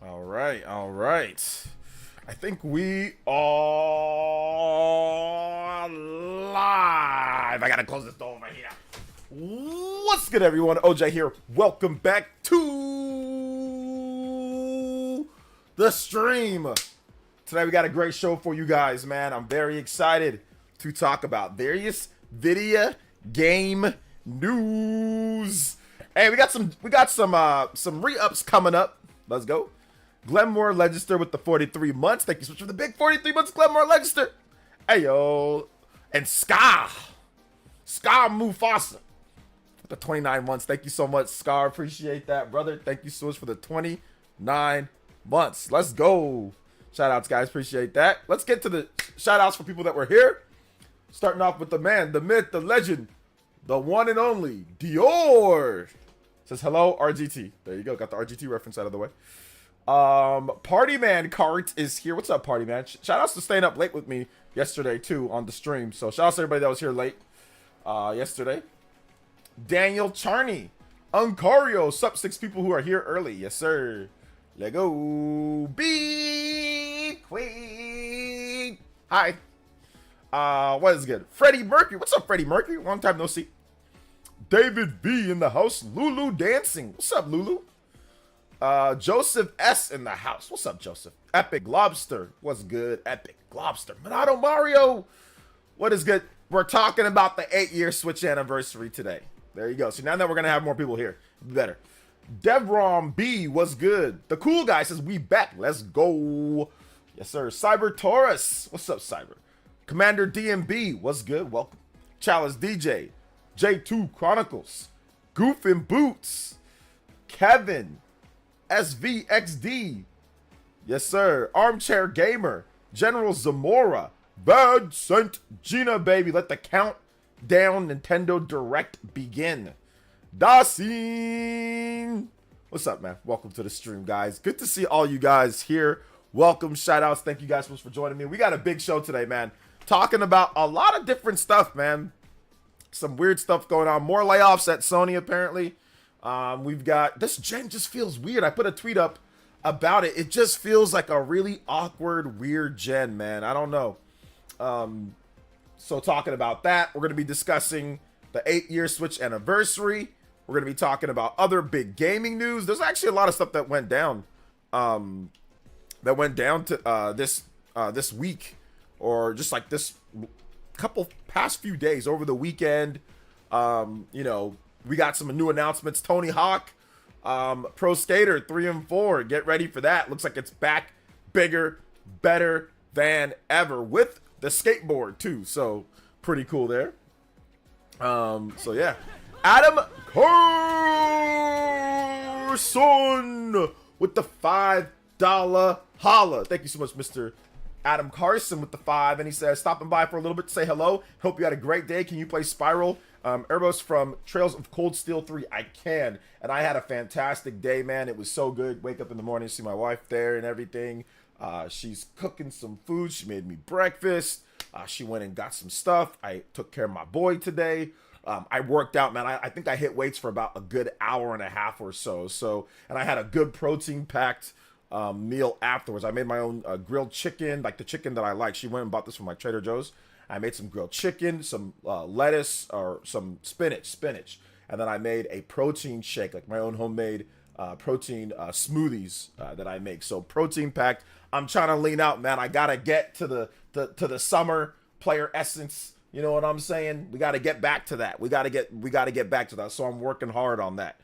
All right, all right. I think we are live. I gotta close this door over here. What's good, everyone? OJ here. Welcome back to the stream. Today we got a great show for you guys, man. I'm very excited to talk about various video game news. Hey, we got some re-ups coming up. Let's go. Glenmore Legister with the 43 months. Thank you so much for the big 43 months, Glenmore Legister. Hey, yo. And Scar Mufasa with the 29 months. Thank you so much, Scar. Appreciate that, brother. Thank you so much for the 29 months. Let's go. Shout outs, guys. Appreciate that. Let's get to the shout outs for people that were here. Starting off with the man, the myth, the legend, the one and only Dior. Says hello, RGT. There you go. Got the RGT reference out of the way. Party Man Cart is here. What's up, Party Man? Shout outs to staying up late with me yesterday too on the stream. So shout outs to everybody that was here late yesterday. Daniel Charney, Uncario, sup 6 people who are here early. Yes, sir. Let go. Be Queen. Hi. What is good? Freddie Mercury. What's up, Freddie Mercury? Long time no see. David B in the house. Lulu dancing. What's up, Lulu? Joseph S in the house. What's up, Joseph? Epic Lobster. What's good? Epic Lobster. Minato Mario. What is good? We're talking about the 8-year Switch anniversary today. There you go. So now that we're going to have more people here, better. Devrom B was good. The cool guy says, we back. Let's go. Yes, sir. Cyber Taurus. What's up, Cyber? Commander DMB. What's good? Welcome. Chalice DJ. J2 Chronicles. Goof and Boots. Kevin. SVXD. Yes, sir. Armchair Gamer. General Zamora. Bad Saint Gina, baby. Let the countdown Nintendo Direct begin. Dasin. What's up, man? Welcome to the stream, guys. Good to see all you guys here. Welcome. Shout outs. Thank you guys so much for joining me. We got a big show today, man. Talking about a lot of different stuff, man. Some weird stuff going on. More layoffs at Sony, apparently. We've got, this gen just feels weird. I put a tweet up about it. It just feels like a really awkward, weird gen, man. I don't know. So talking about that, we're going to be discussing the 8-year Switch anniversary. We're going to be talking about other big gaming news. There's actually a lot of stuff that went down, this week, or just like this couple past few days over the weekend. You know, we got some new announcements. Tony Hawk, Pro Skater 3 and 4. Get ready for that. Looks like it's back, bigger, better than ever with the skateboard too. So pretty cool there. So yeah, Adam Carson with the $5 holla. Thank you so much, Mr. Adam Carson with the 5, and he says stopping by for a little bit to say hello. Hope you had a great day. Can you play Spiral? Erbos from Trails of Cold Steel 3. I can, and I had a fantastic day, man. It was so good. Wake up in the morning, see my wife there and everything. She's cooking some food. She made me breakfast. She went and got some stuff. I took care of my boy today. I worked out, man. I think I hit weights for about a good hour and a half or so. And I had a good protein-packed meal afterwards. I made my own grilled chicken, like the chicken that I like. She went and bought this from like Trader Joe's. I made some grilled chicken, some lettuce, or some spinach, and then I made a protein shake, like my own homemade protein smoothies that I make. So protein packed. I'm trying to lean out, man. I gotta get to the summer player essence. You know what I'm saying? We gotta get back to that. We gotta get back to that. So I'm working hard on that.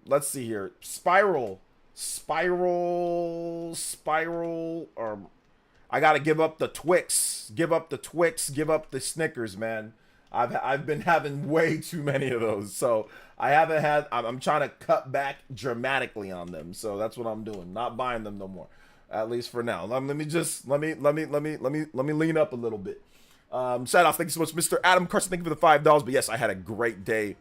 Let's see here. Spiral. I gotta give up the Twix, give up the Snickers, man. I've been having way too many of those, so I'm trying to cut back dramatically on them. So that's what I'm doing. Not buying them no more, at least for now. Let me lean up a little bit. Shout out, thank you so much, Mr. Adam Carson. Thank you for the $5. But yes, I had a great day.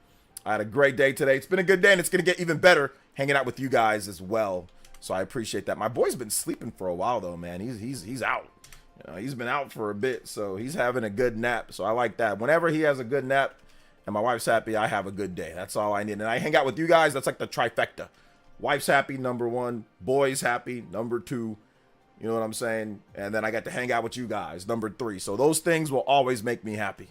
Today. It's been a good day, and it's gonna get even better hanging out with you guys as well. So I appreciate that. My boy's been sleeping for a while though, man. He's out. You know, he's been out for a bit, so he's having a good nap. So I like that. Whenever he has a good nap and my wife's happy, I have a good day. That's all I need. And I hang out with you guys. That's like the trifecta Wife's happy, number one. Boys happy, number two. You know what I'm saying? And then I got to hang out with you guys, number three. So those things will always make me happy.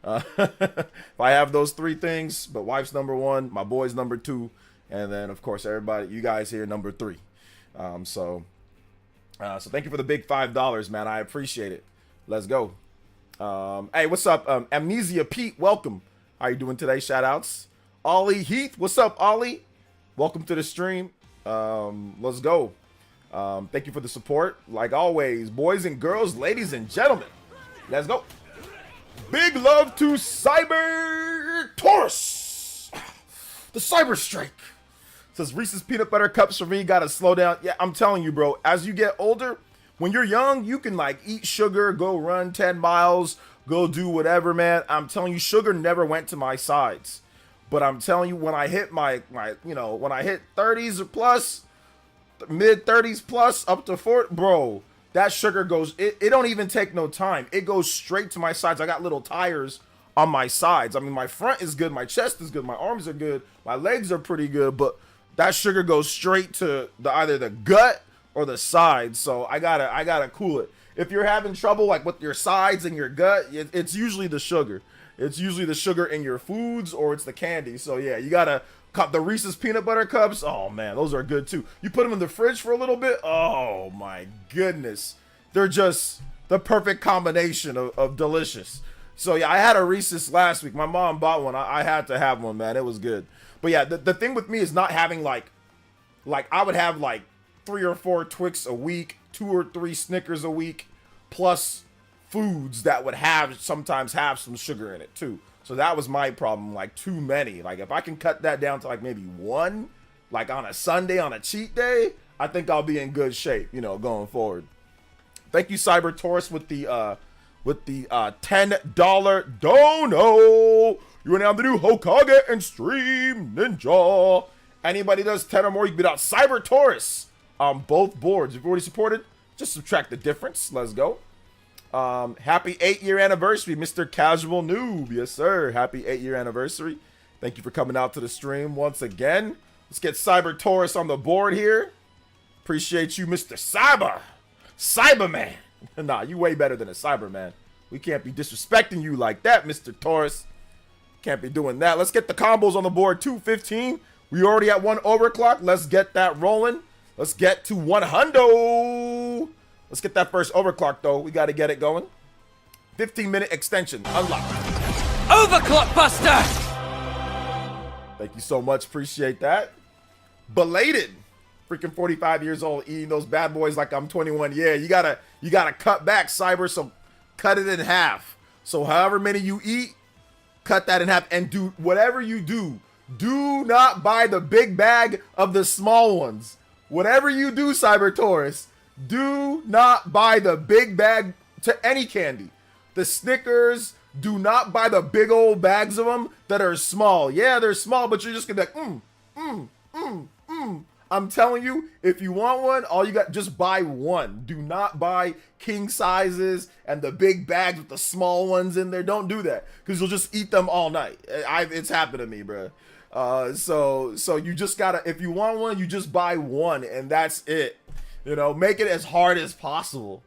If I have those three things, but wife's number one, my boy's number two, and then of course everybody, you guys here, number three. So thank you for the big $5, man. I appreciate it. Let's go. Hey, what's up? Amnesia Pete, welcome. How you doing today? Shout outs. Ollie Heath, what's up, Ollie? Welcome to the stream. Let's go. Thank you for the support. Like always, boys and girls, ladies and gentlemen, let's go. Big love to Cyber Taurus. The Cyber Strike. Says Reese's Peanut Butter Cups for me, gotta slow down. Yeah, I'm telling you, bro, as you get older, when you're young, you can like eat sugar, go run 10 miles, go do whatever, man. I'm telling you, sugar never went to my sides. But I'm telling you, when I hit when I hit 30s or plus, mid 30s plus up to 40, bro, that sugar goes, it don't even take no time. It goes straight to my sides. I got little tires on my sides. I mean, my front is good, my chest is good, my arms are good, my legs are pretty good, but that sugar goes straight to either the gut or the sides. So I gotta cool it. If you're having trouble like with your sides and your gut, it's usually the sugar. It's usually the sugar in your foods or it's the candy. So yeah, you gotta cut the Reese's Peanut Butter Cups. Oh man, those are good too. You put them in the fridge for a little bit. Oh my goodness. They're just the perfect combination of delicious. So yeah, I had a Reese's last week. My mom bought one. I had to have one, man. It was good. But yeah, the thing with me is not having like I would have like 3 or 4 Twix a week, 2 or 3 Snickers a week, plus foods that would sometimes have some sugar in it too. So that was my problem, like too many. Like if I can cut that down to like maybe 1, like on a Sunday on a cheat day, I think I'll be in good shape, you know, going forward. Thank you, Cyber Taurus, with the $10 dono. You are now the new Hokage and Stream Ninja. Anybody does 10 or more, you can beat out Cyber Taurus on both boards. If you've already supported, just subtract the difference. Let's go. Happy 8-year anniversary, Mr. Casual Noob. Yes, sir. Happy 8-year anniversary. Thank you for coming out to the stream once again. Let's get Cyber Taurus on the board here. Appreciate you, Mr. Cyberman. Nah, you way better than a Cyberman. We can't be disrespecting you like that, Mr. Taurus. Can't be doing that. Let's get the combos on the board. 215. We already at 1 overclock. Let's get that rolling. Let's get to 100. Let's get that first overclock, though. We got to get it going. 15-minute extension. Unlocked. Overclock Buster! Thank you so much. Appreciate that. Belated. Freaking 45 years old eating those bad boys like I'm 21. Yeah, you gotta cut back, Cyber, so cut it in half. So however many you eat, cut that in half. And do whatever you do not buy the big bag of the small ones. Whatever you do, Cyber Taurus, do not buy the big bag to any candy. The Snickers, do not buy the big old bags of them that are small. Yeah, they're small, but you're just gonna be like, I'm telling you, if you want one, all you got, just buy one. Do not buy king sizes and the big bags with the small ones in there. Don't do that, because you'll just eat them all night. It's happened to me, bro. So you just gotta, if you want one, you just buy one, and that's it. You know, make it as hard as possible.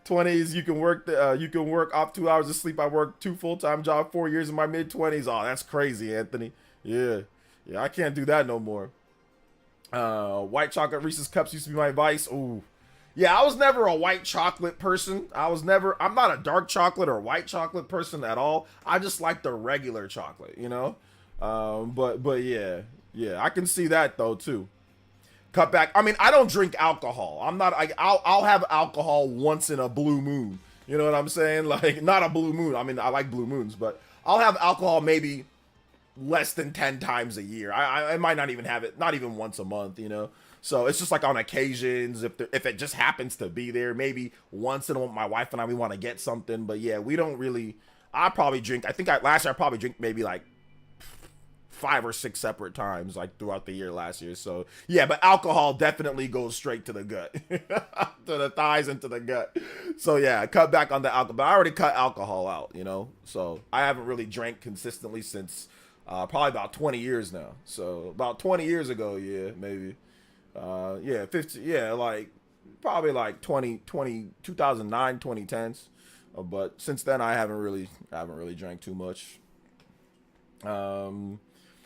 20s, you can work off 2 hours of sleep. I worked 2 full-time jobs, 4 years in my mid-20s. Oh, that's crazy, Anthony. Yeah, I can't do that no more. White chocolate Reese's Cups used to be my vice. Ooh. Yeah, I was never a white chocolate person. I'm not a dark chocolate or white chocolate person at all. I just like the regular chocolate, you know? But yeah, I can see that though too. Cut back. I mean, I don't drink alcohol. I'll have alcohol once in a blue moon. You know what I'm saying? Like, not a blue moon. I mean, I like blue moons, but I'll have alcohol maybe less than 10 times a year. I might not even have it, not even once a month, you know? So it's just like on occasions, if it just happens to be there, maybe once in a while, my wife and I, we want to get something. But yeah, we don't really, I probably drink, last year I probably drink maybe like 5 or 6 separate times like throughout the year last year. So yeah, but alcohol definitely goes straight to the gut, to the thighs and to the gut. So yeah, cut back on the alcohol, but I already cut alcohol out, you know? So I haven't really drank consistently since Probably about 20 years now. So about 20 years ago, yeah, maybe. Yeah, 50, yeah, like probably like 2009, 2010s. But since then, I haven't really drank too much.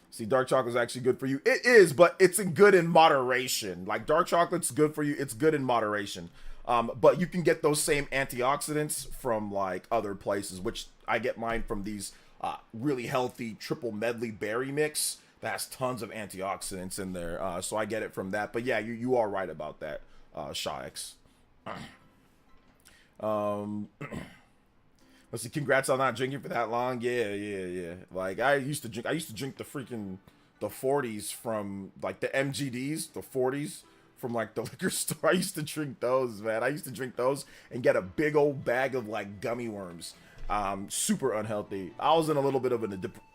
See, dark chocolate is actually good for you. It is, but it's good in moderation. Like dark chocolate's good for you. It's good in moderation. But you can get those same antioxidants from like other places, which I get mine from these really healthy triple medley berry mix that has tons of antioxidants in there. So I get it from that. But yeah, you are right about that, Shaw X. Let's see. Congrats on not drinking for that long. Yeah. Like I used to drink the freaking the 40s from like the MGDs, the 40s from like the liquor store. I used to drink those, man. I used to drink those and get a big old bag of like gummy worms. Super unhealthy. I was in a little bit of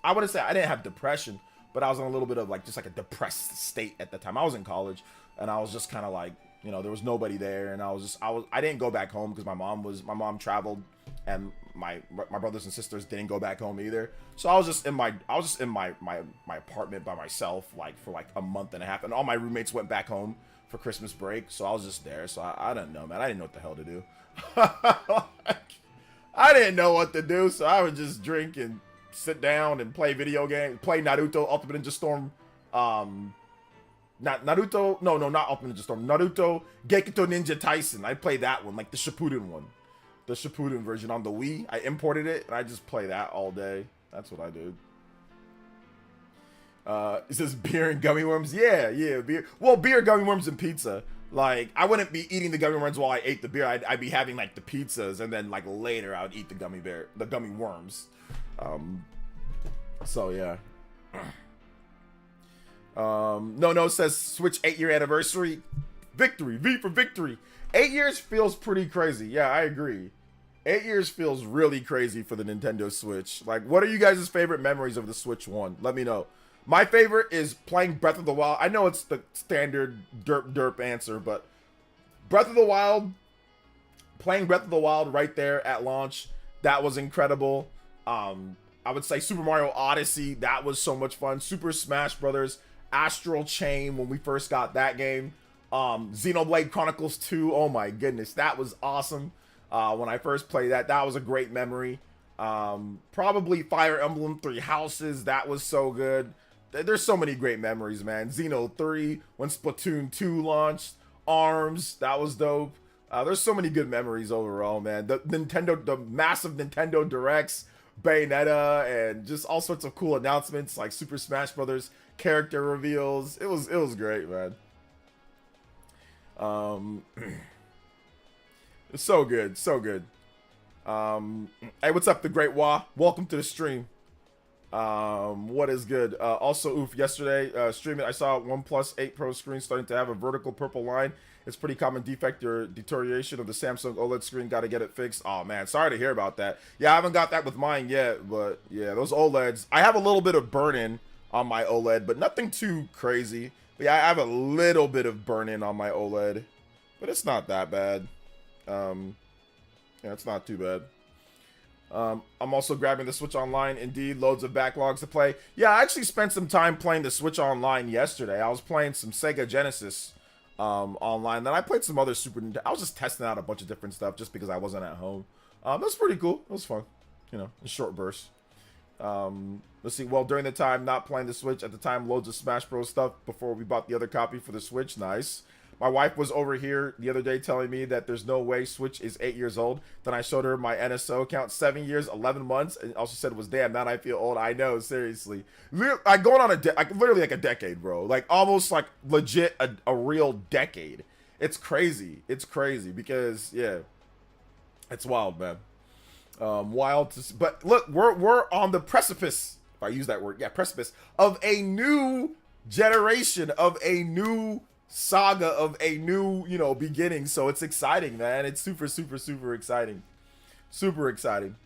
I wouldn't say I didn't have depression, but I was in a little bit of like just like a depressed state at the time. I was in college and I was just kind of like, you know, there was nobody there, and I didn't go back home because my mom traveled, and my brothers and sisters didn't go back home either. So I was just in my apartment by myself like for like a month and a half, and all my roommates went back home for Christmas break. So I was just there. So I don't know, man. I didn't know what the hell to do. I didn't know what to do, so I would just drink and sit down and play video games, play Naruto Ultimate Ninja Storm. Not Naruto, no, not Ultimate Ninja Storm. Naruto Gekito Ninja Tyson. I play that one, like the Shippuden one. The Shippuden version on the Wii. I imported it, and I just play that all day. That's what I do. It says beer and gummy worms. Yeah, beer. Well, beer, gummy worms, and pizza. Like, I wouldn't be eating the gummy worms while I ate the beer. I'd be having, like, the pizzas, and then, like, later I would eat the gummy worms. So, yeah. No says Switch 8-year anniversary. Victory. V for victory. 8 years feels pretty crazy. Yeah, I agree. 8 years feels really crazy for the Nintendo Switch. Like, what are you guys' favorite memories of the Switch 1? Let me know. My favorite is playing Breath of the Wild. I know it's the standard derp answer, but Breath of the Wild, playing Breath of the Wild right there at launch, that was incredible. I would say Super Mario Odyssey, that was so much fun. Super Smash Brothers, Astral Chain when we first got that game. Xenoblade Chronicles 2, oh my goodness, that was awesome. When I first played that was a great memory. Probably Fire Emblem 3 Houses, that was so good. There's so many great memories, man. Xeno 3, when Splatoon 2 launched. ARMS, that was dope. There's so many good memories overall, man. The massive Nintendo Directs, Bayonetta, and just all sorts of cool announcements like Super Smash Brothers character reveals. It was great, man. It's so good. Hey, what's up, the Great Wah? Welcome to the stream. What is good? Also, oof, yesterday, streaming, I saw OnePlus 8 Pro screen starting to have a vertical purple line. It's pretty common defect or deterioration of the Samsung OLED screen. Got to get it fixed. Oh, man, sorry to hear about that. Yeah, I haven't got that with mine yet, but yeah, those OLEDs. I have a little bit of burn-in on my OLED, but nothing too crazy. But yeah, I have a little bit of burn-in on my OLED, but it's not that bad. Yeah, it's not too bad. I'm also grabbing the Switch Online. Indeed, loads of backlogs to play. Yeah, I actually spent some time playing the Switch Online yesterday. I was playing some Sega Genesis online. Then I played some other Super Nintendo. I was just testing out a bunch of different stuff just because I wasn't at home. That was pretty cool. It was fun. You know, in short bursts. Let's see. Well, during the time not playing the Switch, at the time, loads of Smash Bros. Stuff before we bought the other copy for the Switch. Nice. My wife was over here the other day telling me that there's no way Switch is 8 years old. Then I showed her my NSO account, 7 years, 11 months, and all she said was, "Damn, now I feel old." I know, seriously. Like going on literally like a decade, bro. Like almost like legit a real decade. It's crazy. It's crazy because yeah, it's wild, man. Wild to, but look, we're on the precipice. If I use that word, yeah, precipice of a new generation, of a new saga, of a new, you know, beginning. So it's exciting, man. It's super exciting. Super exciting.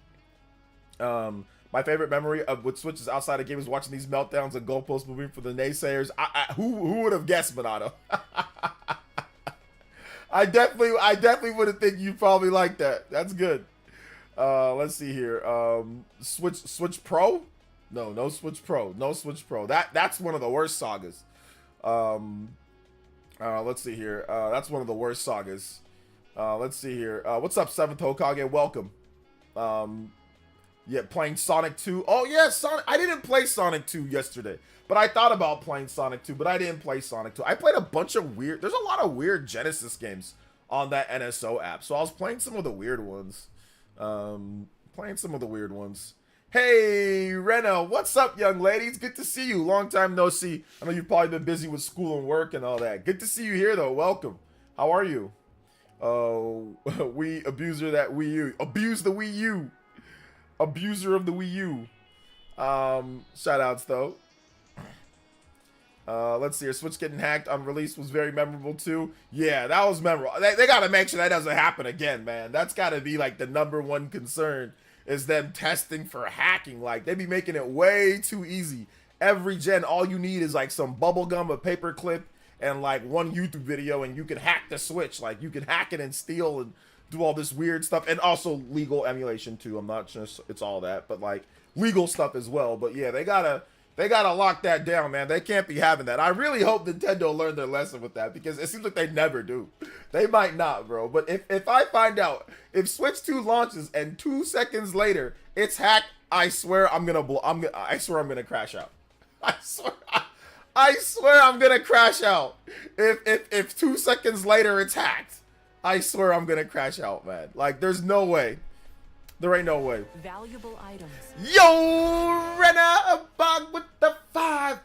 My favorite memory of what Switch is outside of game is watching these meltdowns and goalposts moving for the naysayers. Who would have guessed, Monado? I definitely would have think you probably like that. That's good. Let's see here. Switch Pro. No Switch Pro. No Switch Pro. That's one of the worst sagas. Let's see here. That's one of the worst sagas. Let's see here. What's up, 7th Hokage? Welcome. Yeah, playing Sonic 2. Oh, yeah, Sonic. I didn't play Sonic 2 yesterday, but I thought about playing Sonic 2, but I didn't play Sonic 2. I played a bunch of weird... There's a lot of weird Genesis games on that NSO app, so I was playing some of the weird ones. Hey, Rena, what's up, young ladies? Good to see you. Long time no see. I know you've probably been busy with school and work and all that. Good to see you here, though. Welcome. How are you? We abuser that Wii U. Abuse the Wii U. Abuser of the Wii U. Shout outs, though. Let's see here. Switch getting hacked on release was very memorable, too. Yeah, that was memorable. They gotta make sure that doesn't happen again, man. That's gotta be, like, the #1 concern. Is them testing for hacking. Like, they be making it way too easy. Every gen, all you need is like some bubble gum, a paper clip, and like one YouTube video, and you can hack the Switch. Like, you can hack it and steal and do all this weird stuff, and also legal emulation too. I'm not just it's all that, but like legal stuff as well. But yeah, they gotta lock that down, man. They can't be having that. I really hope Nintendo learned their lesson with that, because it seems like they never do. They might not, bro. But if I find out, if Switch 2 launches and 2 seconds later it's hacked, I swear I'm gonna crash out. I swear I'm gonna crash out. If 2 seconds later it's hacked, I swear I'm gonna crash out, man. Like, there's no way. There ain't no way. Valuable items. Yo, Rena Bog with the 5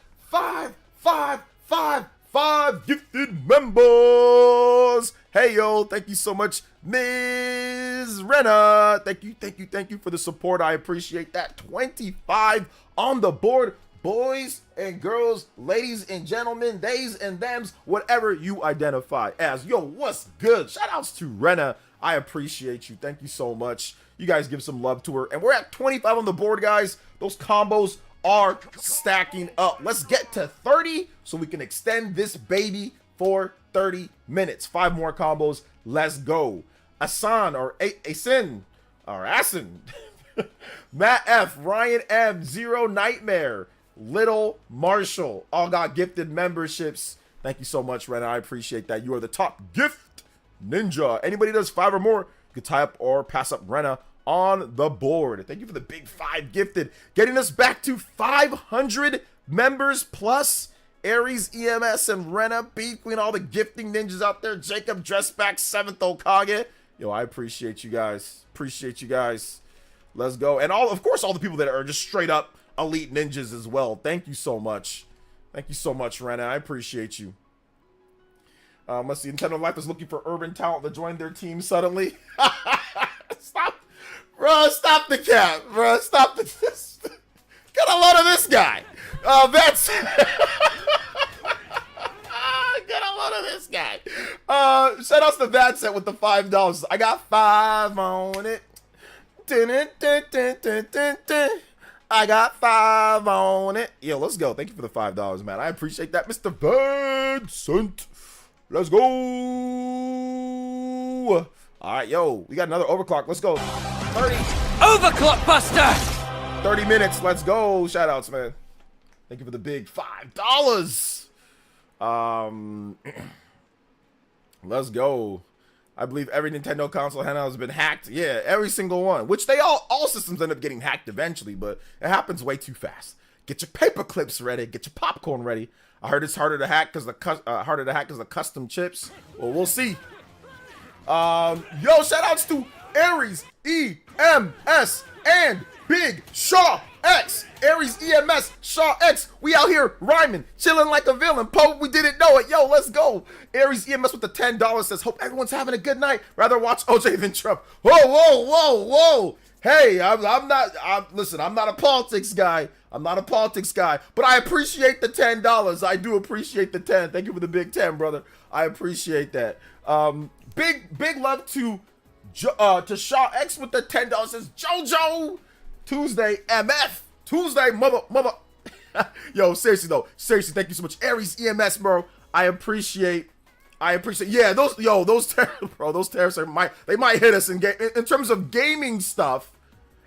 gifted members. Hey, yo, thank you so much, Ms. Rena. Thank you for the support. I appreciate that. 25 on the board. Boys and girls, ladies and gentlemen, theys and thems, whatever you identify as. Yo, what's good? Shout outs to Rena. I appreciate you. Thank you so much. You guys give some love to her. And we're at 25 on the board, guys. Those combos are stacking up. Let's get to 30 so we can extend this baby for 30 minutes. 5 more combos. Let's go. Asan or Asin or Asin. Matt F, Ryan M, Zero Nightmare, Little Marshall, all got gifted memberships. Thank you so much, Rena. I appreciate that. You are the top gift ninja. Anybody does 5 or more, you can tie up or pass up Rena on the board. Thank you for the big 5 gifted. Getting us back to 500 members plus. Aries, EMS, and Rena, between all the gifting ninjas out there. Jacob, Dressback, 7th Okage. Yo, I appreciate you guys. Appreciate you guys. Let's go. And of course, all the people that are just straight up elite ninjas as well. Thank you so much. Thank you so much, Rena. I appreciate you. Let's see. Nintendo Life is looking for urban talent to join their team suddenly. Stop. Bro, stop the cap. Bro, stop the... Get a load of this guy. That's... Get a load of this guy. Shout outs to that set with the $5. I got 5 on it. I got 5 on it. Yo, let's go. Thank you for the $5, man. I appreciate that, Mr. Vincent. Let's go. All right, yo, we got another overclock. Let's go. 30. Overclock Buster! 30 minutes. Let's go. Shout outs, man. Thank you for the big $5. Let's go. I believe every Nintendo console handheld has been hacked. Yeah, every single one. Which they all systems end up getting hacked eventually, but it happens way too fast. Get your paper clips ready. Get your popcorn ready. I heard it's harder to hack because the custom chips. Well, we'll see. Yo, shout outs to Aries, EMS, and Big Shaw X. Aries, EMS, Shaw X. We out here rhyming, chilling like a villain. Pope, we didn't know it. Yo, let's go. Aries, EMS with the $10 says, hope everyone's having a good night. Rather watch OJ than Trump. Whoa, whoa, whoa, whoa. Hey, I'm not a politics guy. I'm not a politics guy, but I appreciate the $10. I do appreciate the 10. Thank you for the big 10, brother. I appreciate that. Big love to Shaw X with the $10. Says JoJo Tuesday MF Tuesday mother. Yo, seriously though, thank you so much, Aries EMS, bro. I appreciate. Yeah, those tariffs, bro. Those tariffs might hit us in terms of gaming stuff.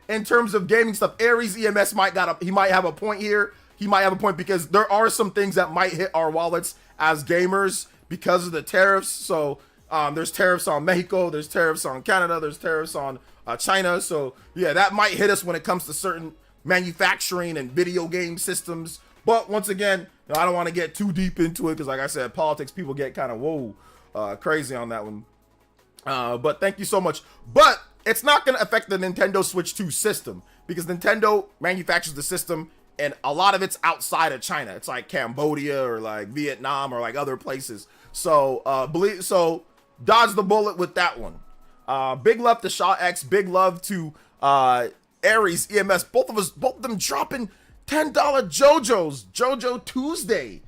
in terms of gaming stuff. Aries EMS he might have a point here. He might have a point because there are some things that might hit our wallets as gamers because of the tariffs. So there's tariffs on Mexico, there's tariffs on Canada, there's tariffs on China. So yeah, that might hit us when it comes to certain manufacturing and video game systems. But once again, I don't want to get too deep into it because, like I said, politics, people get kind of crazy on that one. But thank you so much. But it's not going to affect the Nintendo Switch 2 system because Nintendo manufactures the system and a lot of it's outside of China. It's like Cambodia or like Vietnam or like other places. So dodge the bullet with that one. Big love to Shaw X. Big love to Aries EMS. Both of them dropping $10 JoJo's. JoJo Tuesday.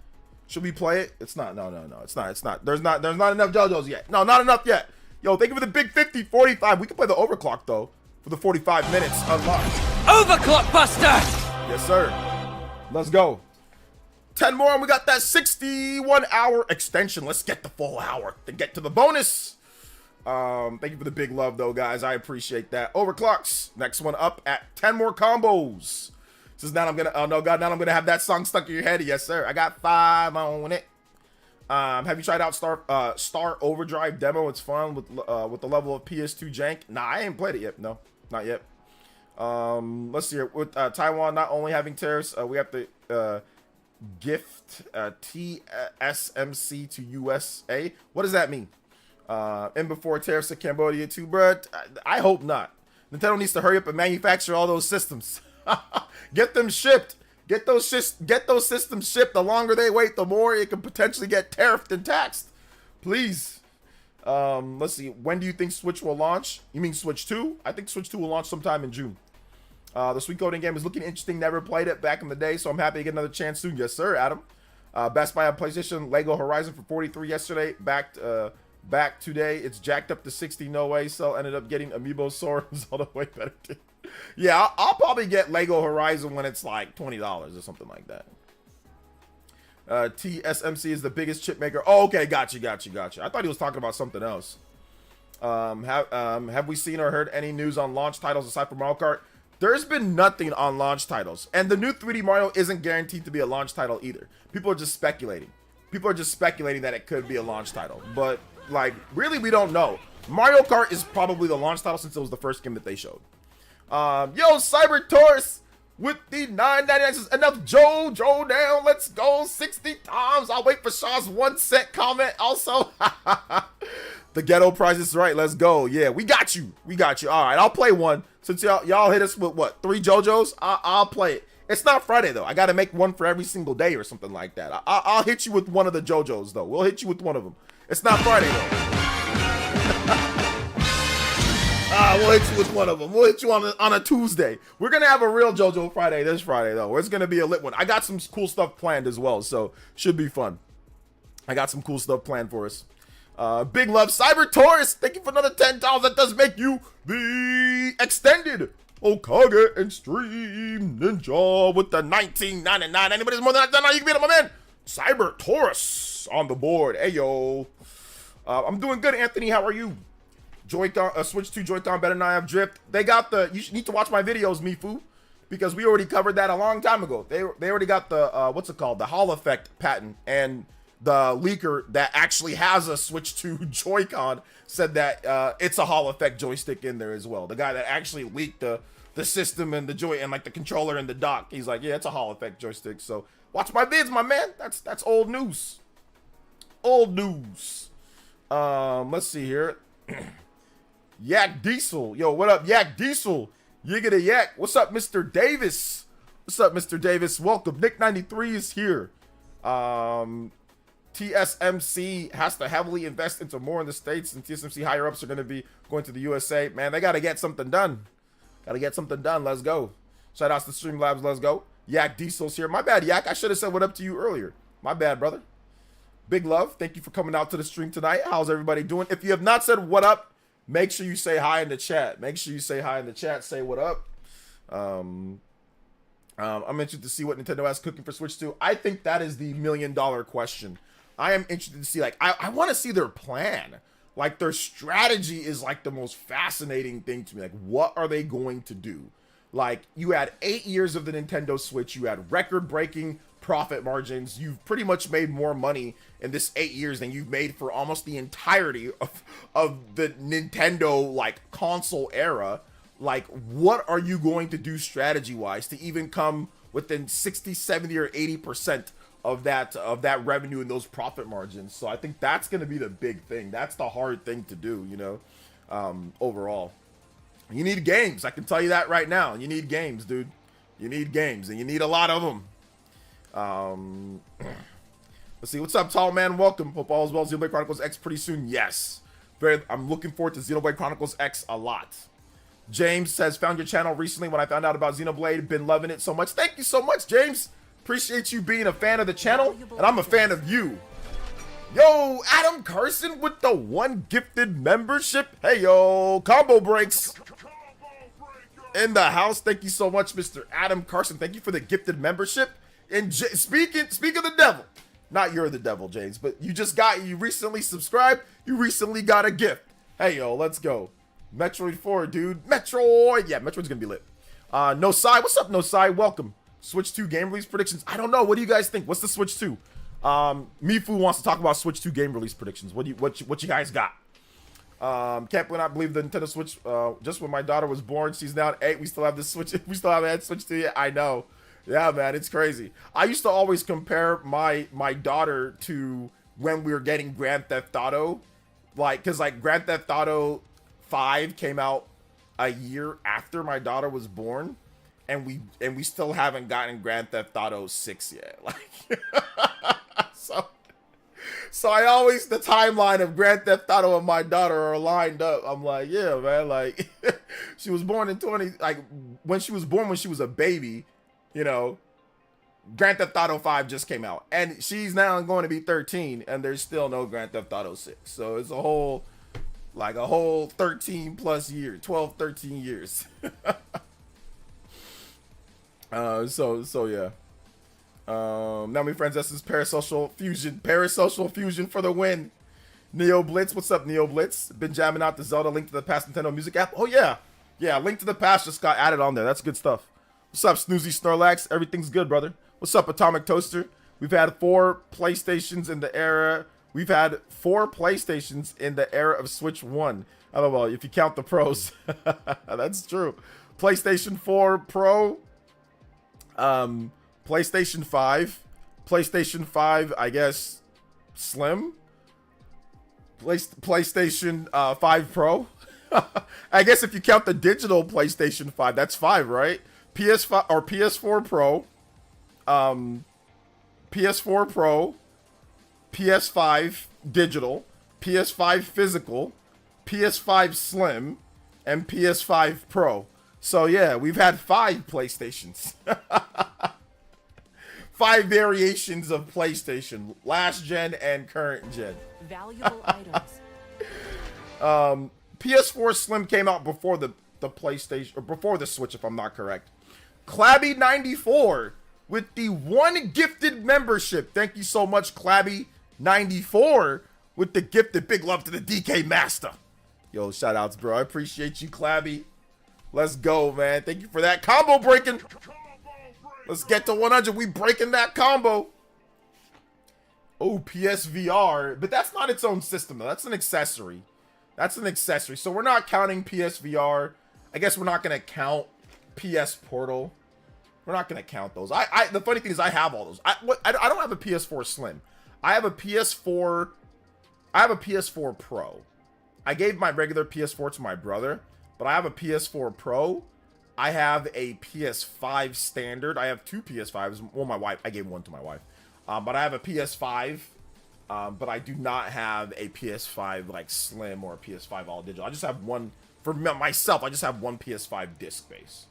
Should we play it? It's not. No. It's not. There's not enough JoJo's yet. No, not enough yet. Yo, thank you for the big 50, 45. We can play the overclock though for the 45 minutes unlocked. Overclock Buster! Yes, sir. Let's go. 10 more and we got that 61-hour extension. Let's get the full hour to get to the bonus. Thank you for the big love though, guys. I appreciate that. Overclocks. Next one up at 10 more combos. This is now I'm gonna, oh no, God, now I'm gonna have that song stuck in your head. Yes, sir. I got 5 on it. Have you tried out Star Overdrive demo? It's fun with the level of PS2 jank. Nah, I ain't played it yet. No, not yet. Let's see here. With Taiwan not only having tariffs, we have to gift TSMC to USA. What does that mean? And before tariffs to Cambodia too, bruh? I hope not. Nintendo needs to hurry up and manufacture all those systems. Get them shipped. Get those systems shipped. The longer they wait, the more it can potentially get tariffed and taxed. Please. Let's see. When do you think Switch will launch? You mean Switch 2? I think Switch 2 will launch sometime in June. The Sweet Coding game is looking interesting. Never played it back in the day, so I'm happy to get another chance soon. Yes, sir, Adam. Best Buy on PlayStation. Lego Horizon for 43 yesterday. Back today. It's jacked up to 60. No way. So ended up getting Amiibo Swords all the way better. Yeah, I'll probably get Lego Horizon when it's like $20 or something like that. TSMC is the biggest chip maker. Oh, okay, got you. I thought he was talking about something else. Have we seen or heard any news on launch titles aside from Mario Kart? There's been nothing on launch titles, and the new 3D Mario isn't guaranteed to be a launch title either. People are just speculating. That it could be a launch title, but like really, we don't know. Mario Kart is probably the launch title since it was the first game that they showed. Yo, Cyber Taurus with the 9.99 says enough Joe down. Let's go 60 times. I'll wait for Shaw's 1 cent comment. Also, the ghetto price is right. Let's go. Yeah, we got you. All right, I'll play one since y'all hit us with what 3 JoJo's. I'll play it. It's not Friday though. I got to make one for every single day or something like that. I'll hit you with one of the JoJo's though. We'll hit you with one of them. It's not Friday though. We'll hit you with one of them. We'll hit you on a Tuesday. We're going to have a real JoJo Friday this Friday, though. It's going to be a lit one. I got some cool stuff planned as well, so should be fun. I got some cool stuff planned for us. Big love, Cyber Taurus. Thank you for another 10 times. That does make you the extended Okage and Stream Ninja with the 19.99. Anybody's more than that, you can beat him, my man. Cyber Taurus on the board. Hey, yo. I'm doing good, Anthony. How are you? Joy-Con, Switch 2 Joy-Con better not have drift. They got you need to watch my videos, Mifu, because we already covered that a long time ago. They already got the, what's it called? The Hall Effect patent, and the leaker that actually has a Switch 2 Joy-Con said that it's a Hall Effect joystick in there as well. The guy that actually leaked the system and the joy and like the controller and the dock, he's like, yeah, it's a Hall Effect joystick. So watch my vids, my man. That's old news. Old news. Let's see here. Yak Diesel. Yo, what up, Yak Diesel? Yiggity Yak. What's up, Mr. Davis? What's up, Mr. Davis? Welcome. Nick93 is here. TSMC has to heavily invest into more in the States, and TSMC higher-ups are going to be going to the USA. Man, they got to get something done. Let's go. Shout outs to Streamlabs. Let's go. Yak Diesel's here. My bad, Yak. I should have said what up to you earlier. My bad, brother. Big love. Thank you for coming out to the stream tonight. How's everybody doing? If you have not said what up, make sure you say hi in the chat. Say what up. I'm interested to see what Nintendo has cooking for Switch 2. I think that is the $1 million question. I am interested to see, like, I want to see their plan. Like, their strategy is, like, the most fascinating thing to me. Like, what are they going to do? Like, you had 8 years of the Nintendo Switch. You had record-breaking profit margins. You've pretty much made more money in this 8 years than you've made for almost the entirety of the Nintendo, like, console era. Like, what are you going to do strategy-wise to even come within 60, 70, or 80% of that revenue and those profit margins? So I think that's going to be the big thing. That's the hard thing to do, you know, overall. You need games. I can tell you that right now. You need games, dude. You need games, and you need a lot of them. Let's see. What's up, tall man? Welcome. Hope all is well. Xenoblade Chronicles X pretty soon. Yes. I'm looking forward to Xenoblade Chronicles X a lot. James says, found your channel recently when I found out about Xenoblade. Been loving it so much. Thank you so much, James. Appreciate you being a fan of the channel, and I'm a fan of you. Yo, Adam Carson with the 1 gifted membership. Hey, yo, combo breaks in the house. Thank you so much, Mr. Adam Carson. Thank you for the gifted membership. And speak of the devil, not you're the devil, James, but you recently subscribed. You recently got a gift. Hey, yo, let's go. Metroid 4, dude. Metroid. Yeah, Metroid's gonna be lit. No Sai. What's up, No Sai? Welcome. Switch 2 game release predictions. I don't know. What do you guys think? What's the Switch 2? Mifu wants to talk about Switch 2 game release predictions. What you guys got? Can't not believe the Nintendo Switch. Just when my daughter was born, she's now 8. We still have the Switch. We still haven't had Switch 2 yet. I know. Yeah, man, it's crazy. I used to always compare my daughter to when we were getting Grand Theft Auto, because Grand Theft Auto 5 came out a year after my daughter was born, and we still haven't gotten Grand Theft Auto 6 yet. Like, so I always, the timeline of Grand Theft Auto and my daughter are lined up. I'm like, yeah, man, like she was born in when she was born, when she was a baby, you know, Grand Theft Auto 5 just came out, and she's now going to be 13, and there's still no Grand Theft Auto 6. So it's a whole 13 plus years, 12, 13 years. So yeah. Now my friends, this is Parasocial Fusion for the win. Neo Blitz, what's up, Neo Blitz? Been jamming out the Zelda Link to the Past Nintendo Music app. Oh yeah, Link to the Past just got added on there. That's good stuff. What's up, Snoozy Snorlax? Everything's good, brother. What's up, Atomic Toaster? We've had 4 PlayStations in the era. We've had 4 PlayStations in the era of Switch 1. I don't know if you count the pros. That's true. PlayStation 4 Pro. PlayStation 5, I guess, Slim. PlayStation 5 Pro. I guess if you count the digital PlayStation 5, that's 5, right? PS5 or PS4 Pro. PS4 Pro. PS5 digital. PS5 physical. PS5 Slim. And PS5 Pro. So yeah, we've had 5 PlayStations. 5 variations of PlayStation, last gen and current gen. Valuable items. PS4 Slim came out before the PlayStation, or before the Switch, if I'm not correct. Clabby94 with the 1 gifted membership. Thank you so much, Clabby94, with the gifted. Big love to the DK Master. Yo, shout outs, bro. I appreciate you, Clabby. Let's go, man. Thank you for that combo breaking. Let's get to 100. We breaking that combo. Oh, PSVR. But that's not its own system, though. That's an accessory. That's an accessory. So we're not counting PSVR. I guess we're not going to count PS Portal. We're not going to count those. The funny thing is I have all those. I don't have a PS4 Slim. I have a PS4. I have a PS4 Pro. I gave my regular PS4 to my brother, but I have a PS4 Pro. I have a PS5 standard. I have 2 PS5s. Well, my wife. I gave one to my wife. But I have a PS5. But I do not have a PS5 like Slim or a PS5 all digital. I just have one for myself. I just have one PS5 disc base.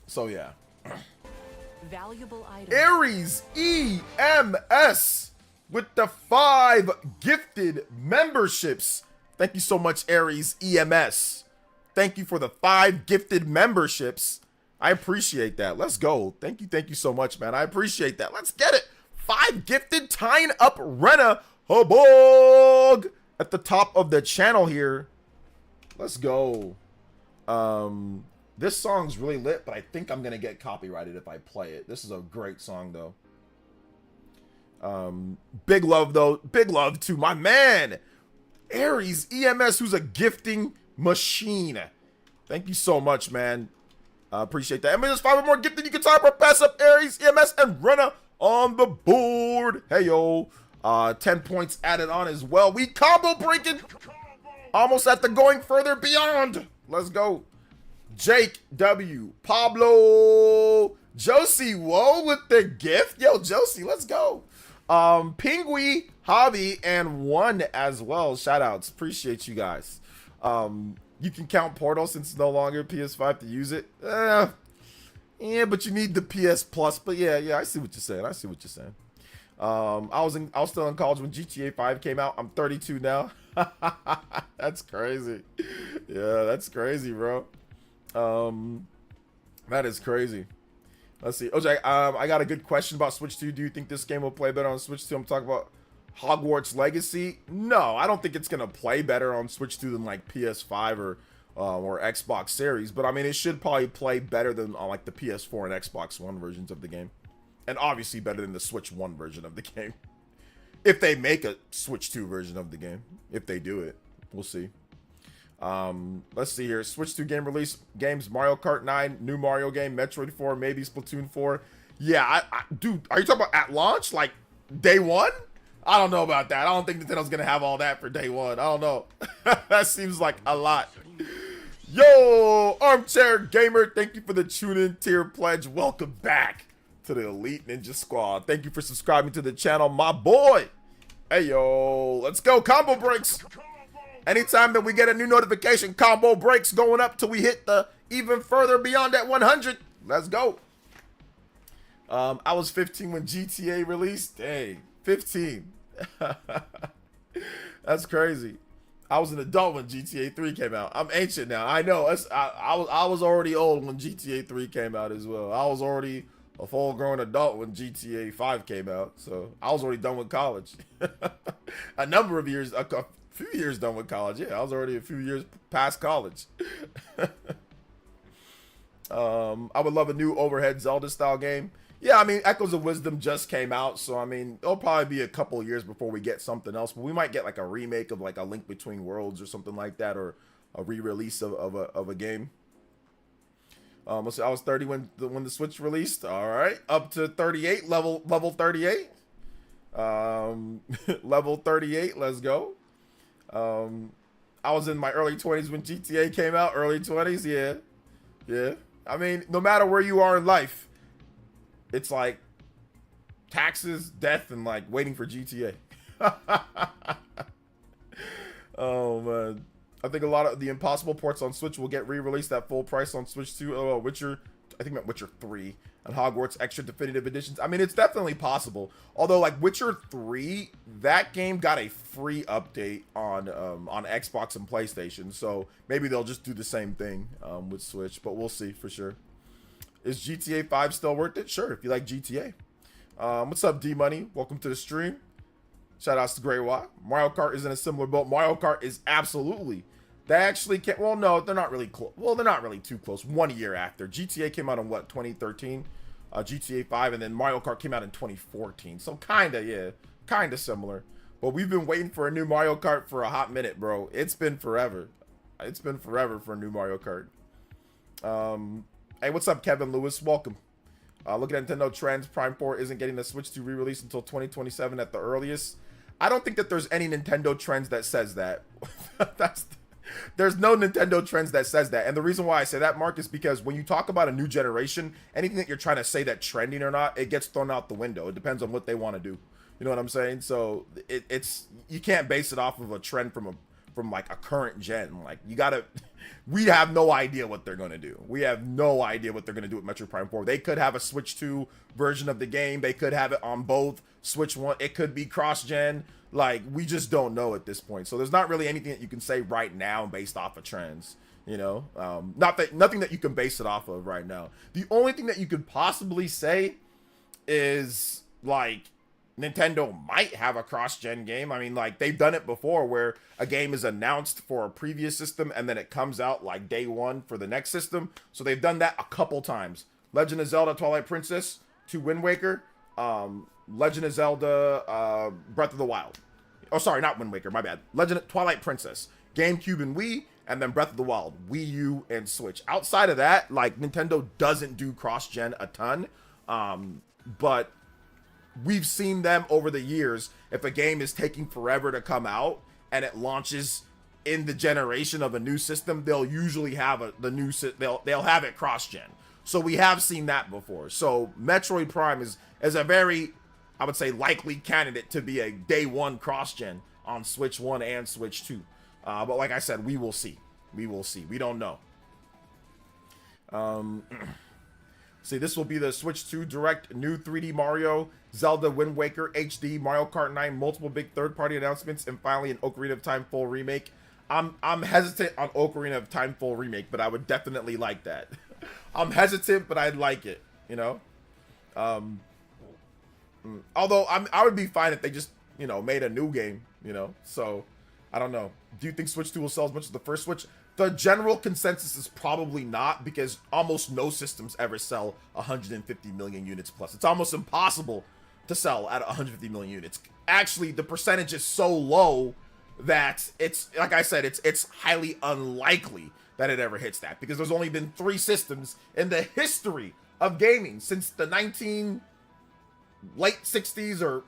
So yeah. Valuable items. Aries EMS with the 5 gifted memberships. Thank you so much, Aries EMS. Thank you for the 5 gifted memberships. I appreciate that. Let's go. Thank you so much, man. I appreciate that. Let's get it. 5 gifted, tying up Rena Hobog at the top of the channel here. Let's go. This song's really lit, but I think I'm gonna get copyrighted if I play it. This is a great song though. Big love though. Big love to my man, Aries EMS, who's a gifting machine. Thank you so much, man. Appreciate that. I mean, there's 5 more gifting you can type or pass up Aries EMS and Runner on the board. Hey yo. 10 points added on as well. We combo breaking. Almost at the going further beyond. Let's go. Jake W. Pablo. Josie, whoa, with the gift. Yo, Josie, let's go. Pingui, Hobby, and One as well. Shout outs. Appreciate you guys. You can count Portal since it's no longer PS5 to use it. Yeah, but you need the PS Plus. But yeah, I see what you're saying. I see what you're saying. I was still in college when GTA 5 came out. I'm 32 now. That's crazy. Yeah, that's crazy, bro. That is crazy. Let's see. OJ, I got a good question about Switch 2. Do you think this game will play better on Switch 2? I'm talking about Hogwarts Legacy. No, I don't think it's gonna play better on Switch 2 than like PS5 or Xbox Series. But I mean, it should probably play better than on like the PS4 and Xbox One versions of the game. And obviously better than the Switch 1 version of the game. If they make a Switch 2 version of the game. If they do it. We'll see. Let's see here. Switch 2 game release games. Mario Kart 9. New Mario game. Metroid 4. Maybe Splatoon 4. Yeah, dude, are you talking about at launch? Like, day one? I don't know about that. I don't think Nintendo's going to have all that for day one. I don't know. That seems like a lot. Yo, Armchair Gamer. Thank you for the tune-in tier pledge. Welcome back to the Elite Ninja Squad. Thank you for subscribing to the channel, my boy. Hey, yo, let's go. Combo breaks. Anytime that we get a new notification, combo breaks going up till we hit the even further beyond that 100. Let's go. I was 15 when GTA released. Dang, 15. That's crazy. I was an adult when GTA 3 came out. I'm ancient now. I know. I was already old when GTA 3 came out as well. I was already a full-grown adult when GTA 5 came out, so I was already done with college. A number of years, a few years done with college. Yeah, I was already a few years past college. I would love a new overhead Zelda-style game. Yeah, I mean, Echoes of Wisdom just came out, so I mean, it'll probably be a couple years before we get something else, but we might get like a remake of like a Link Between Worlds or something like that, or a re-release of a game. Let's see, I was 30 when the Switch released. All right, up to 38, level 38. Level 38. Let's go. I was in my early 20s when GTA came out. Early 20s, yeah. I mean, no matter where you are in life, it's like taxes, death, and like waiting for GTA. Oh man. I think a lot of the Impossible ports on Switch will get re-released at full price on Switch 2. Witcher, I think meant Witcher 3 and Hogwarts Extra Definitive Editions. I mean, it's definitely possible. Although, like Witcher 3, that game got a free update on Xbox and PlayStation. So maybe they'll just do the same thing with Switch. But we'll see for sure. Is GTA 5 still worth it? Sure, if you like GTA. What's up, D-Money? Welcome to the stream. Shout outs to Grey Y. Mario Kart is in a similar boat. Mario Kart is absolutely. They actually can't. Well, no, they're not really close. Well, they're not really too close. 1 year after. GTA came out in what, 2013? GTA 5, and then Mario Kart came out in 2014. So kinda, yeah. Kinda similar. But we've been waiting for a new Mario Kart for a hot minute, bro. It's been forever. It's been forever for a new Mario Kart. Hey, what's up, Kevin Lewis? Welcome. Look at Nintendo Trends. Prime 4 isn't getting the Switch 2 re-release until 2027 at the earliest. I don't think that there's any Nintendo Trends that says that. There's no Nintendo Trends that says that. And the reason why I say that, Mark, is because when you talk about a new generation, anything that you're trying to say that's trending or not, it gets thrown out the window. It depends on what they want to do. You know what I'm saying? So it's you can't base it off of a trend from like a current gen. Like we have no idea what they're going to do. We have no idea what they're going to do with Metroid Prime 4. They could have a Switch 2 version of the game. They could have it on both Switch 1. It could be cross-gen. Like, we just don't know at this point. So there's not really anything that you can say right now based off of trends, you know? Nothing that you can base it off of right now. The only thing that you could possibly say is, like, Nintendo might have a cross-gen game. I mean, like, they've done it before where a game is announced for a previous system and then it comes out like day one for the next system. So they've done that a couple times. Legend of Zelda Twilight Princess to Wind Waker, Legend of Zelda Breath of the Wild. Oh, sorry, not Wind Waker, my bad. Legend of Twilight Princess, GameCube and Wii, and then Breath of the Wild, Wii U and Switch. Outside of that, like, Nintendo doesn't do cross-gen a ton, but we've seen them over the years. If a game is taking forever to come out and it launches in the generation of a new system, they'll usually have they'll have it cross-gen. So we have seen that before. So Metroid Prime is a very, I would say, likely candidate to be a day one cross-gen on Switch 1 and Switch 2. But like I said, we will see. We will see. We don't know. See, this will be the Switch 2 Direct new 3D Mario, Zelda Wind Waker HD, Mario Kart 9, multiple big third-party announcements, and finally an Ocarina of Time full remake. I'm hesitant on Ocarina of Time full remake, but I would definitely like that. I'm hesitant, but I'd like it, you know? Although I would be fine if they just, you know, made a new game, you know? So, I don't know. Do you think Switch 2 will sell as much as the first Switch? The general consensus is probably not, because almost no systems ever sell 150 million units plus. It's almost impossible to sell at 150 million units. Actually, the percentage is so low that it's, like I said, it's highly unlikely that it ever hits that, because there's only been 3 systems in the history of gaming since the late 60s or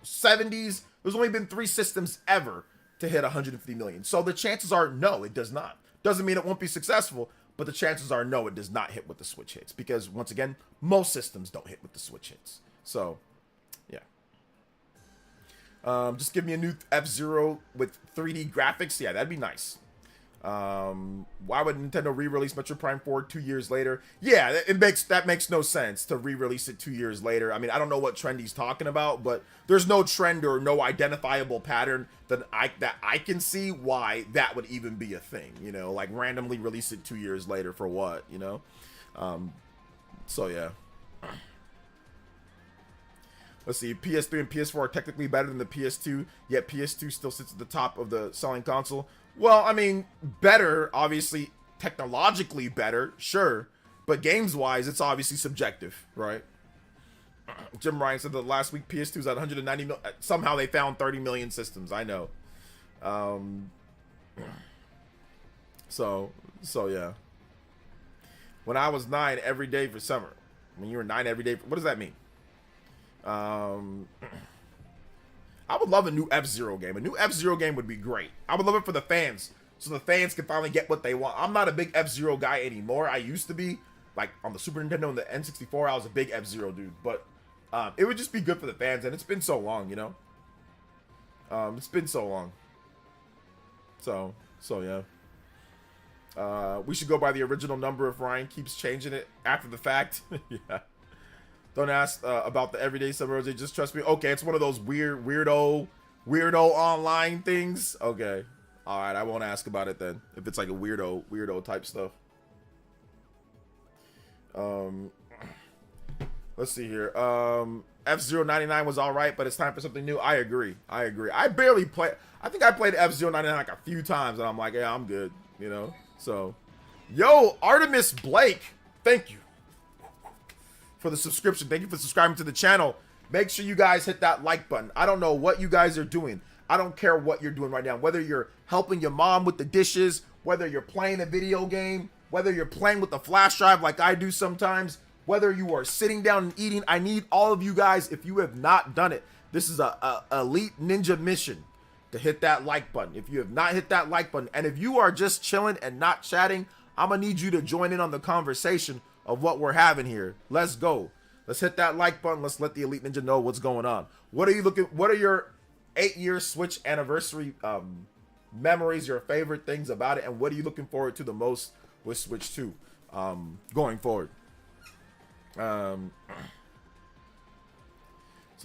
70s. There's only been 3 systems ever to hit 150 million. So the chances are no, it does not. Doesn't mean it won't be successful, but the chances are no, it does not hit with the Switch hits, because once again, most systems don't hit with the Switch hits. So, yeah. Just give me a new F-Zero with 3D graphics. Yeah, that'd be nice. Why would Nintendo re-release Metroid Prime 4 2 years later? Yeah, that makes no sense to re-release it 2 years later. I mean, I don't know what trend he's talking about, but there's no trend or no identifiable pattern that I can see why that would even be a thing, you know, like randomly release it 2 years later for what, you know? So yeah. Let's see, PS3 and PS4 are technically better than the PS2, yet PS2 still sits at the top of the selling console. Well, I mean, better, obviously, technologically better, sure, but games-wise, it's obviously subjective, right? Jim Ryan said that last week PS2's at 190 million. Somehow they found 30 million systems, I know. So yeah. When I was 9 every day for summer. When you were 9 every day, what does that mean? I would love a new F-Zero game. A new F-Zero game would be great. I would love it for the fans, so the fans can finally get what they want. I'm not a big F-Zero guy anymore. I used to be. Like, on the Super Nintendo and the N64, I was a big F-Zero dude. But it would just be good for the fans, and it's been so long, you know? It's been so long. So yeah. We should go by the original number if Ryan keeps changing it after the fact. Yeah. Don't ask about the everyday sub-Rose, just trust me. Okay, it's one of those weirdo online things. Okay. Alright, I won't ask about it then. If it's like a weirdo type stuff. Let's see here. F-Zero 99 was alright, but it's time for something new. I agree. I barely play. I think I played F-Zero 99 like a few times, and I'm like, yeah, I'm good, you know? So, yo, Artemis Blake, thank you for the subscription. Thank you for subscribing to the channel. Make sure you guys hit that like button. I don't know what you guys are doing. I don't care what you're doing right now. Whether you're helping your mom with the dishes, whether you're playing a video game, whether you're playing with the flash drive like I do sometimes, whether you are sitting down and eating, I need all of you guys, if you have not done it, this is a elite ninja mission, to hit that like button. If you have not hit that like button, and if you are just chilling and not chatting, I'm gonna need you to join in on the conversation of what we're having here. Let's go. Let's hit that like button. Let's let the Elite Ninja know what's going on. What are your 8-year Switch anniversary memories, your favorite things about it, and what are you looking forward to the most with Switch 2 going forward? So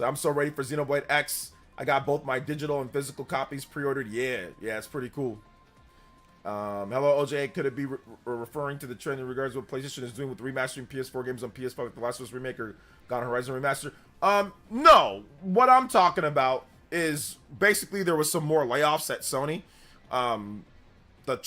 I'm so ready for Xenoblade X. I got both my digital and physical copies pre-ordered. Yeah, it's pretty cool. Hello, OJ. Could it be referring to the trend in regards to what PlayStation is doing with remastering PS4 games on PS5 with The Last of Us Remake or God Horizon Remaster? No. What I'm talking about is basically there was some more layoffs at Sony. The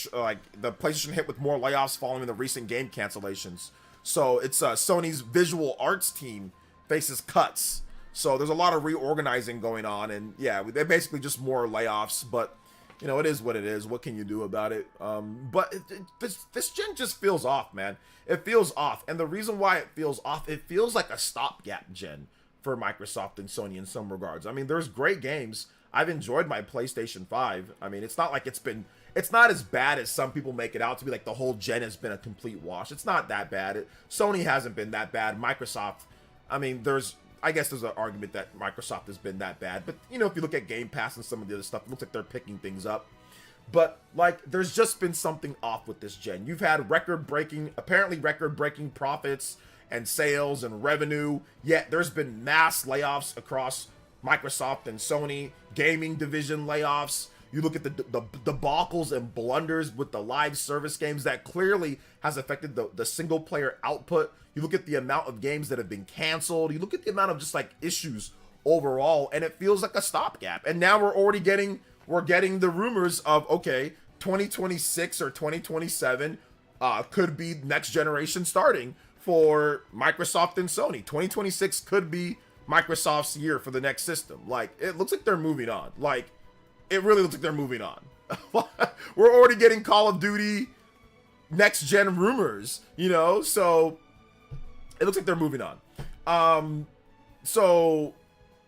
PlayStation hit with more layoffs following the recent game cancellations. So it's Sony's visual arts team faces cuts. So there's a lot of reorganizing going on, and yeah, they're basically just more layoffs. But you know, it is what it is. What can you do about it? But this gen just feels off, man. It feels off, and the reason why it feels off, it feels like a stopgap gen for Microsoft and Sony in some regards. I mean, there's great games. I've enjoyed my PlayStation 5. I mean, it's not like it's not as bad as some people make it out to be. Like the whole gen has been a complete wash. It's not that bad. Sony hasn't been that bad. Microsoft, I mean, I guess there's an argument that Microsoft has been that bad. But, you know, if you look at Game Pass and some of the other stuff, it looks like they're picking things up. But, like, there's just been something off with this gen. You've had apparently record-breaking profits and sales and revenue, yet there's been mass layoffs across Microsoft and Sony, gaming division layoffs. You look at the debacles and blunders with the live service games that clearly has affected the single player output. You look at the amount of games that have been canceled. You look at the amount of just like issues overall, and it feels like a stopgap. And now we're getting the rumors of, okay, 2026 or 2027 could be next generation starting for Microsoft and Sony. 2026 could be Microsoft's year for the next system. Like, it looks like they're moving on. Like, it really looks like they're moving on. We're already getting Call of Duty next gen rumors, you know? So it looks like they're moving on. So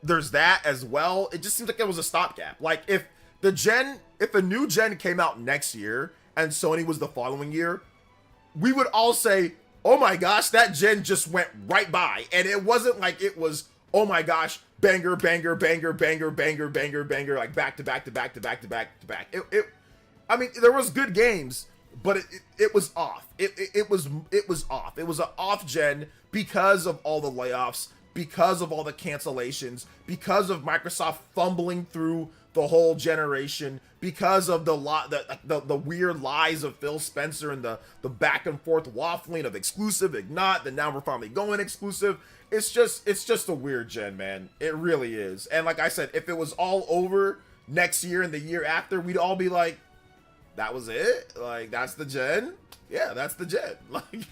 there's that as well. It just seems like it was a stopgap. Like if a new gen came out next year and Sony was the following year, we would all say, oh my gosh, that gen just went right by. And it wasn't like it was, oh my gosh, banger, banger, banger, banger, banger, banger, banger, like back to back to back to back to back to back. I mean, there was good games, but it was off. It was off. It was an off gen because of all the layoffs, because of all the cancellations, because of Microsoft fumbling through the whole generation, because of the weird lies of Phil Spencer and the back and forth waffling of exclusive, not, then now we're finally going exclusive. It's just a weird gen, man. It really is. And like I said, if it was all over next year and the year after, we'd all be like, that was it? Like, that's the gen? Yeah, that's the gen. Like,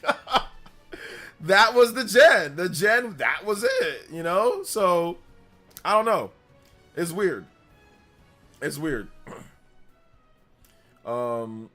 that was the gen. The gen, that was it, you know? So, I don't know. It's weird. It's weird. Honestly,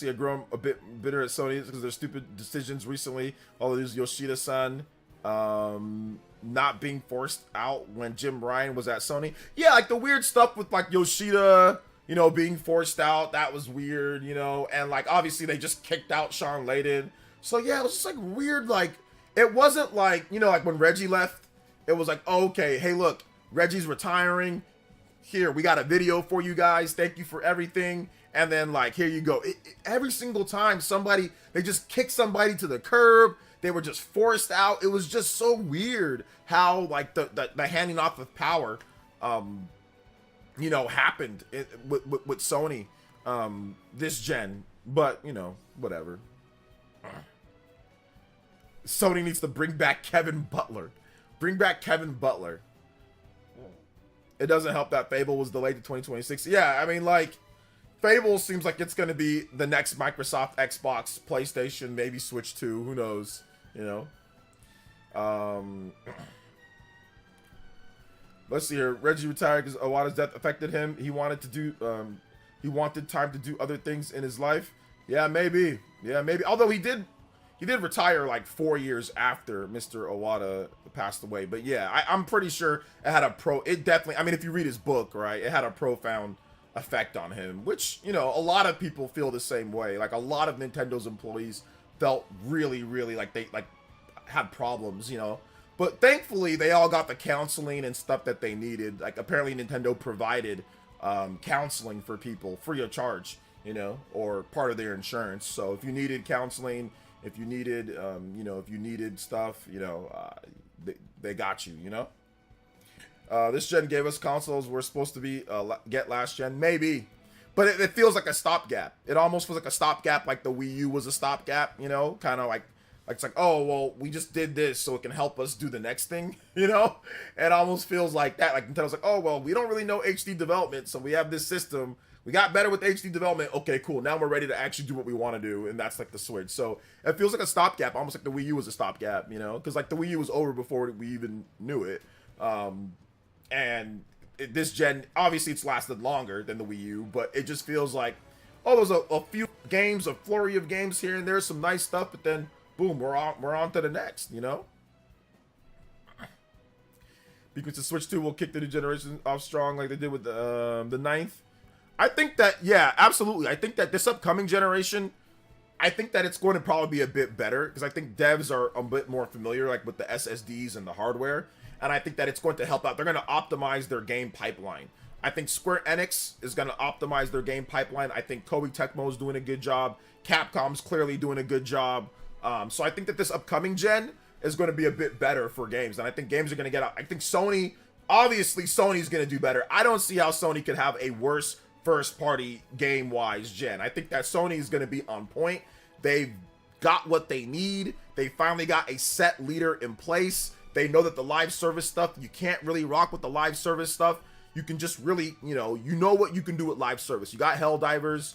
I've grown a bit bitter at Sony because their stupid decisions recently. All of these Yoshida-san, not being forced out when Jim Ryan was at Sony. Yeah, like the weird stuff with like Yoshida, you know, being forced out. That was weird, you know. And like obviously they just kicked out Sean Layden. So yeah, it was just like weird. Like it wasn't like, you know, like when Reggie left, it was like, oh, okay, hey, look, Reggie's retiring. Here, we got a video for you guys. Thank you for everything. And then like, here you go. Every single time they just kicked somebody to the curb. They were just forced out. It was just so weird how like the handing off of power, you know, happened with Sony this gen. But you know, whatever. Sony needs to bring back Kevin Butler. Bring back Kevin Butler. It doesn't help that Fable was delayed to 2026. Yeah, I mean, like, Fable seems like it's going to be the next Microsoft, Xbox, PlayStation, maybe Switch 2. Who knows? You know? Let's see here. Reggie retired because Iwata's death affected him. He wanted time to do other things in his life. Yeah, maybe. Yeah, maybe. Although he did retire like 4 years after Mr. Iwata passed away. But yeah, I'm pretty sure it definitely, I mean, if you read his book, right, it had a profound effect on him, which, you know, a lot of people feel the same way. Like a lot of Nintendo's employees felt really, really like they like had problems, you know. But thankfully, they all got the counseling and stuff that they needed. Like apparently Nintendo provided counseling for people free of charge, you know, or part of their insurance. So if you needed counseling, if you needed, you know, if you needed stuff, you know, they got you, you know. This gen gave us consoles we're supposed to be get last gen, maybe, but it feels like a stopgap. It almost feels like a stopgap, like the Wii U was a stopgap, you know, kind of like it's like, oh well, we just did this so it can help us do the next thing, you know. It almost feels like that. Like Nintendo's like, oh well, we don't really know HD development, so we have this system. We got better with HD development. Okay, cool. Now we're ready to actually do what we want to do, and that's like the Switch. So it feels like a stopgap, almost like the Wii U was a stopgap, you know, because like the Wii U was over before we even knew it. This gen, obviously, it's lasted longer than the Wii U, but it just feels like, oh, there's a few games, a flurry of games here and there, some nice stuff, but then boom, we're on to the next, you know. Because the Switch 2 will kick the new generation off strong, like they did with the ninth. I think that, yeah, absolutely. I think that this upcoming generation, I think that it's going to probably be a bit better because I think devs are a bit more familiar, like with the SSDs and the hardware, and I think that it's going to help out. They're going to optimize their game pipeline. I think Square Enix is going to optimize their game pipeline. I think Koei Tecmo is doing a good job. Capcom's clearly doing a good job. So I think that this upcoming gen is going to be a bit better for games, and I think games are going to get out. I think Sony, obviously Sony's going to do better. I don't see how Sony could have a worse first-party game-wise gen. I think that Sony is going to be on point. They've got what they need. They finally got a set leader in place. They know that the live service stuff, you can't really rock with the live service stuff. You can just really, you know what you can do with live service. You got Helldivers.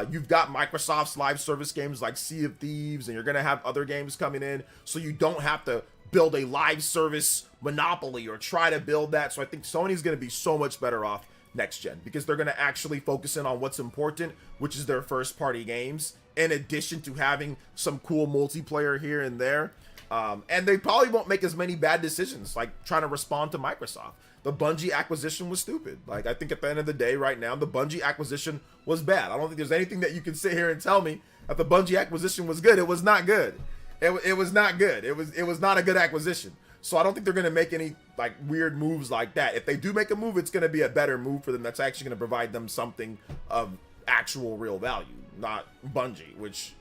You've got Microsoft's live service games like Sea of Thieves, and you're going to have other games coming in, so you don't have to build a live service monopoly or try to build that. So I think Sony's going to be so much better off next gen because they're going to actually focus in on what's important, which is their first party games, in addition to having some cool multiplayer here and there. And they probably won't make as many bad decisions like trying to respond to Microsoft. The Bungie acquisition was stupid. Like, I think at the end of the day right now, the Bungie acquisition was bad. I don't think there's anything that you can sit here and tell me that the Bungie acquisition was good. It was not good. It was not good. It was not a good acquisition. So I don't think they're going to make any like weird moves like that. If they do make a move, it's going to be a better move for them that's actually going to provide them something of actual real value, not Bungie, which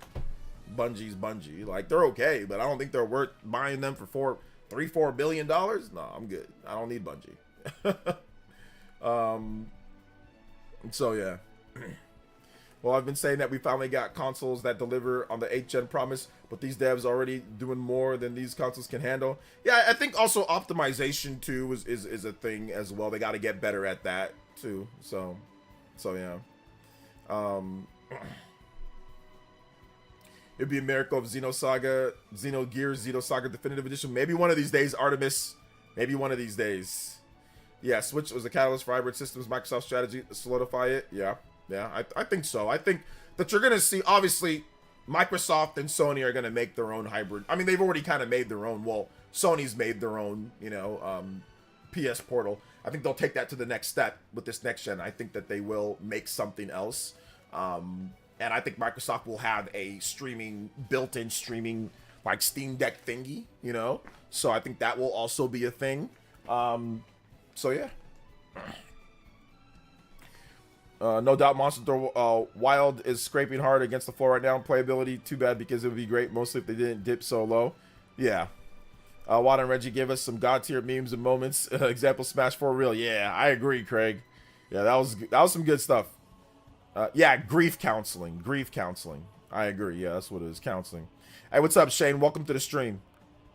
Bungie's Bungie. Like, they're okay, but I don't think they're worth buying them for $4 billion. No, I'm good. I don't need Bungie. So yeah. Well, I've been saying that we finally got consoles that deliver on the 8th gen promise, but these devs already doing more than these consoles can handle. Yeah, I think also optimization too is a thing as well. They got to get better at that too. So yeah. It'd be a miracle if Xenogears Xenosaga Definitive Edition. Maybe one of these days, Artemis. Maybe one of these days. Yeah, Switch was a catalyst for hybrid systems. Microsoft's strategy to solidify it. Yeah, I think so. I think that you're going to see, obviously, Microsoft and Sony are going to make their own hybrid. I mean, they've already kind of made their own. Well, Sony's made their own, PS Portal. I think they'll take that to the next step with this next gen. I think that they will make something else. And I think Microsoft will have a built-in streaming, like Steam Deck thingy, So I think that will also be a thing. So yeah. No doubt Monster Hunter Wild is scraping hard against the floor right now. Playability, too bad because it would be great, mostly if they didn't dip so low. Yeah. Wad and Reggie gave us some god tier memes and moments. Example, Smash 4 real. Yeah, I agree, Craig. Yeah, that was some good stuff. Yeah, grief counseling. I agree. Yeah, that's what it is. Counseling. Hey, what's up, Shane? Welcome to the stream.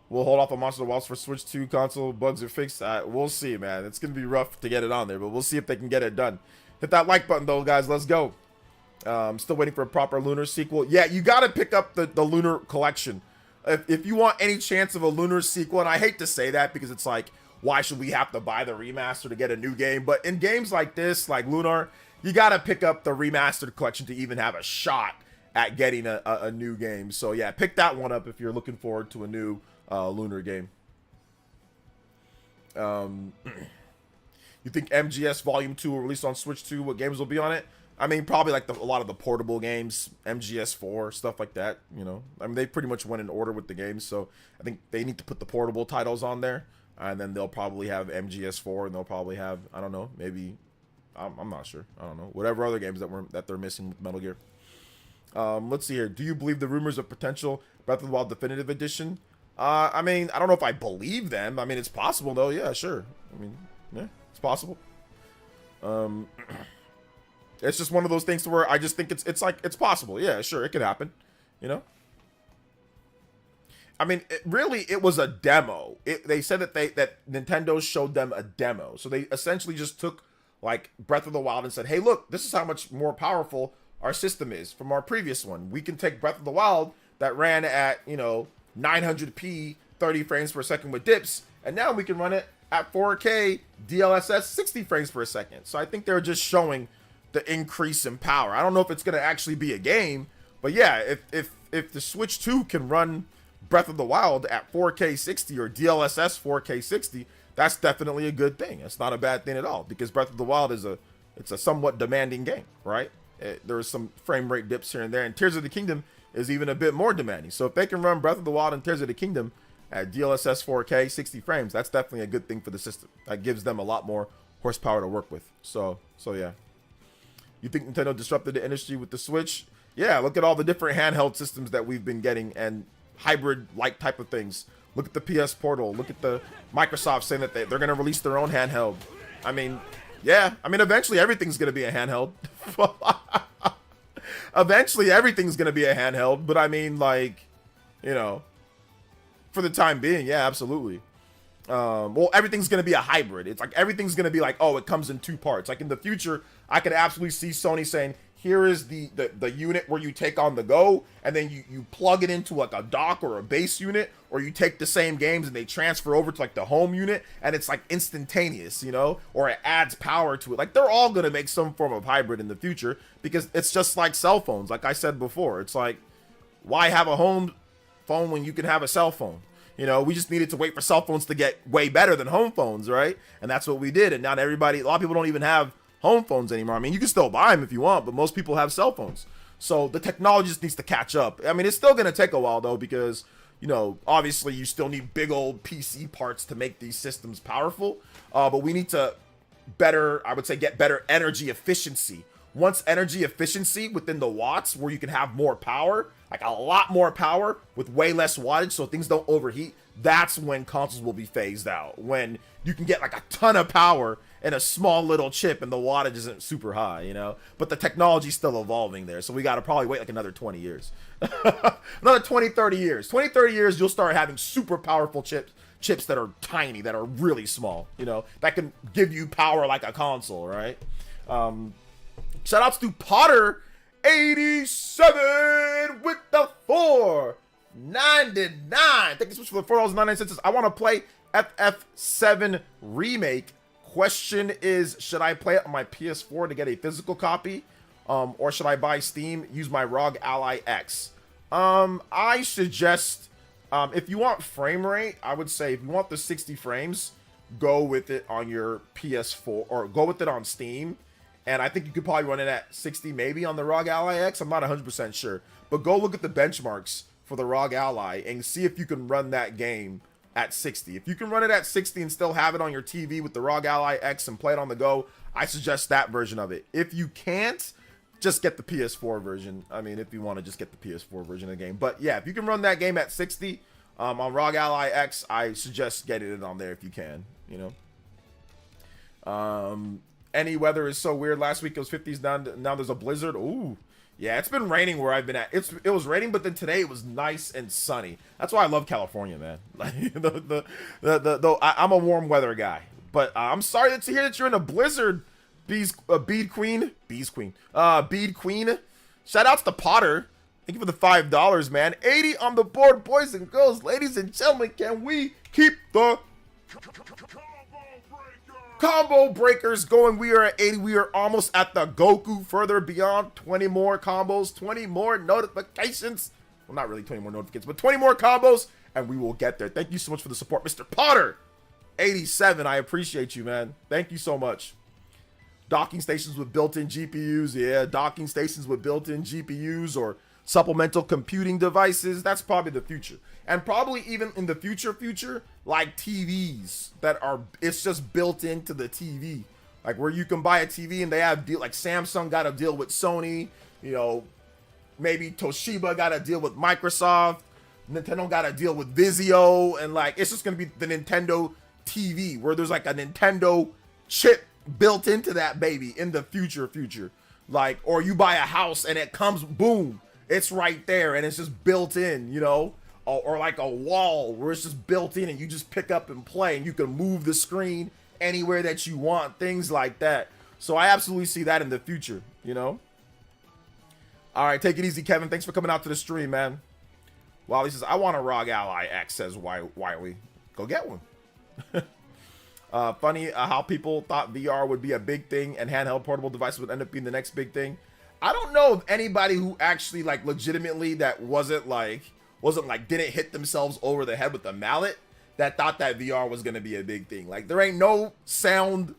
We'll hold off on Monster Wilds for Switch 2 console. Bugs are fixed. We'll see, man. It's going to be rough to get it on there, but we'll see if they can get it done. Hit that like button, though, guys. Let's go. Still waiting for a proper Lunar sequel. Yeah, you got to pick up the Lunar collection. If you want any chance of a Lunar sequel, and I hate to say that because it's like, why should we have to buy the remaster to get a new game? But in games like this, like Lunar, you got to pick up the remastered collection to even have a shot at getting a new game. So, yeah, pick that one up if you're looking forward to a new Lunar game. You think MGS Volume 2 will release on Switch 2? What games will be on it? I mean, probably like a lot of the portable games, MGS 4, stuff like that, I mean, they pretty much went in order with the games, so I think they need to put the portable titles on there, and then they'll probably have MGS 4, and they'll probably have, I don't know, maybe, I'm not sure, I don't know, whatever other games that they're missing with Metal Gear. Let's see here. Do you believe the rumors of potential Breath of the Wild Definitive Edition? I mean, I don't know if I believe them. I mean, it's possible, though. Yeah, sure. I mean, Yeah, it's possible. It's just one of those things to where I just think it's like it's possible. Yeah, sure, it could happen. You know. I mean, it was a demo. They said that that Nintendo showed them a demo, so they essentially just took like Breath of the Wild and said, "Hey, look, this is how much more powerful our system is from our previous one. We can take Breath of the Wild that ran at 900p, 30 frames per second with dips, and now we can run it at 4K DLSS 60 frames per second." So I think they're just showing the increase in power. I don't know if it's gonna actually be a game, but yeah, if the Switch 2 can run Breath of the Wild at 4K 60 or DLSS 4K 60, that's definitely a good thing. It's not a bad thing at all, because Breath of the Wild is a somewhat demanding game, right? There's some frame rate dips here and there, and Tears of the Kingdom is even a bit more demanding. So if they can run Breath of the Wild and Tears of the Kingdom at DLSS 4K 60 frames, that's definitely a good thing for the system. That gives them a lot more horsepower to work with. So yeah. You think Nintendo disrupted the industry with the Switch? Yeah, look at all the different handheld systems that we've been getting and hybrid-like type of things. Look at the PS Portal. Look at the Microsoft saying that they're going to release their own handheld. I mean, yeah. I mean, eventually everything's going to be a handheld. Eventually everything's going to be a handheld. But I mean, like, for the time being, yeah, absolutely. Well, everything's going to be a hybrid. It's like everything's going to be like, oh, it comes in two parts. Like in the future, I could absolutely see Sony saying, here is the unit where you take on the go, and then you plug it into like a dock or a base unit, or you take the same games and they transfer over to like the home unit, and it's like instantaneous, or it adds power to it. Like they're all going to make some form of hybrid in the future, because it's just like cell phones. Like I said before, it's like, why have a home phone when you can have a cell phone? We just needed to wait for cell phones to get way better than home phones, right? And that's what we did. And now a lot of people don't even have home phones anymore. I mean, you can still buy them if you want, but most people have cell phones. So the technology just needs to catch up. I mean, it's still going to take a while though, because, obviously you still need big old PC parts to make these systems powerful. But we need to get better energy efficiency. Once energy efficiency within the watts, where you can have more power, like a lot more power with way less wattage so things don't overheat, that's when consoles will be phased out. When you can get like a ton of power in a small little chip and the wattage isn't super high, But the technology's still evolving there, so we got to probably wait like another 20 years. Another 20, 30 years. 20, 30 years, you'll start having super powerful chips that are tiny, that are really small, that can give you power like a console, right? Shout outs to Potter 87 with the $4.99. Thank you so much for the $4.99. I want to play FF7 Remake. Question is, should I play it on my PS4 to get a physical copy? Or should I buy Steam, use my ROG Ally X? I suggest, if you want frame rate, I would say if you want the 60 frames, go with it on your PS4, or go with it on Steam. And I think you could probably run it at 60 maybe on the ROG Ally X. I'm not 100% sure. But go look at the benchmarks for the ROG Ally and see if you can run that game at 60. If you can run it at 60 and still have it on your TV with the ROG Ally X and play it on the go, I suggest that version of it. If you can't, just get the PS4 version. I mean, if you want to just get the PS4 version of the game. But yeah, if you can run that game at 60 on ROG Ally X, I suggest getting it on there if you can, Any weather is so weird. Last week it was 50s, now there's a blizzard. Ooh. Yeah, it's been raining where I've been at. It was raining, but then today it was nice and sunny. That's why I love California, man. Like I'm a warm weather guy. But I'm sorry to hear that you're in a blizzard, Bead Queen. Shout outs to Potter. Thank you for the $5, man. 80 on the board, boys and girls, ladies and gentlemen. Can we keep the combo breakers going? We are at 80. We are almost at the Goku further beyond. 20 more combos, 20 more notifications. Well, not really 20 more notifications, but 20 more combos, and we will get there. Thank you so much for the support, Mr. Potter 87. I appreciate you, man. Thank you so much. Docking stations with built-in GPUs. Yeah, docking stations with built-in GPUs or supplemental computing devices. That's probably the future. And probably even in the future, like TVs that are, it's just built into the TV. Like where you can buy a TV and they have deal, like Samsung got a deal with Sony, maybe Toshiba got a deal with Microsoft, Nintendo got a deal with Vizio, and like it's just gonna be the Nintendo TV where there's like a Nintendo chip built into that baby in the future. Like, or you buy a house and it comes, boom, it's right there and it's just built in, you know, or like a wall where it's just built in and you just pick up and play and you can move the screen anywhere that you want, things like that. So I absolutely see that in the future, you know. All right, take it easy, Kevin. Thanks for coming out to the stream, man. Wally says, I want a ROG Ally X, says Wiley. Go get one. Funny how people thought VR would be a big thing and handheld portable devices would end up being the next big thing. I don't know of anybody who actually like legitimately that wasn't like didn't hit themselves over the head with a mallet that thought that VR was gonna be a big thing. Like there ain't no sound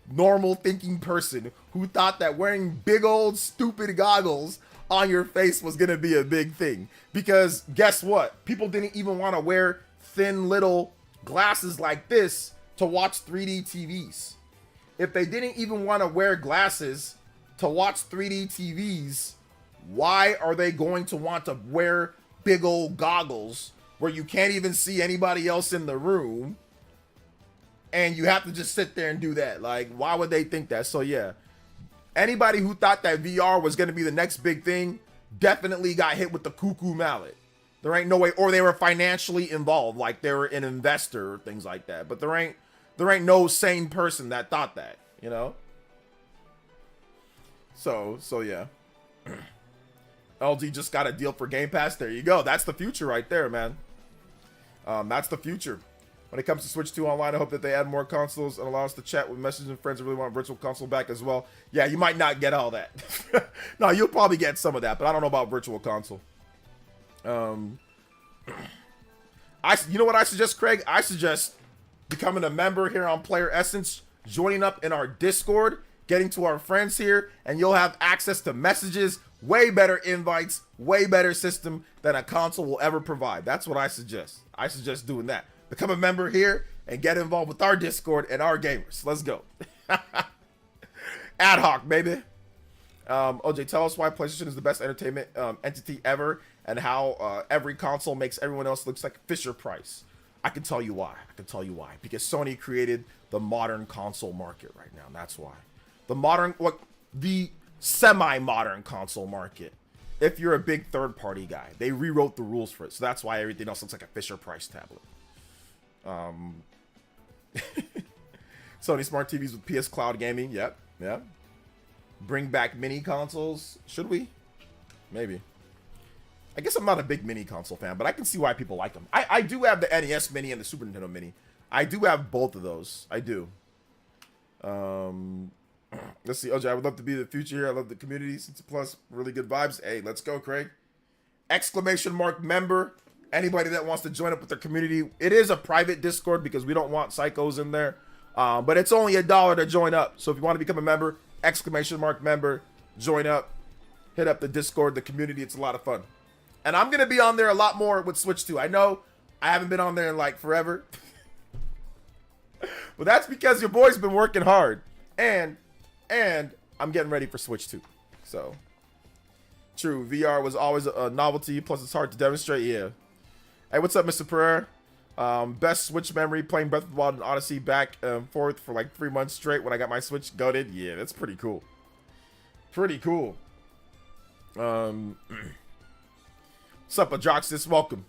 normal thinking person who thought that wearing big old stupid goggles on your face was gonna be a big thing. Because guess what? People didn't even want to wear thin little glasses like this to watch 3D TVs. If they didn't even want to wear glasses to watch 3D TVs, why are they going to want to wear big old goggles where you can't even see anybody else in the room and you have to just sit there and do that? Like, why would they think that? So yeah, anybody who thought that VR was going to be the next big thing definitely got hit with the cuckoo mallet. There ain't no way, or they were financially involved, like they were an investor or things like that. But there ain't no sane person that thought that, you know? So yeah. LG just got a deal for Game Pass. There you go. That's the future right there, man. That's the future. When it comes to Switch 2 Online, I hope that they add more consoles and allow us to chat with messages and friends. I really want Virtual Console back as well. Yeah, you might not get all that. No, you'll probably get some of that, but I don't know about Virtual Console. You know what I suggest, Craig? I suggest becoming a member here on Player Essence, joining up in our Discord, getting to our friends here, and you'll have access to messages, way better invites, way better system than a console will ever provide. That's what I suggest. I suggest doing that. Become a member here and get involved with our Discord and our gamers. Let's go. Ad hoc, baby. OJ, tell us why PlayStation is the best entertainment entity ever and how every console makes everyone else looks like Fisher Price. I can tell you why. Because Sony created the modern console market right now. That's why. The semi-modern console market. If you're a big third-party guy, they rewrote the rules for it. So that's why everything else looks like a Fisher Price tablet. Sony smart TVs with PS Cloud gaming. Yep. Bring back mini consoles. Should we? Maybe. I guess I'm not a big mini console fan, but I can see why people like them. I do have the NES Mini and the Super Nintendo Mini. I do have both of those. I do. Let's see. OJ, I would love to be the future here. I love the community. Since plus really good vibes. Hey, let's go, Craig. ! Member. Anybody that wants to join up with their community. It is a private Discord because we don't want psychos in there. But it's only $1 to join up. So if you want to become a member, ! Member, join up. Hit up the Discord, the community. It's a lot of fun. And I'm going to be on there a lot more with Switch 2. I know I haven't been on there in like forever. But that's because your boy's been working hard. And I'm getting ready for Switch 2. So, true. VR was always a novelty. Plus, it's hard to demonstrate. Yeah. Hey, what's up, Mr. Pereira? Best Switch memory, playing Breath of the Wild and Odyssey back and forth for like 3 months straight when I got my Switch goated. Yeah, that's pretty cool. Pretty cool. What's up, Ajoxis? Welcome.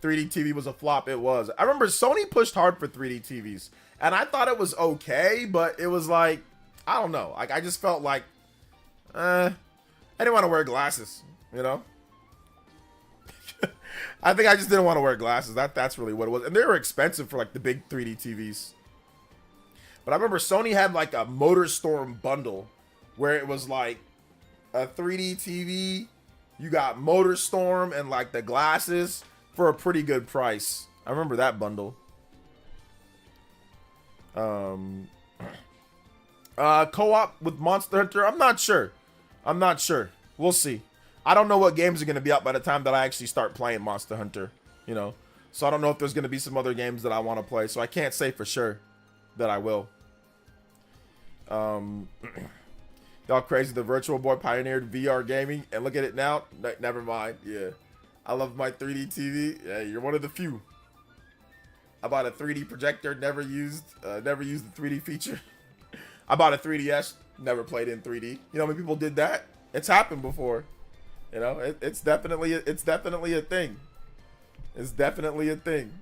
3D TV was a flop. It was. I remember Sony pushed hard for 3D TVs, and I thought it was okay, but it was like, I don't know. Like, I just felt like, I didn't want to wear glasses, you know? I think I just didn't want to wear glasses. That's really what it was. And they were expensive for like the big 3D TVs. But I remember Sony had like a MotorStorm bundle where it was like a 3D TV, you got MotorStorm and like the glasses for a pretty good price. I remember that bundle. Co-op with Monster Hunter, I'm not sure. We'll see. I don't know what games are going to be out by the time that I actually start playing Monster Hunter, you know. So I don't know if there's going to be some other games that I want to play. So I can't say for sure that I will. Y'all crazy. The Virtual Boy pioneered VR gaming. And look at it now. Never mind. Yeah. I love my 3D TV. Yeah, you're one of the few. I bought a 3D projector. Never used the 3D feature. I bought a 3DS, never played in 3D. You know how many people did that? It's happened before. You know, it's definitely a thing. It's definitely a thing.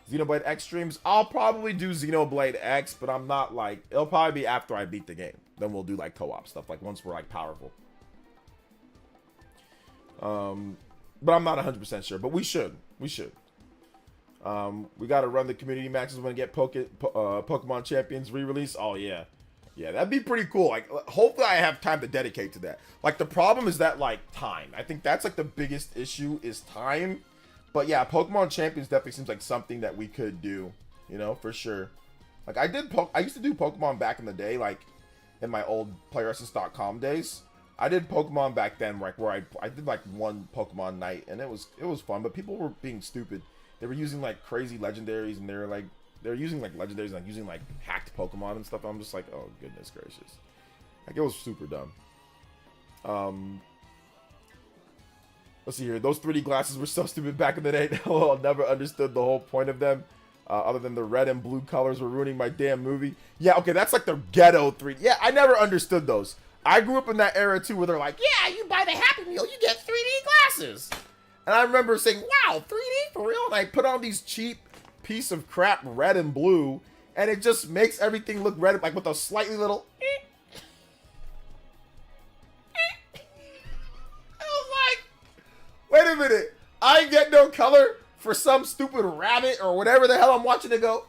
Xenoblade X streams. I'll probably do Xenoblade X, but I'm not like, it'll probably be after I beat the game. Then we'll do like co-op stuff, like once we're like powerful. But I'm not 100% sure, but we should. We got to run the community matches when we get Pokemon Champions re-release. Oh yeah. Yeah, that'd be pretty cool. Like, hopefully I have time to dedicate to that. Like, the problem is that, like, time. I think that's, like, the biggest issue is time. But, yeah, Pokemon Champions definitely seems like something that we could do, you know, for sure. Like, I used to do Pokemon back in the day, like, in my old PlayerSense.com days. I did Pokemon back then, like, where I did, like, one Pokemon night, and it was fun. But people were being stupid. They were using, like, crazy legendaries, and they were, like, they're using like legendaries, like using like hacked Pokemon and stuff. I'm just like, oh goodness gracious, like it was super dumb. Let's see here. Those 3D glasses were so stupid back in the day. I never understood the whole point of them, other than the red and blue colors were ruining my damn movie. Yeah, okay, that's like the ghetto 3D. Yeah, I never understood those. I grew up in that era too, where they're like, yeah, you buy the Happy Meal, you get 3D glasses. And I remember saying, wow, 3D for real? And I put on these cheap piece of crap red and blue, and it just makes everything look red, like with a slightly little I was like, wait a minute, I get no color for some stupid rabbit or whatever the hell I'm watching it go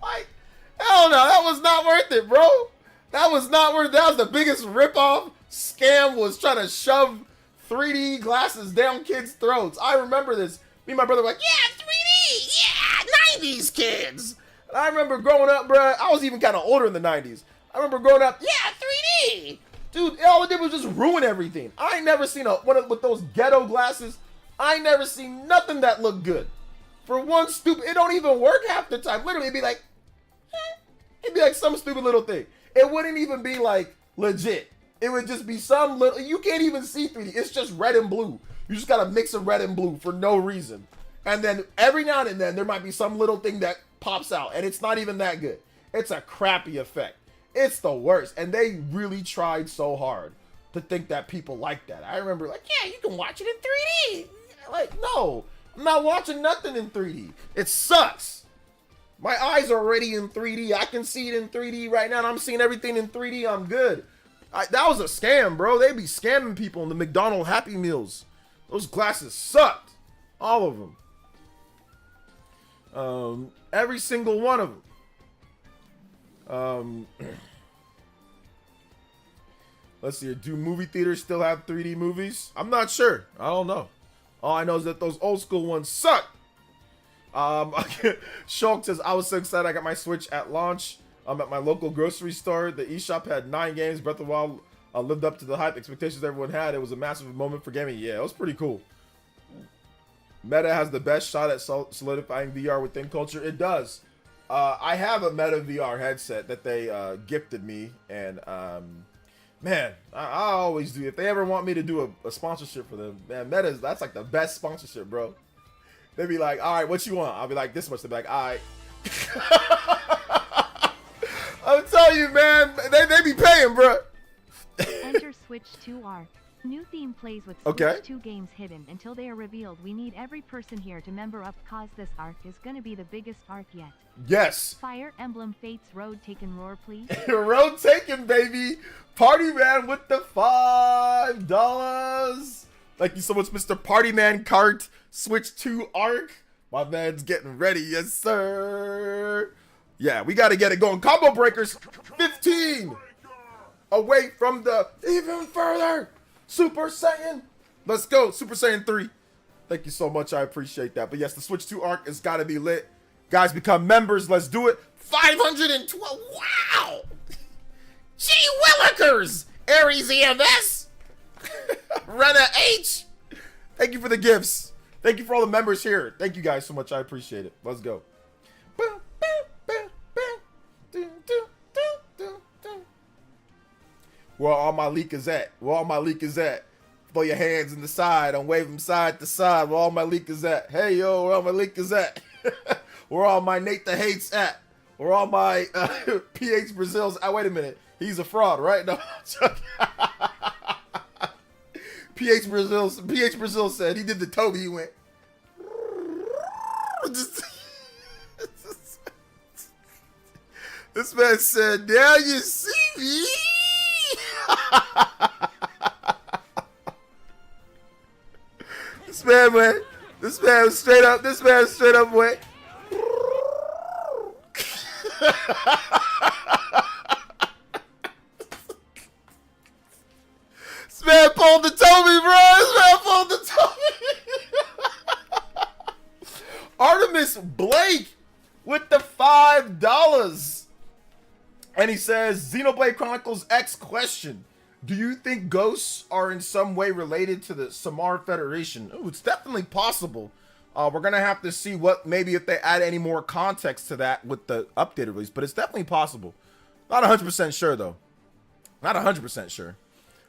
like, hell no, that was not worth it, bro. That was not worth it. That was the biggest ripoff scam, was trying to shove 3D glasses down kids' throats. I remember this. Me and my brother were like, yeah, 3D, yeah, 90s kids. And I remember growing up, bruh, I was even kind of older in the 90s. I remember growing up, yeah, 3D. Dude, all it did was just ruin everything. I ain't never seen one with those ghetto glasses. I ain't never seen nothing that looked good. For one stupid, it don't even work half the time. Literally, it'd be like some stupid little thing. It wouldn't even be like legit. It would just be some little, you can't even see 3D. It's just red and blue. You just got to mix of red and blue for no reason. And then every now and then there might be some little thing that pops out, and it's not even that good. It's a crappy effect. It's the worst. And they really tried so hard to think that people like that. I remember like, yeah, you can watch it in 3D. Like, no, I'm not watching nothing in 3D. It sucks. My eyes are already in 3D. I can see it in 3D right now, and I'm seeing everything in 3D. I'm good. That was a scam, bro. They be scamming people in the McDonald's Happy Meals. Those glasses sucked. All of them. Every single one of them. Let's see here. Do movie theaters still have 3D movies? I'm not sure. I don't know. All I know is that those old school ones suck. Shulk says, I was so excited I got my Switch at launch. At my local grocery store. The eShop had 9 games. Breath of the Wild lived up to the hype expectations everyone had. It was a massive moment for gaming. Yeah, it was pretty cool. Meta has the best shot at solidifying VR within culture. It does. I have a Meta VR headset that they gifted me, and man, I always do. If they ever want me to do a sponsorship for them, man, that's like the best sponsorship, bro. They'd be like, all right, what you want? I'll be like, this much. They'd be like, all right. I'm telling you, man, they be paying, bro. Enter Switch 2 Arc. New theme plays with Switch 2 games hidden until they are revealed. We need every person here to member up, cause this arc is gonna be the biggest arc yet. Yes. Fire Emblem Fates Road Taken roar, please. Road Taken, baby. Party Man with the $5. Thank you so much, Mr. Party Man Cart. Switch 2 Arc. My man's getting ready, yes sir. Yeah, we gotta get it going. Combo breakers, 15. Away from the even further. Super Saiyan. Let's go. Super Saiyan 3. Thank you so much. I appreciate that. But yes, the Switch 2 arc has got to be lit. Guys, become members. Let's do it. 512. Wow. Gee Willikers. Aries EMS. Rena H. Thank you for the gifts. Thank you for all the members here. Thank you guys so much. I appreciate it. Let's go. Where all my leak is at. Where all my leak is at. throw your hands in the side and wave them side to side. Where all my leakers at? Hey, yo, where all my leakers at? Where all my Nate the Hates at? Where all my PH Brazils? Wait a minute. He's a fraud, right? No. PH Brazil said he did the Toby. He went. This man said, "Now you see me." This man went. This man straight up went. This man pulled the Toby, bro. This man pulled the Toby. Artemis Blake with the $5. And he says, Xenoblade Chronicles X question. Do you think ghosts are in some way related to the Samar Federation? Ooh, it's definitely possible. We're going to have to see maybe if they add any more context to that with the updated release. But it's definitely possible. Not 100% sure, though. Not 100% sure.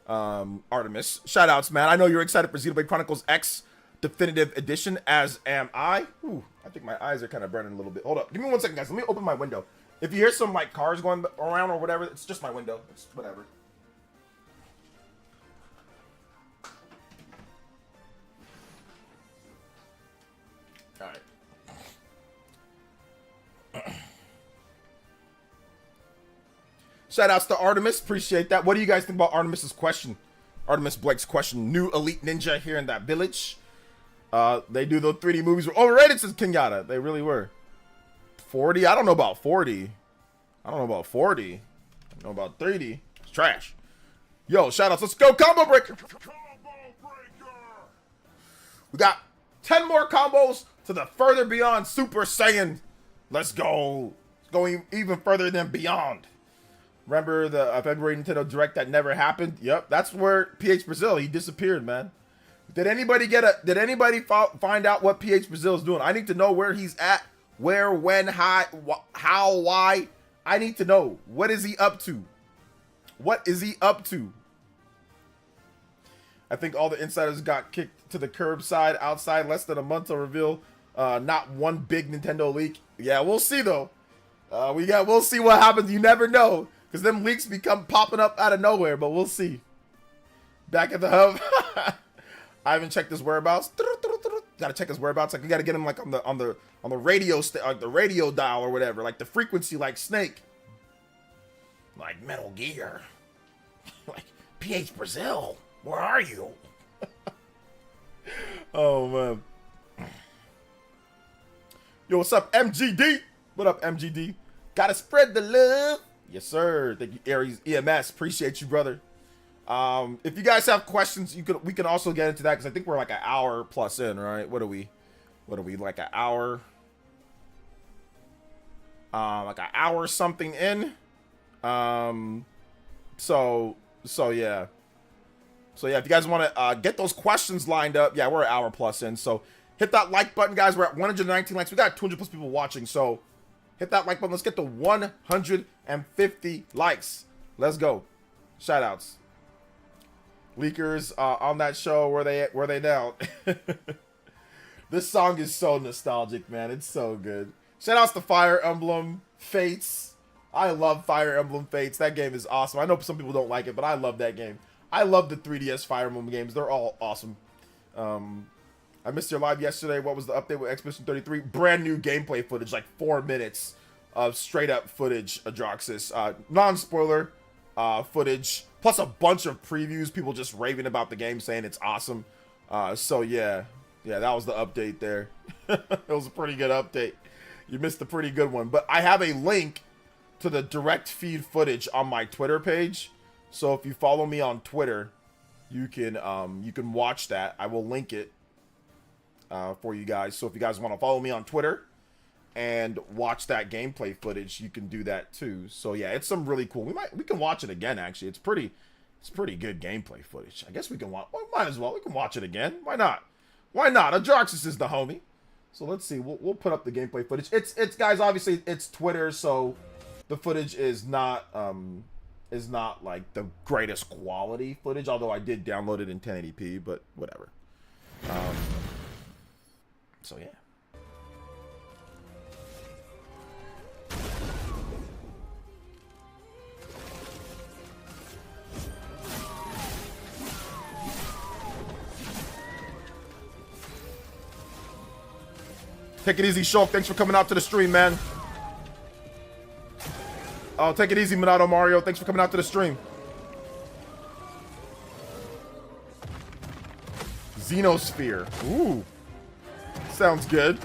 Artemis, shout outs, man. I know you're excited for Xenoblade Chronicles X Definitive Edition, as am I. Ooh, I think my eyes are kind of burning a little bit. Hold up. Give me 1 second, guys. Let me open my window. If you hear some like cars going around or whatever, it's just my window. It's whatever. All right. Shout outs to Artemis. Appreciate that. What do you guys think about Artemis's question? Artemis Blake's question. New elite ninja here in that village. They do those 3D movies. Overrated, says Kenyatta. They really were. 40? I don't know about 40. I don't know about 40. I don't know about 30. It's trash. Yo, shout outs. Let's go. Combo breaker. We got 10 more combos to the further beyond Super Saiyan. Let's go. It's going even further than beyond. Remember the February Nintendo Direct that never happened? Yep, that's where PH Brazil, he disappeared, man. Did anybody find out what PH Brazil is doing? I need to know where he's at. Where, when, how, why. I need to know. What is he up to? What is he up to? I think all the insiders got kicked to the curbside outside less than a month to reveal not one big Nintendo leak. Yeah, we'll see though. We'll see what happens. You never know, because them leaks become popping up out of nowhere. But we'll see. Back at the hub. I haven't checked his whereabouts. Gotta check his whereabouts. Like we gotta get him like on the radio the radio dial or whatever, like the frequency, like Snake, like Metal Gear, like PH Brazil. Where are you? Oh man. Yo, what's up, MGD? What up, MGD? Gotta spread the love. Yes, sir. Thank you, Aries EMS. Appreciate you, brother. If you guys have questions, we can also get into that, because I think we're like an hour plus in, right? What are we like an hour? Like an hour something in. So yeah. So yeah, if you guys want to get those questions lined up, yeah, we're an hour plus in. So hit that like button, guys. We're at 119 likes. We got 200 plus people watching. So hit that like button. Let's get to 150 likes. Let's go. Shout outs. Leakers on that show, where they now? This song is so nostalgic, man. It's so good. Shout outs to Fire Emblem Fates. I love Fire Emblem Fates. That game is awesome. I know some people don't like it, but I love that game. I love the 3DS Fire Emblem games. They're all awesome. I missed your live yesterday. What was the update with Expedition 33? Brand new gameplay footage, like 4 minutes of straight up footage, Adroxys. Non-spoiler footage, plus a bunch of previews, people just raving about the game, saying it's awesome. So yeah, that was the update there. It was a pretty good update. You missed a pretty good one, but I have a link to the direct feed footage on my Twitter page. So if you follow me on Twitter, you can watch that. I will link it for you guys. So if you guys want to follow me on Twitter and watch that gameplay footage, you can do that too. So yeah, it's some really cool. We can watch it again. Actually, it's pretty good gameplay footage. I guess we can watch. Well, might as well. We can watch it again. Why not? Why not? Adroxys is the homie. So let's see. We'll put up the gameplay footage. It's guys. Obviously, it's Twitter, so the footage is not is not like the greatest quality footage, although I did download it in 1080p, but whatever. So yeah. Take it easy, Shulk. Thanks for coming out to the stream, man. Oh, take it easy, Minato Mario. Thanks for coming out to the stream. Xenosphere. Ooh. Sounds good.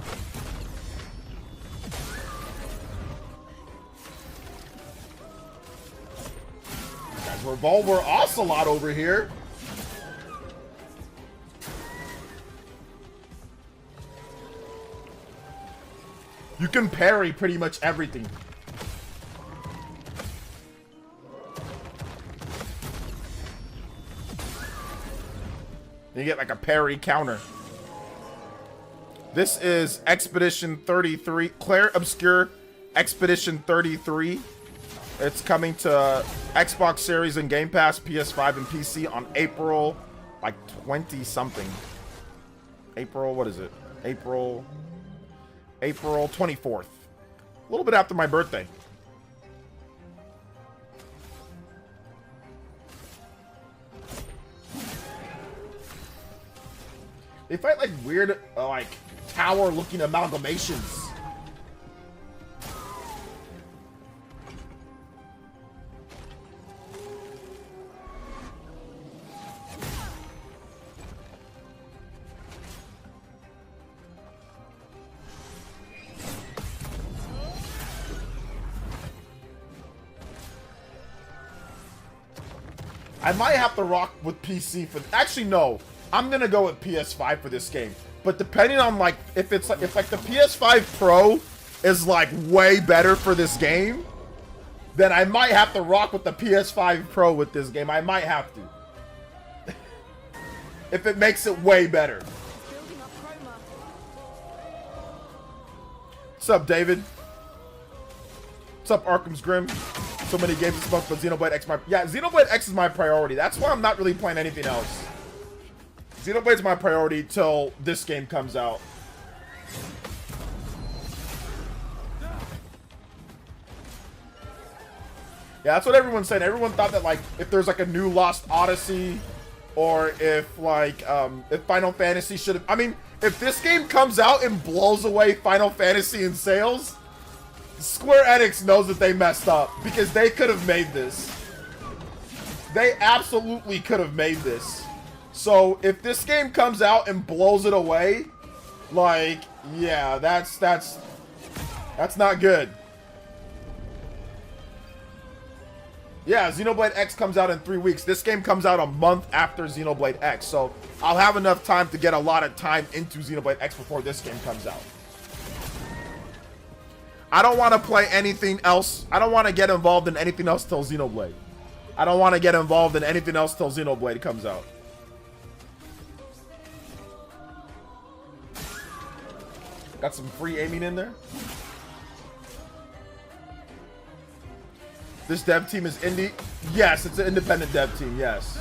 Guys, Revolver Ocelot over here. You can parry pretty much everything. You get like a parry counter. This is Expedition 33, Claire Obscure Expedition 33. It's coming to Xbox Series and Game Pass, PS5 and PC on April like 20 something. April, what is it? April 24th. A little bit after my birthday. They fight like weird, like tower-looking amalgamations. I might have to rock with PC for. Actually, no. I'm gonna go with PS5 for this game. But depending on like if the PS5 Pro is like way better for this game, then I might have to rock with the PS5 Pro with this game. I might have to. If it makes it way better. What's up, David? What's up, Arkham's Grim? So many games this month, but Xenoblade X Xenoblade X is my priority. That's why I'm not really playing anything else. Xenoblade's my priority till this game comes out. Yeah, that's what everyone's saying. Everyone thought that like if there's like a new Lost Odyssey, or if like if Final Fantasy should have. I mean, if this game comes out and blows away Final Fantasy in sales, Square Enix knows that they messed up, because they could have made this. They absolutely could have made this. So if this game comes out and blows it away, like, yeah, that's not good. Yeah, Xenoblade X comes out in 3 weeks. This game comes out a month after Xenoblade X, so I'll have enough time to get a lot of time into Xenoblade X before this game comes out. I don't want to play anything else. I don't want to get involved in anything else till Xenoblade. I don't want to get involved in anything else till Xenoblade comes out. Got some free aiming in there. This dev team is indie? Yes, it's an independent dev team, yes.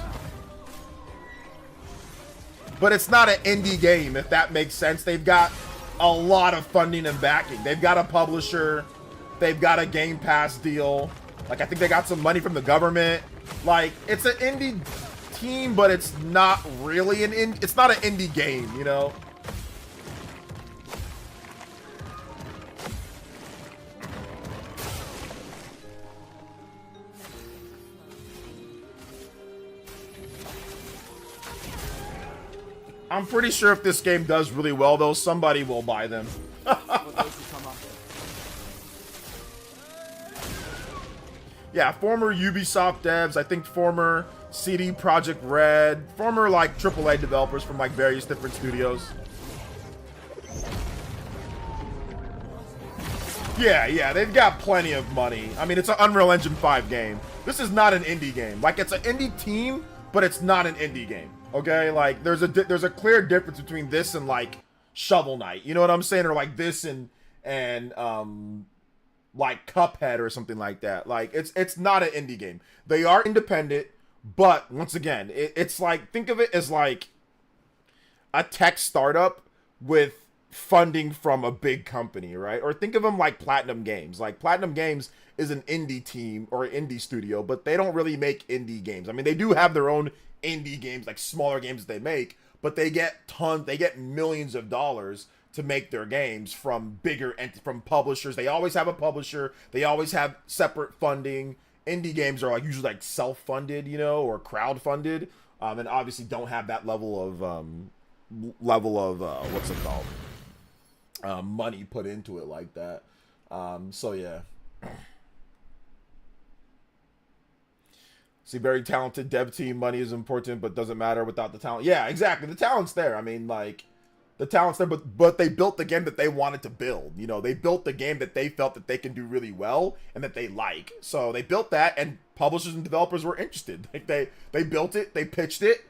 But it's not an indie game, if that makes sense. They've got a lot of funding and backing. They've got a publisher. They've got a Game Pass deal. Like, I think they got some money from the government. Like, it's an indie team, but it's not really it's not an indie game, you know? I'm pretty sure if this game does really well, though, somebody will buy them. Yeah, former Ubisoft devs, I think former CD Projekt Red, former, like, AAA developers from, like, various different studios. Yeah, they've got plenty of money. I mean, it's an Unreal Engine 5 game. This is not an indie game. Like, it's an indie team, but it's not an indie game. Okay, like there's a clear difference between this and like Shovel Knight. You know what I'm saying? Or like this and like Cuphead or something like that. Like it's not an indie game. They are independent, but once again, it's like, think of it as like a tech startup with funding from a big company, right? Or think of them like Platinum Games. Like Platinum Games is an indie team or an indie studio, but they don't really make indie games. I mean, they do have their own indie games, like smaller games they make, but they get millions of dollars to make their games from from publishers. They always have a publisher. They always have separate funding. Indie games are like usually like self-funded, you know, or crowd-funded, and obviously don't have that level of what's it called, money put into it like that. So yeah. See, very talented dev team. Money is important, but doesn't matter without the talent. Yeah, exactly. The talent's there. I mean, like, the talent's there, but they built the game that they wanted to build. You know, they built the game that they felt that they can do really well and that they like. So they built that, and publishers and developers were interested. Like they built it, they pitched it.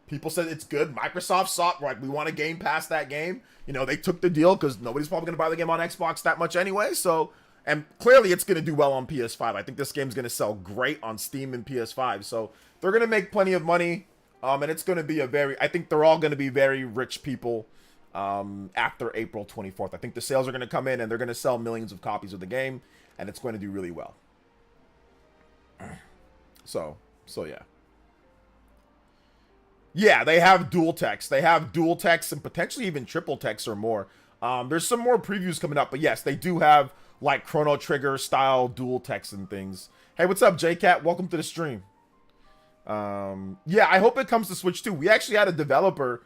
People said it's good. Microsoft saw it, like, we want to Game Pass that game. You know, they took the deal because nobody's probably going to buy the game on Xbox that much anyway. So, and clearly it's going to do well on PS5. I think this game's going to sell great on Steam and PS5. So they're going to make plenty of money. And it's going to be I think they're all going to be very rich people after April 24th. I think the sales are going to come in and they're going to sell millions of copies of the game. And it's going to do really well. So yeah. Yeah, they have dual text. They have dual text and potentially even triple text or more. There's some more previews coming up, but yes, they do have like Chrono Trigger style dual text and things. Hey, what's up, JCat? Welcome to the stream. Yeah, I hope it comes to Switch too. We actually had a developer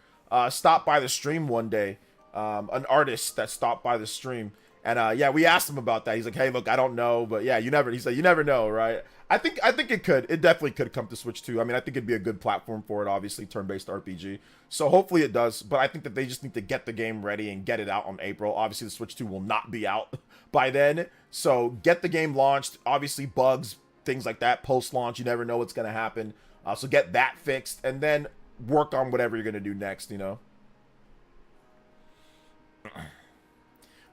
stop by the stream one day, an artist that stopped by the stream, and yeah, we asked him about that. He's like, "Hey, look, I don't know, but yeah, he said, you never know, right?" I think it definitely could come to Switch too. I mean, I think it'd be a good platform for it, obviously, turn-based RPG. So hopefully it does, but I think that they just need to get the game ready and get it out on April. Obviously, the Switch 2 will not be out by then, so get the game launched. Obviously, bugs, things like that, post-launch, you never know what's going to happen. So get that fixed, and then work on whatever you're going to do next, you know?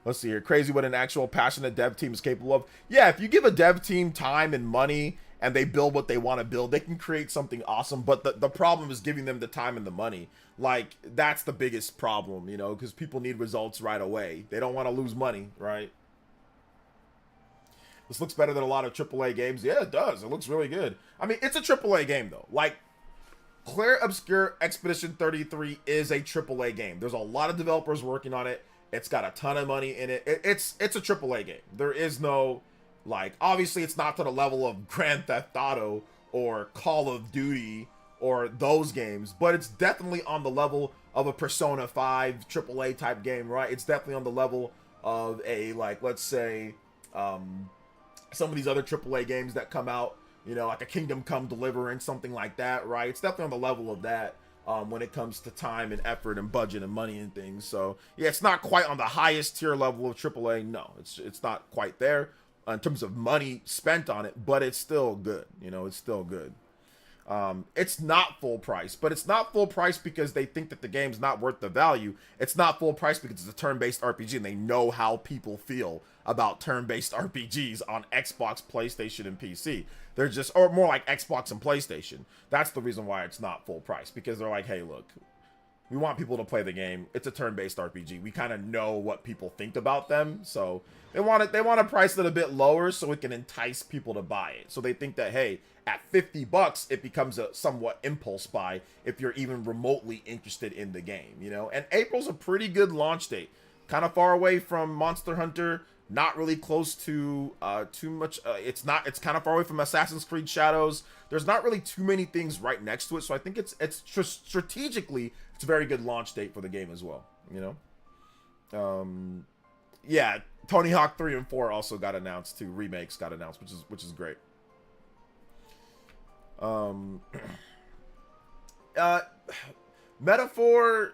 Let's see here. Crazy what an actual passionate dev team is capable of. Yeah, if you give a dev team time and money and they build what they want to build, they can create something awesome. But the problem is giving them the time and the money. Like, that's the biggest problem, you know, because people need results right away. They don't want to lose money, right? This looks better than a lot of AAA games. Yeah, it does. It looks really good. I mean, it's a AAA game, though. Like, Clair Obscur Expedition 33 is a AAA game. There's a lot of developers working on it. It's got a ton of money in it. It's a AAA game. There is no, like, obviously it's not to the level of Grand Theft Auto or Call of Duty or those games, but it's definitely on the level of a Persona 5 AAA type game, right? It's definitely on the level of a, like, let's say, some of these other AAA games that come out, you know, like a Kingdom Come Deliverance, something like that, right? It's definitely on the level of that. When it comes to time and effort and budget and money and things. So yeah, it's not quite on the highest tier level of AAA. No, it's not quite there in terms of money spent on it, but it's still good. You know, it's still good. It's not full price, but it's not full price because they think that the game's not worth the value. It's not full price because it's a turn-based RPG and they know how people feel about turn-based RPGs on Xbox, PlayStation, and PC. They're just, or more like Xbox and PlayStation. That's the reason why it's not full price, because they're like, hey, look, we want people to play the game. It's a turn-based RPG. We kind of know what people think about them, so they want to price it a bit lower so it can entice people to buy it. So they think that, hey, at $50, it becomes a somewhat impulse buy if you're even remotely interested in the game, you know? And April's a pretty good launch date. Kind of far away from Monster Hunter, not really close to too much. It's kind of far away from Assassin's Creed Shadows. There's not really too many things right next to it, so I think it's strategically it's a very good launch date for the game as well, you know? Yeah, Tony Hawk 3 and 4 also got announced too. Remakes got announced, which is great. Metaphor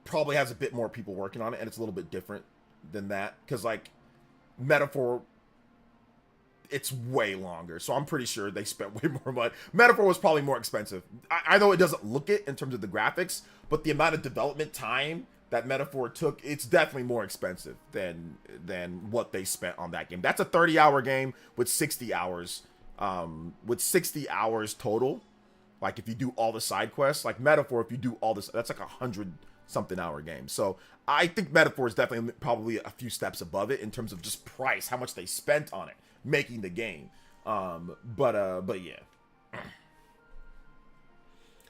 probably has a bit more people working on it, and it's a little bit different than that, because, like, Metaphor, it's way longer, so I'm pretty sure they spent way more money. Metaphor was probably more expensive. I know it doesn't look it in terms of the graphics, but the amount of development time that Metaphor took, it's definitely more expensive than what they spent on that game. That's a 30-hour game with 60 hours. With 60 hours total. Like if you do all the side quests, like Metaphor, if you do all this, that's like 100-something hour game. So I think Metaphor is definitely probably a few steps above it in terms of just price, how much they spent on it, making the game. But yeah.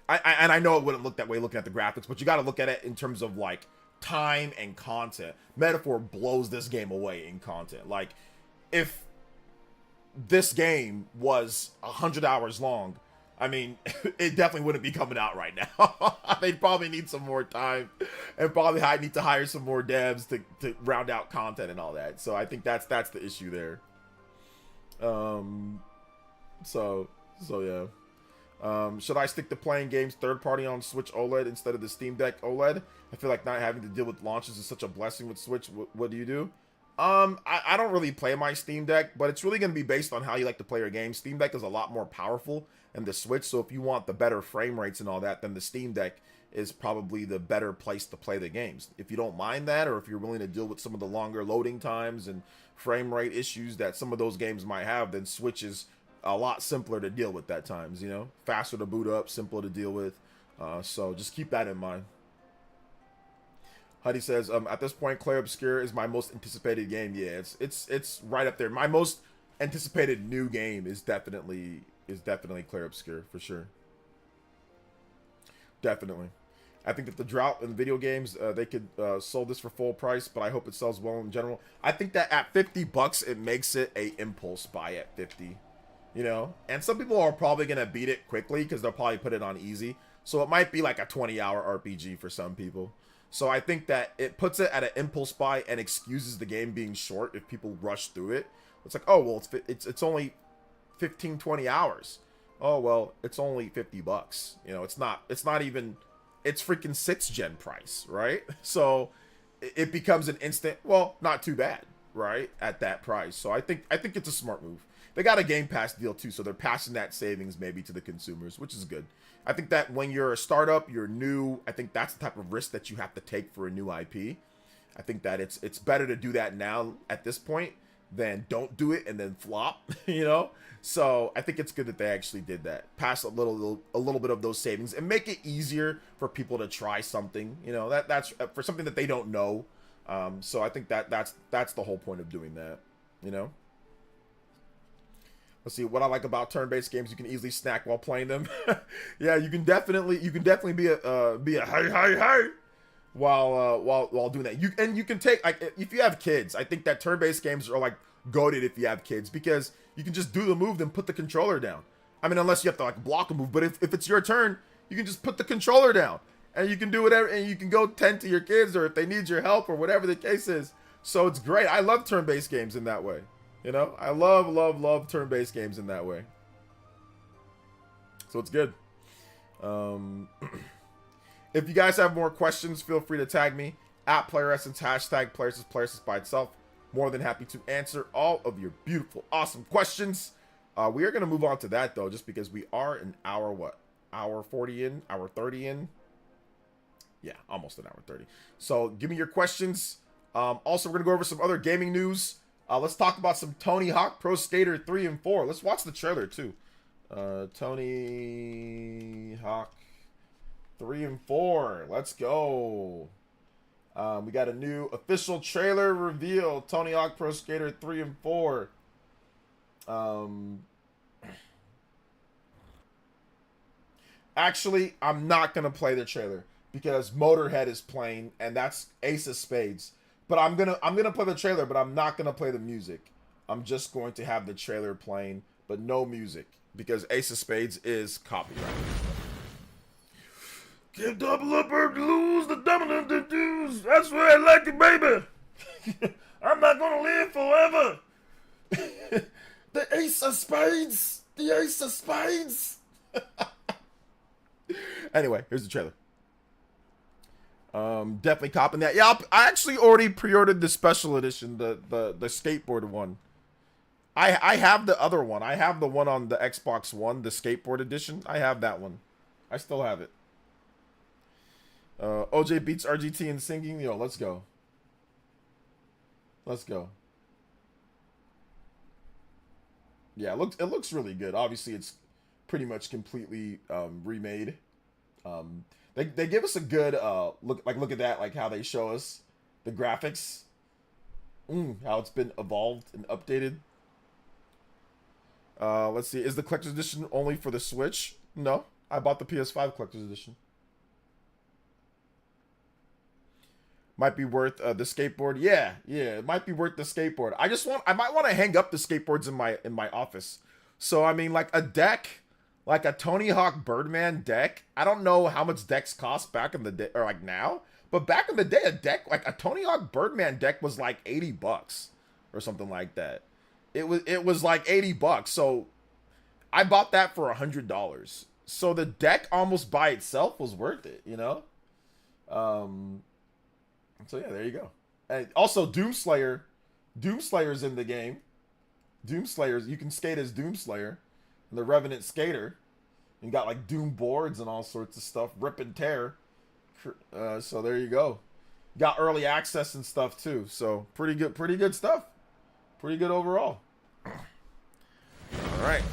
I know it wouldn't look that way looking at the graphics, but you got to look at it in terms of like time and content. Metaphor blows this game away in content. Like if this game was 100 hours long, I mean, it definitely wouldn't be coming out right now. They'd probably need some more time and probably need to hire some more devs to round out content and all that. So I think that's the issue there. So yeah. Should I stick to playing games third party on Switch OLED instead of the Steam Deck OLED? I feel like not having to deal with launches is such a blessing with Switch. What do you do? I don't really play my Steam Deck, but it's really going to be based on how you like to play your game. Steam Deck is a lot more powerful than the Switch, so if you want the better frame rates and all that, then the Steam Deck is probably the better place to play the games. If you don't mind that, or if you're willing to deal with some of the longer loading times and frame rate issues that some of those games might have, then Switch is a lot simpler to deal with at times, you know? Faster to boot up, simpler to deal with. So just keep that in mind. Huddy says, at this point, Clair Obscur is my most anticipated game. Yeah, it's right up there. My most anticipated new game is definitely Clair Obscur, for sure. Definitely. I think that the drought in video games, they could sold this for full price, but I hope it sells well in general. I think that at $50, it makes it a impulse buy at 50. You know, and some people are probably gonna beat it quickly because they'll probably put it on easy. So it might be like a 20-hour RPG for some people. So I think that it puts it at an impulse buy and excuses the game being short if people rush through it. It's like, oh well, it's only 15-20 hours. Oh well, it's only $50. You know, it's not even, it's freaking 6th gen price, right? So it becomes an instant, well, not too bad, right? At that price. So I think it's a smart move. They got a Game Pass deal too, so they're passing that savings maybe to the consumers, which is good. I think that when you're a startup, you're new, I think that's the type of risk that you have to take for a new IP. I think that it's better to do that now at this point than don't do it and then flop, you know? So I think it's good that they actually did that. Pass a little bit of those savings and make it easier for people to try something, you know, that's for something that they don't know. So I think that's the whole point of doing that, you know? Let's see what I like about turn-based games. You can easily snack while playing them. Yeah, you can definitely be a hey while doing that. You can take, like, if you have kids, I think that turn-based games are like goated if you have kids, because you can just do the move then put the controller down. I mean, unless you have to like block a move, but if it's your turn, you can just put the controller down and you can do whatever, and you can go tend to your kids or if they need your help or whatever the case is. So it's great. I love turn-based games in that way. You know, I love turn-based games in that way. So it's good. If you guys have more questions, feel free to tag me at PlayerEssence, hashtag PlayerEssence by itself. More than happy to answer all of your beautiful, awesome questions. We are going to move on to that, though, just because we are an hour, hour 40 in, hour 30 in. Yeah, almost an hour 30. So give me your questions. Also, we're going to go over some other gaming news. Let's talk about some Tony Hawk Pro Skater 3 and 4. Let's watch the trailer, too. Tony Hawk 3 and 4. Let's go. We got a new official trailer reveal. Tony Hawk Pro Skater 3 and 4. Actually, I'm not going to play the trailer because Motorhead is playing, and that's Ace of Spades. But I'm gonna play the trailer, but I'm not gonna play the music. I'm just going to have the trailer playing, but no music, because Ace of Spades is copyrighted. Can't double up or lose the dominant dues. That's where I like it, baby. I'm not gonna live forever. The Ace of Spades. The Ace of Spades. Anyway, here's the trailer. Definitely copping that. Yeah, I actually already pre-ordered the special edition, the skateboard one. I have the other one. I have the one on the Xbox One, the skateboard edition. I have that one. I still have it. OJ beats RGT in singing. Yo, let's go. Let's go. Yeah, it looks really good. Obviously, it's pretty much completely remade. They give us a good look at that, like how they show us the graphics, how it's been evolved and updated. Let's see, is the collector's edition only for the Switch? No, I bought the PS5 collector's edition. Might be worth the skateboard. Yeah, it might be worth the skateboard. I might want to hang up the skateboards in my office. So I mean, like a deck, like a Tony Hawk Birdman deck. I don't know how much decks cost back in the day, or like now, but back in the day, a deck like a Tony Hawk Birdman deck was like $80 or something like that. It was like $80. So I bought that for $100. So the deck almost by itself was worth it, you know. So yeah, there you go. And also Doomslayer's in the game. Doomslayer's, you can skate as Doomslayer, and the Revenant Skater. You got like Doom boards and all sorts of stuff, rip and tear. So there you go. Got early access and stuff too. So pretty good stuff. Pretty good overall. All right.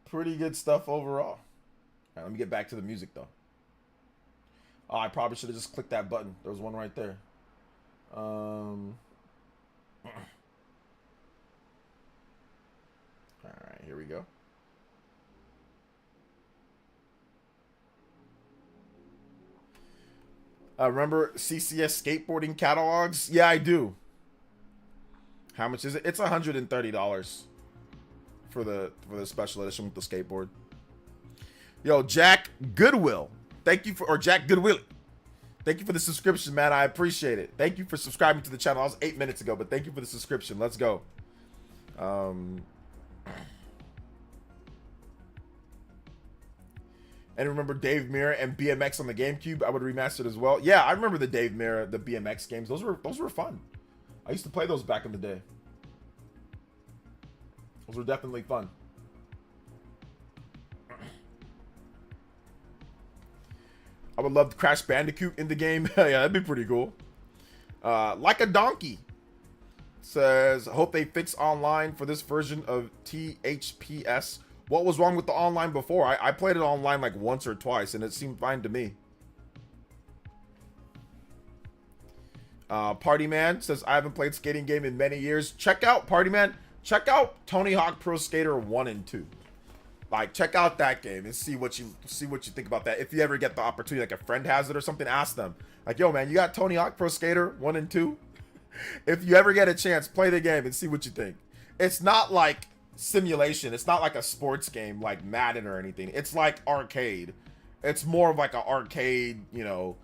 Pretty good stuff overall. All right, let me get back to the music though. Oh, I probably should have just clicked that button. There was one right there. All right, here we go. Remember CCS skateboarding catalogs? Yeah, I do. How much is it? It's $130 for the special edition with the skateboard. Yo, Jack Goodwill. Thank you for Jack Goodwill. Thank you for the subscription, man. I appreciate it. Thank you for subscribing to the channel. That was 8 minutes ago, but thank you for the subscription. Let's go. And remember Dave Mirra and BMX on the GameCube? I would remaster it as well. Yeah, I remember the Dave Mirra, the BMX games. Those were fun. I used to play those back in the day. Those were definitely fun. I would love Crash Bandicoot in the game. Yeah, that'd be pretty cool. Like a Donkey says, hope they fix online for this version of THPS. What was wrong with the online before? I played it online like once or twice, and it seemed fine to me. Party Man says, I haven't played skating game in many years. Check out, Party Man. Check out Tony Hawk Pro Skater 1 and 2. Like, check out that game and see what you think about that. If you ever get the opportunity, like a friend has it or something, ask them. Like, yo, man, you got Tony Hawk Pro Skater 1 and 2? If you ever get a chance, play the game and see what you think. It's not like simulation. It's not like a sports game like Madden or anything. It's like arcade. It's more of like an arcade, you know,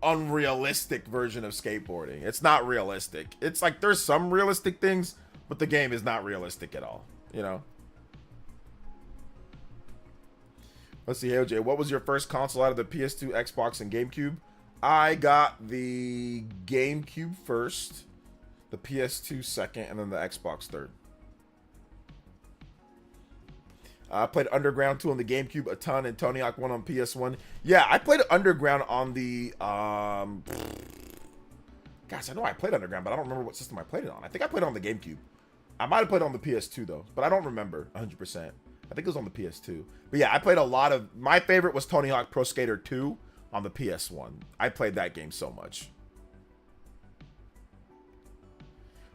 unrealistic version of skateboarding. It's not realistic. It's like there's some realistic things, but the game is not realistic at all, you know. Let's see, AOJ, what was your first console out of the PS2, Xbox, and GameCube? I got the GameCube first, the PS2 second, and then the Xbox third. I played Underground 2 on the GameCube a ton, and Tony Hawk 1 on PS1. Yeah, I played Underground on the... Gosh, I know I played Underground, but I don't remember what system I played it on. I think I played it on the GameCube. I might have played it on the PS2, though, but I don't remember 100%. I think it was on the PS2. But yeah, I played a lot of... My favorite was Tony Hawk Pro Skater 2 on the PS1. I played that game so much.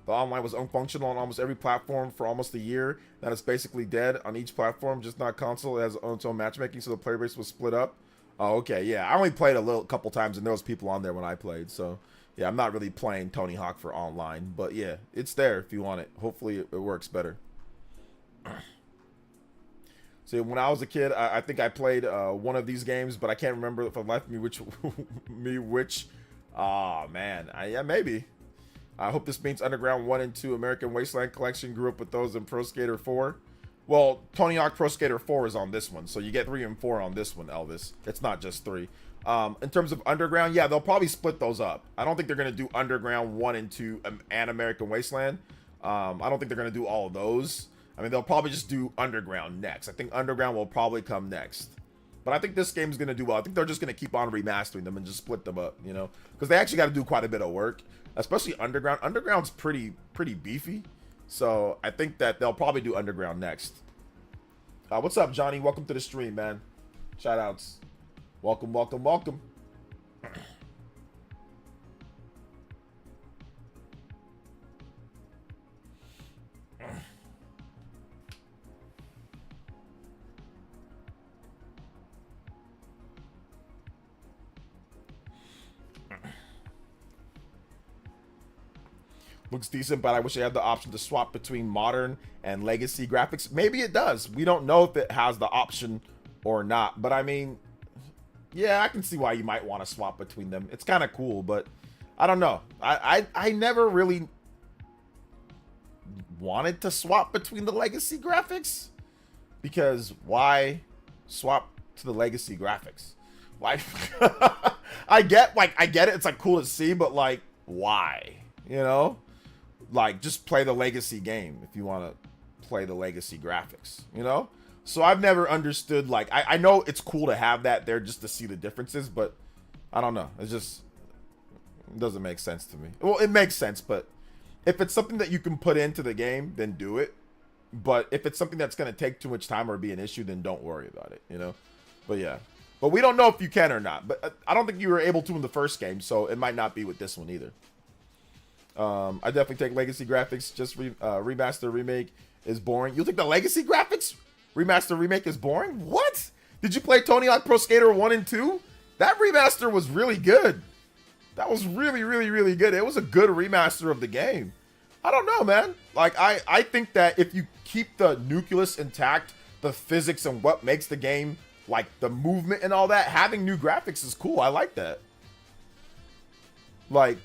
The online was unfunctional on almost every platform for almost a year. That is basically dead on each platform, just not console. It has its own matchmaking, so the player base was split up. Oh, okay, yeah. I only played a couple times, and there was people on there when I played. So, yeah, I'm not really playing Tony Hawk for online. But, yeah, it's there if you want it. Hopefully, it works better. So when I was a kid, I think I played one of these games, but I can't remember if I left me which. Oh, man. Yeah, maybe. I hope this means Underground 1 and 2 American Wasteland Collection. Grew up with those in Pro Skater 4. Well, Tony Hawk Pro Skater 4 is on this one, so you get 3 and 4 on this one, Elvis. It's not just 3. In terms of Underground, yeah, they'll probably split those up. I don't think they're going to do Underground 1 and 2 and American Wasteland. I don't think they're going to do all of those. I mean, they'll probably just do Underground next. I think Underground will probably come next. But I think this game's going to do well. I think they're just going to keep on remastering them and just split them up, you know? Because they actually got to do quite a bit of work, especially Underground. Underground's pretty beefy. So I think that they'll probably do Underground next. What's up, Johnny? Welcome to the stream, man. Shout outs. Welcome, welcome, welcome. Looks decent, but I wish I had the option to swap between modern and legacy graphics. Maybe it does. We don't know if it has the option or not. But I mean, yeah, I can see why you might want to swap between them. It's kind of cool, but I don't know. I never really wanted to swap between the legacy graphics, because why swap to the legacy graphics? Why? I get it. It's like cool to see, but like, why? You know? Like, just play the legacy game if you want to play the legacy graphics, you know? So I've never understood, like, I know it's cool to have that there just to see the differences, but I don't know. It doesn't make sense to me. Well, it makes sense, but if it's something that you can put into the game, then do it. But if it's something that's going to take too much time or be an issue, then don't worry about it, you know? But yeah. But we don't know if you can or not. But I don't think you were able to in the first game, so it might not be with this one either. I definitely take legacy graphics. Just remaster remake is boring. You think the legacy graphics remaster remake is boring? What? Did you play Tony Hawk Pro Skater 1 and 2? That remaster was really good. That was really, really, really good. It was a good remaster of the game. I don't know, man. Like, I think that if you keep the nucleus intact, the physics and what makes the game, like the movement and all that, having new graphics is cool. I like that. Like,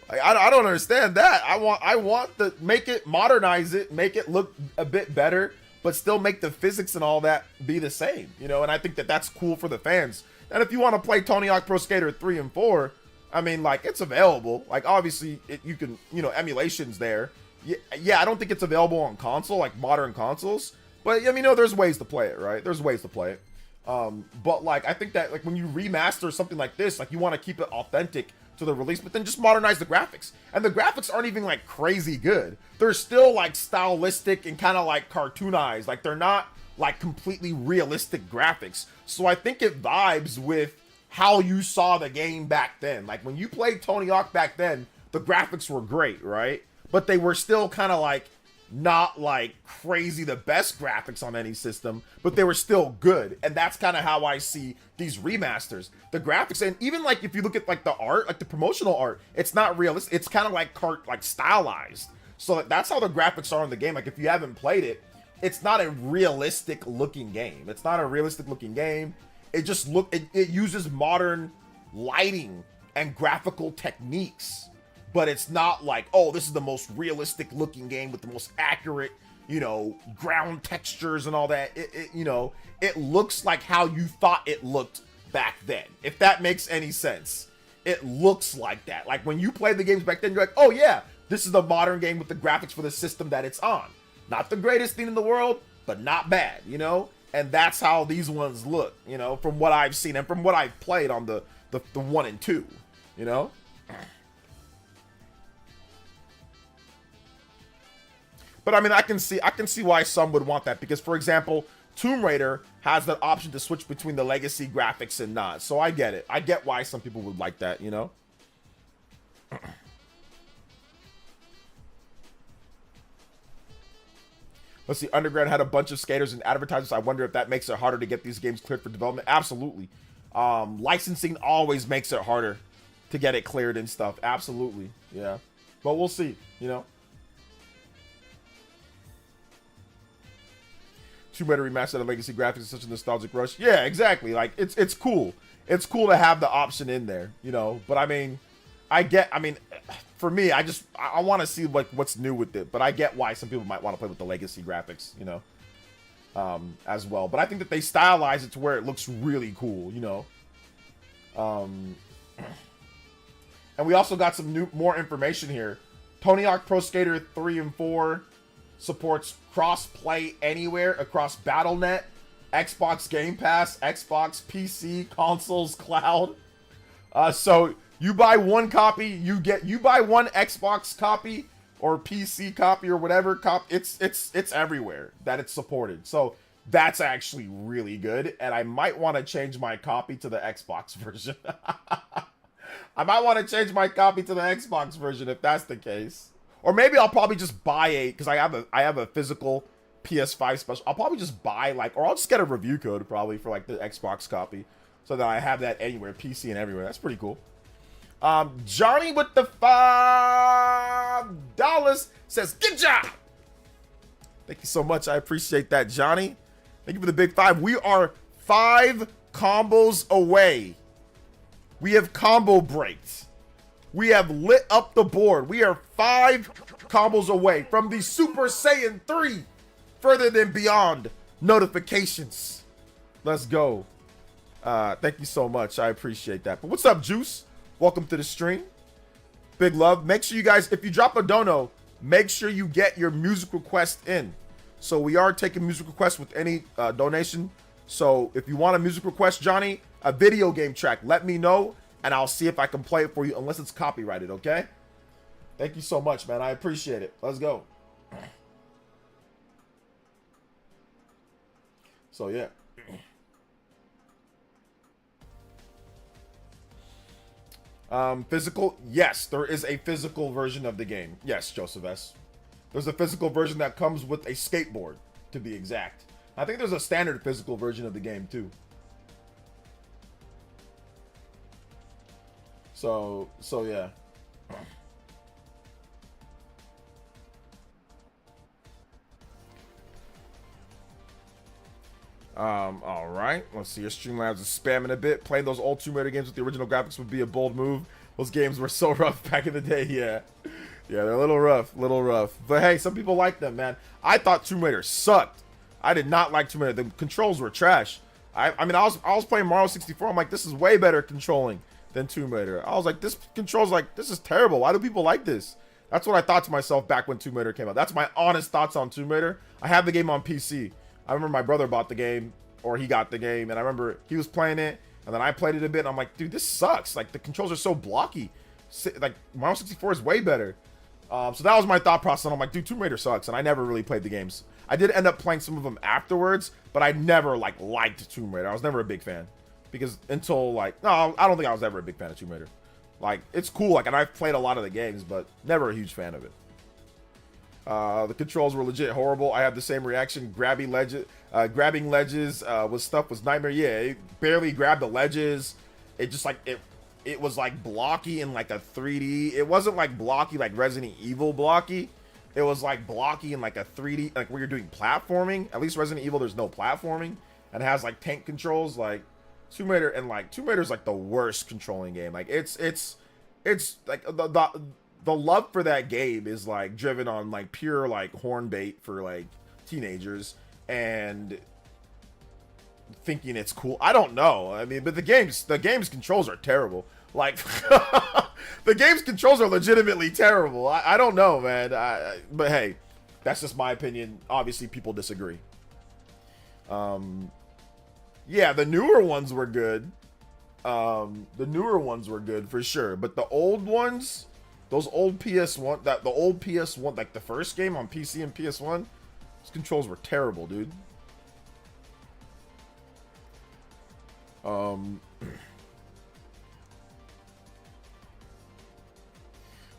I don't understand that. I want to make it, modernize it, make it look a bit better, but still make the physics and all that be the same, you know? And I think that that's cool for the fans. And if you want to play Tony Hawk Pro Skater 3 and 4, I mean, like, it's available. Like, obviously, you can, you know, emulation's there. Yeah, I don't think it's available on console, like modern consoles. But, I mean, you know, there's ways to play it, right? There's ways to play it. But, like, I think that, like, when you remaster something like this, like, you want to keep it authentic to the release, but then just modernize the graphics. And the graphics aren't even, like, crazy good. They're still, like, stylistic and kind of, like, cartoonized. Like, they're not, like, completely realistic graphics. So I think it vibes with how you saw the game back then. Like, when you played Tony Hawk back then, the graphics were great, right? But they were still kind of, like, not, like, crazy the best graphics on any system, but they were still good. And that's kind of how I see these remasters. The graphics, and even, like, if you look at, like, the art, like, the promotional art, it's not realistic. It's kind of, like, stylized. So that's how the graphics are in the game. Like, if you haven't played it, it's not a realistic looking game. It's not a realistic looking game. It just it uses modern lighting and graphical techniques, but it's not like, oh, this is the most realistic looking game with the most accurate, you know, ground textures and all that. You know, it looks like how you thought it looked back then, if that makes any sense. It looks like that. Like, when you played the games back then, you're like, oh yeah, this is the modern game with the graphics for the system that it's on. Not the greatest thing in the world, but not bad, you know? And that's how these ones look, you know, from what I've seen and from what I've played on the 1 and 2, you know? But I mean, I can see why some would want that, because, for example, Tomb Raider has the option to switch between the legacy graphics and not. So I get it. I get why some people would like that, you know? Let's see, Underground had a bunch of skaters and advertisers. I wonder if that makes it harder to get these games cleared for development. Absolutely. Licensing always makes it harder to get it cleared and stuff. Absolutely. Yeah. But we'll see, you know? Tomb Raider remastered legacy graphics is such a nostalgic rush. Yeah, exactly. Like, it's cool. It's cool to have the option in there, you know? But I mean, for me, I want to see like what's new with it, but I get why some people might want to play with the legacy graphics, you know, as well. But I think that they stylize it to where it looks really cool, you know. And we also got some more information here. Tony Hawk Pro Skater 3 and 4 supports cross-play anywhere across Battle.net, Xbox Game Pass, Xbox, PC, consoles, cloud. So you buy one copy, you buy one Xbox copy or PC copy or whatever it's everywhere that it's supported. So that's actually really good, and I might want to change my copy to the Xbox version. I might want to change my copy to the Xbox version if that's the case. Or maybe I'll probably just buy because I have a physical PS5 special. I'll probably just buy or I'll just get a review code probably for like the Xbox copy, so that I have that anywhere, PC and everywhere. That's pretty cool. Johnny with the $5 says, "Good job." Thank you so much. I appreciate that, Johnny. Thank you for the big 5. We are 5 combos away. We have combo breaks. We have lit up the board. We are 5 combos away from the Super Saiyan 3 Further Than Beyond notifications. Let's go. Thank you so much. I appreciate that. But what's up, Juice? Welcome to the stream. Big love. Make sure you guys, if you drop a dono, make sure you get your music request in. So we are taking music requests with any donation. So if you want a music request, Johnny, a video game track, let me know, and I'll see if I can play it for you, unless it's copyrighted, okay? Thank you so much, man. I appreciate it. Let's go. So, yeah. Physical? Yes, there is a physical version of the game. Yes, Joseph S. There's a physical version that comes with a skateboard, to be exact. I think there's a standard physical version of the game, too. So yeah. All right. Let's see. Your Streamlabs is spamming a bit. Playing those old Tomb Raider games with the original graphics would be a bold move. Those games were so rough back in the day. Yeah, they're a little rough, But hey, some people like them, man. I thought Tomb Raider sucked. I did not like Tomb Raider. The controls were trash. I mean, I was playing Mario 64. I'm like, this is way better controlling than Tomb Raider. I was like, this is terrible. Why do people like this? That's what I thought to myself back when Tomb Raider came out. That's my honest thoughts on Tomb Raider. I have the game on PC. I remember my brother bought the game, or he got the game, and I remember he was playing it, and then I played it a bit, and I'm like, dude, this sucks. Like, the controls are so blocky. Like, Mario 64 is way better. So that was my thought process, and I'm like, dude, Tomb Raider sucks, and I never really played the games. I did end up playing some of them afterwards, but I never, like, liked Tomb Raider. I was never a big fan. Because until, like, no, I don't think I was ever a big fan of Tomb Raider. Like, it's cool, like, and I've played a lot of the games, but never a huge fan of it. The controls were legit horrible. I have the same reaction. Grabbing ledges with stuff was nightmare. Yeah, it barely grabbed the ledges. It just, like, it was, like, blocky in, like, a 3D. It wasn't, like, blocky, like Resident Evil blocky. It was, like, blocky in, like, a 3D, like, where you're doing platforming. At least Resident Evil, there's no platforming. And it has, like, tank controls, like, Tomb Raider, and like Tomb Raider's like the worst controlling game. Like it's like the love for that game is like driven on like pure like horn bait for like teenagers and thinking it's cool. I don't know. I mean, but the game's controls are terrible. Like the game's controls are legitimately terrible. I don't know, man. But hey, that's just my opinion. Obviously, people disagree. Yeah, the newer ones were good. The newer ones were good for sure, but the old ones, those old PS1, the old PS1, like the first game on PC and PS1, those controls were terrible, dude.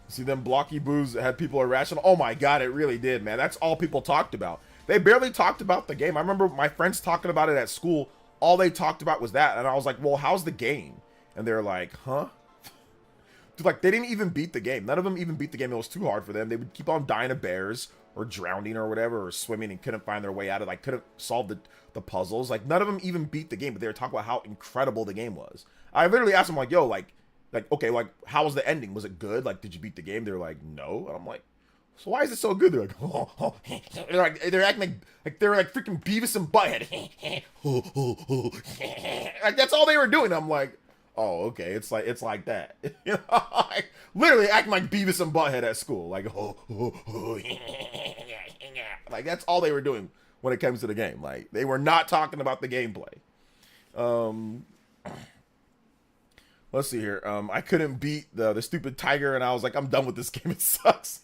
See them blocky boos that had people irrational. Oh my god, it really did, man. That's all people talked about. They barely talked about the game. I remember my friends talking about it at school. All they talked about was that, and I was like, well, how's the game? And they're like, huh? Dude, like, they didn't even beat the game. None of them even beat the game. It was too hard for them. They would keep on dying of bears, or drowning, or whatever, or swimming, and couldn't find their way out of, like, couldn't solve the puzzles. Like, none of them even beat the game, but they were talking about how incredible the game was. I literally asked them, like, yo, like, okay, like, how was the ending? Was it good? Like, did you beat the game? They're like, no. And I'm like, so why is it so good? They're like, oh. They're acting like they're like freaking Beavis and Butthead. Like that's all they were doing. I'm like, oh, okay, it's like that. You know, like, literally acting like Beavis and Butthead at school. Like, Like, that's all they were doing when it comes to the game. Like, they were not talking about the gameplay. Let's see here. I couldn't beat the stupid tiger, and I was like, I'm done with this game. It sucks.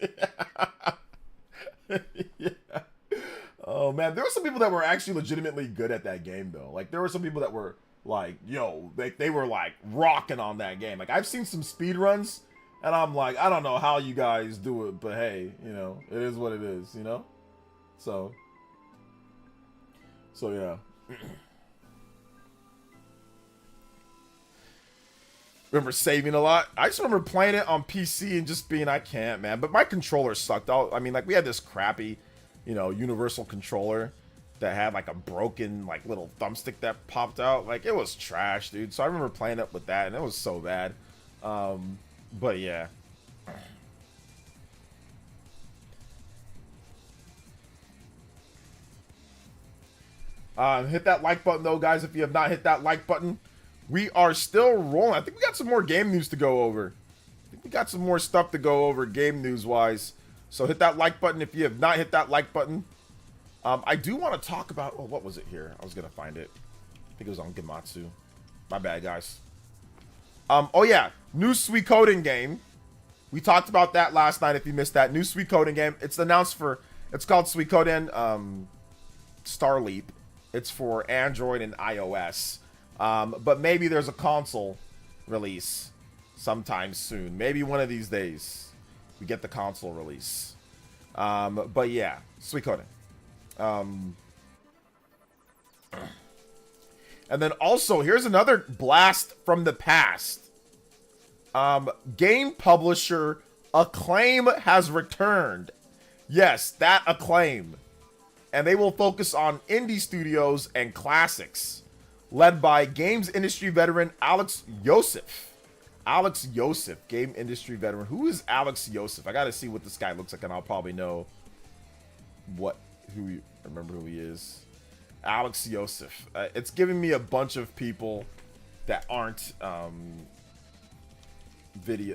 Yeah. Oh, man. There were some people that were actually legitimately good at that game, though. Like, there were some people that were, like, yo, they were, like, rocking on that game. Like, I've seen some speed runs, and I'm like, I don't know how you guys do it, but hey, you know, it is what it is, you know? So yeah. Remember saving a lot. I just remember playing it on PC and just being, I can't, man. But my controller sucked. I mean, like, we had this crappy, you know, universal controller that had, like, a broken, like, little thumbstick that popped out. Like, it was trash, dude. So I remember playing it with that, and it was so bad. But yeah. Hit that like button, though, guys. If you have not hit that like button, we are still rolling. I think we got some more game news to go over. I think we got some more stuff to go over game news-wise. So hit that like button if you have not hit that like button. I do want to talk about... Oh, what was it here? I was going to find it. I think it was on Gematsu. My bad, guys. Oh, yeah. New Suikoden game. We talked about that last night if you missed that. New Suikoden game. It's announced for... It's called Suikoden Starleap. It's for Android and iOS. But maybe there's a console release sometime soon. Maybe one of these days we get the console release. But yeah, Suikoden. And then also, here's another blast from the past. Game publisher Acclaim has returned. Yes, that Acclaim. And they will focus on indie studios and classics, led by games industry veteran Alex Yosef. Alex Yosef, game industry veteran. Who is Alex Yosef? I gotta see what this guy looks like, and I'll probably know remember who he is. Alex Yosef. It's giving me a bunch of people that aren't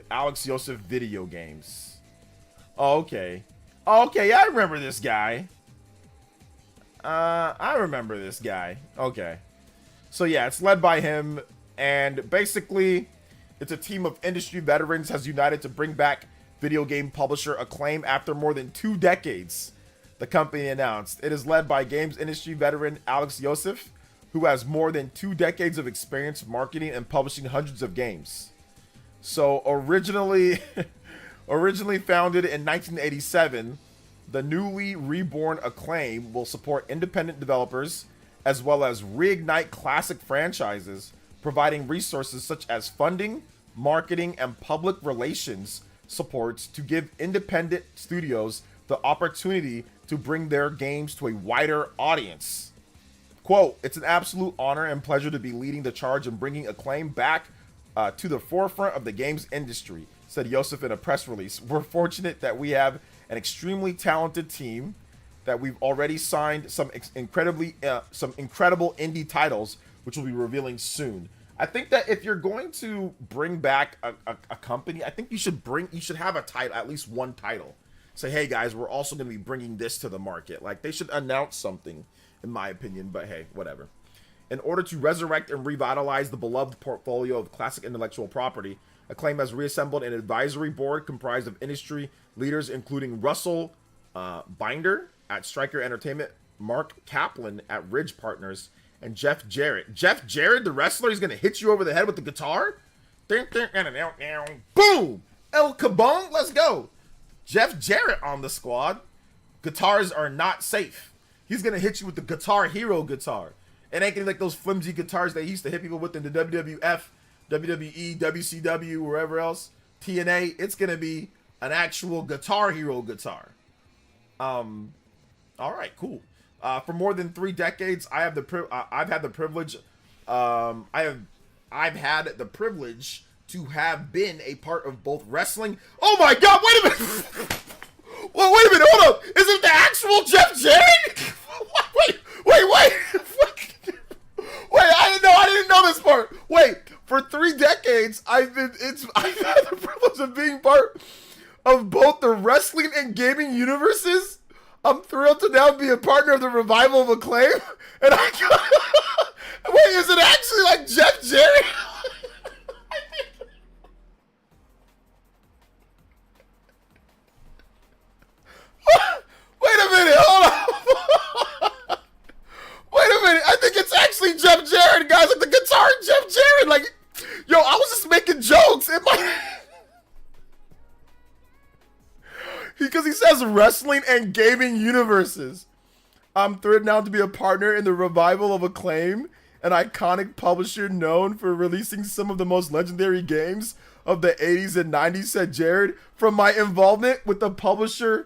Alex Yosef video games. Oh, okay. Okay, I remember this guy. I remember this guy. Okay. So yeah, it's led by him, and basically, it's a team of industry veterans has united to bring back video game publisher Acclaim after more than 2 decades, the company announced. It is led by games industry veteran Alex Yosef, who has more than 2 decades of experience marketing and publishing hundreds of games. So originally founded in 1987, the newly reborn Acclaim will support independent developers as well as reignite classic franchises, providing resources such as funding, marketing, and public relations supports to give independent studios the opportunity to bring their games to a wider audience. Quote, "It's an absolute honor and pleasure to be leading the charge and bringing Acclaim back to the forefront of the games industry," said Yosef in a press release. "We're fortunate that we have an extremely talented team, that we've already signed some incredible indie titles, which we'll be revealing soon." I think that if you're going to bring back a company, I think you should have a title, at least one title. Say, hey guys, we're also going to be bringing this to the market. Like, they should announce something, in my opinion, but hey, whatever. In order to resurrect and revitalize the beloved portfolio of classic intellectual property, Acclaim has reassembled an advisory board comprised of industry leaders, including Russell Binder at Stryker Entertainment, Mark Kaplan at Ridge Partners, and Jeff Jarrett. Jeff Jarrett, the wrestler, he's going to hit you over the head with the guitar? Boom! El Cabong, let's go. Jeff Jarrett on the squad. Guitars are not safe. He's going to hit you with the Guitar Hero guitar. It ain't going to be like those flimsy guitars they used to hit people with in the WWF, WWE, WCW, wherever else. TNA. It's going to be an actual Guitar Hero guitar. All right, cool. For more than 3 decades, I've had the privilege to have been a part of both wrestling. Oh my God! Wait a minute! Well, wait a minute! Hold up! Is it the actual Jeff Jarrett? Wait! I didn't know this part. Wait, for 3 decades, I've had the privilege of being part of both the wrestling and gaming universes. I'm thrilled to now be a partner of the revival of Acclaim. And I got... Wait, is it actually like Jeff Jarrett? Wait a minute, hold on. Wait a minute, I think it's actually Jeff Jarrett, guys. Like the guitar Jeff Jarrett. Like, yo, I was just making jokes. It might... Because he says wrestling and gaming universes. I'm thrilled now to be a partner in the revival of Acclaim, an iconic publisher known for releasing some of the most legendary games of the 80s and 90s, said Jared. From my involvement with the publishers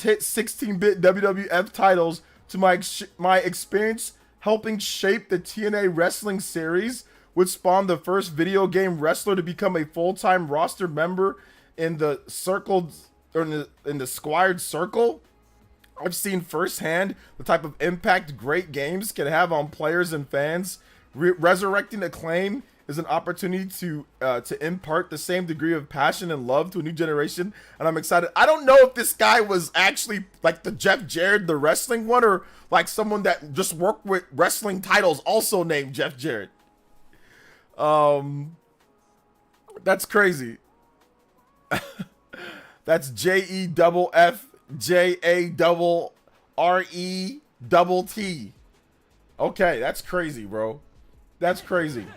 hit 16-bit WWF titles to my experience helping shape the TNA wrestling series, which spawned the first video game wrestler to become a full-time roster member in the in the Squired Circle. I've seen firsthand the type of impact great games can have on players and fans. Resurrecting Acclaim is an opportunity to impart the same degree of passion and love to a new generation, and I'm excited. I don't know if this guy was actually like the Jeff Jarrett, the wrestling one, or like someone that just worked with wrestling titles also named Jeff Jarrett. That's crazy. That's JEFFJARRETT. Okay, that's crazy, bro. That's crazy.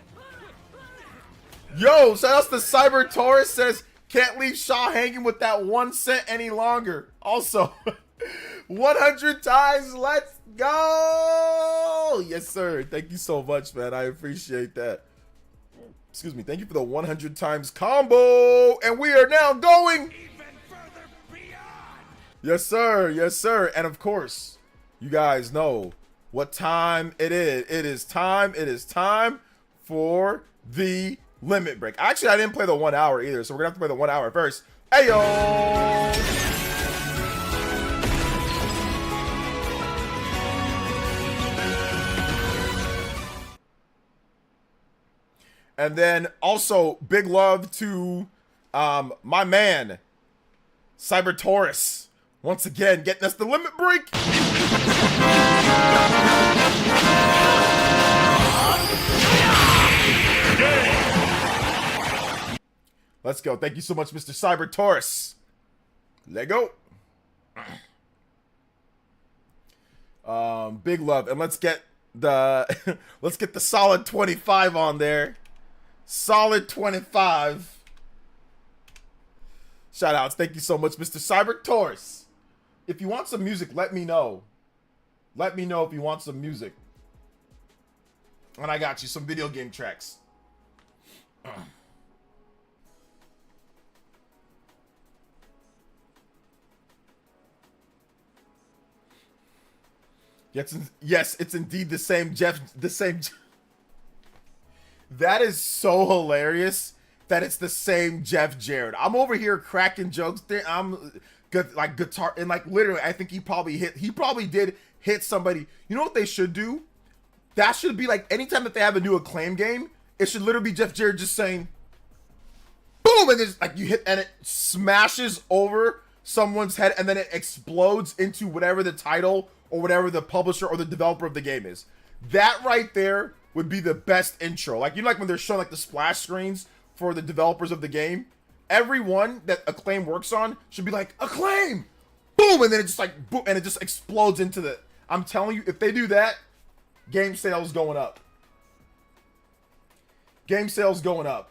Yo, shout out to Cyber Taurus, says, can't leave Shaw hanging with that 1 cent any longer. Also, 100 times, let's go. Yes, sir. Thank you so much, man. I appreciate that. Excuse me. Thank you for the 100 times combo. And we are now going even further beyond. Yes, sir. Yes, sir. And of course, you guys know what time it is. It is time for the limit break. Actually, I didn't play the 1 hour either, so we're gonna have to play the 1 hour first. Ayo! And then also big love to my man Cyber Taurus, once again getting us the limit break. Let's go. Thank you so much, Mr. Cyber Taurus. Let go. Big love. And let's get the let's get the solid 25 on there. Solid 25. Shout outs. Thank you so much, Mr. Cyber Taurus. If you want some music, let me know. Let me know if you want some music. And I got you some video game tracks. Yes, it's indeed the same Jeff. That is so hilarious that it's the same Jeff Jarrett. I'm over here cracking jokes. I'm good, like guitar, and like literally, I think he probably did hit somebody. You know what they should do? That should be like anytime that they have a new Acclaim game, it should literally be Jeff Jarrett just saying, boom, and it's like you hit and it smashes over someone's head, and then it explodes into whatever the title or whatever the publisher or the developer of the game is. That right there would be the best intro. Like, you know, like when they're showing like the splash screens for the developers of the game, everyone that Acclaim works on should be like, Acclaim! Boom! And then it just like, boom, and it just explodes into the, I'm telling you, if they do that, game sales going up. Game sales going up.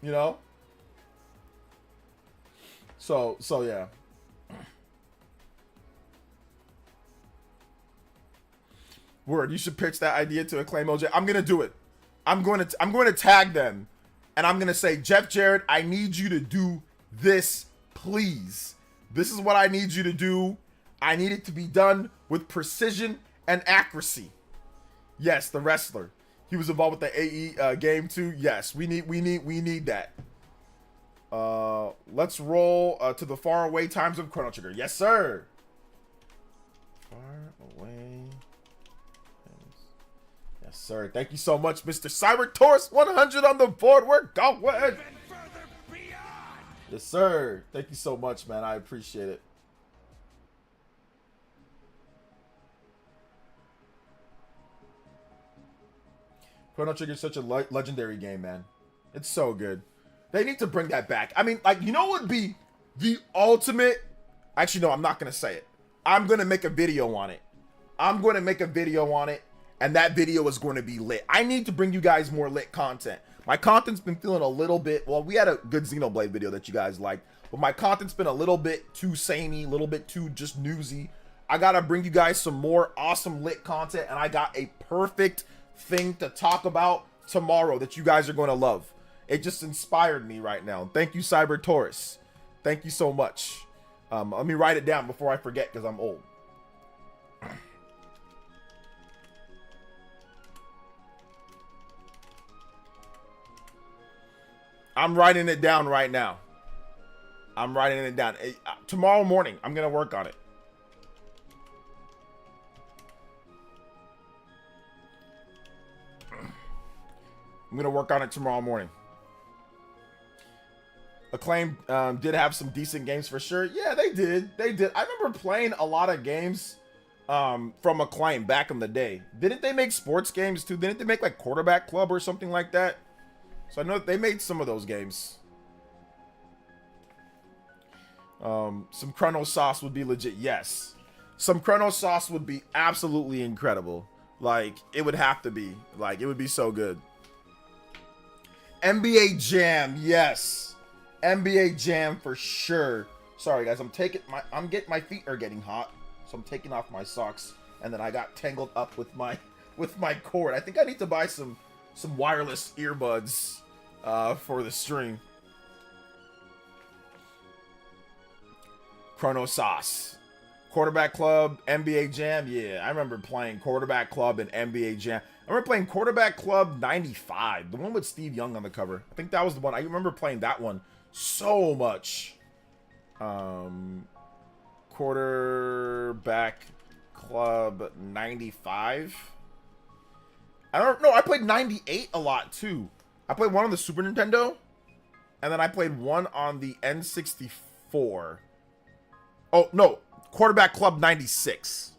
You know? So yeah. Word, you should pitch that idea to Acclaim OJ. I'm gonna do it. I'm going to tag them, and I'm gonna say, Jeff Jarrett, I need you to do this, please. This is what I need you to do. I need it to be done with precision and accuracy. Yes, the wrestler. He was involved with the AE game too. Yes, we need that. Let's roll to the far away times of Chrono Trigger. Yes, sir. Far away. Yes, sir. Thank you so much, Mr. Cyber Taurus. 100 on the board. We're going. Yes, sir. Thank you so much, man. I appreciate it. Chrono Trigger is such a legendary game, man. It's so good. They need to bring that back. I mean, like, you know what would be the ultimate... Actually, no, I'm not going to say it. I'm going to make a video on it. I'm going to make a video on it, and that video is going to be lit. I need to bring you guys more lit content. My content's been feeling a little bit... Well, we had a good Xenoblade video that you guys liked, but my content's been a little bit too samey, a little bit too just newsy. I got to bring you guys some more awesome lit content, and I got a perfect thing to talk about tomorrow that you guys are going to love. It just inspired me right now. Thank you, Cyber Taurus. Thank you so much. Let me write it down before I forget because I'm old. I'm writing it down right now. I'm writing it down. Tomorrow morning, I'm going to work on it. I'm going to work on it tomorrow morning. Acclaim did have some decent games for sure. Yeah, they did. They did. I remember playing a lot of games from Acclaim back in the day. Didn't they make sports games too? Didn't they make like Quarterback Club or something like that? So I know they made some of those games. Some Chrono Sauce would be legit. Yes. Some Chrono Sauce would be absolutely incredible. Like, it would have to be. Like, it would be so good. NBA Jam, yes. NBA Jam for sure. Sorry guys, my feet are getting hot, so I'm taking off my socks, and then I got tangled up with my cord. I think I need to buy some wireless earbuds for the stream. Chrono Sauce. Quarterback Club, NBA Jam. Yeah, I remember playing Quarterback Club and NBA Jam. I remember playing Quarterback Club 95, the one with Steve Young on the cover. I think that was the one. I remember playing that one so much. Quarterback Club 95. I don't know. I played 98 a lot too. I played one on the Super Nintendo, and then I played one on the N64. Oh, no. Quarterback Club 96.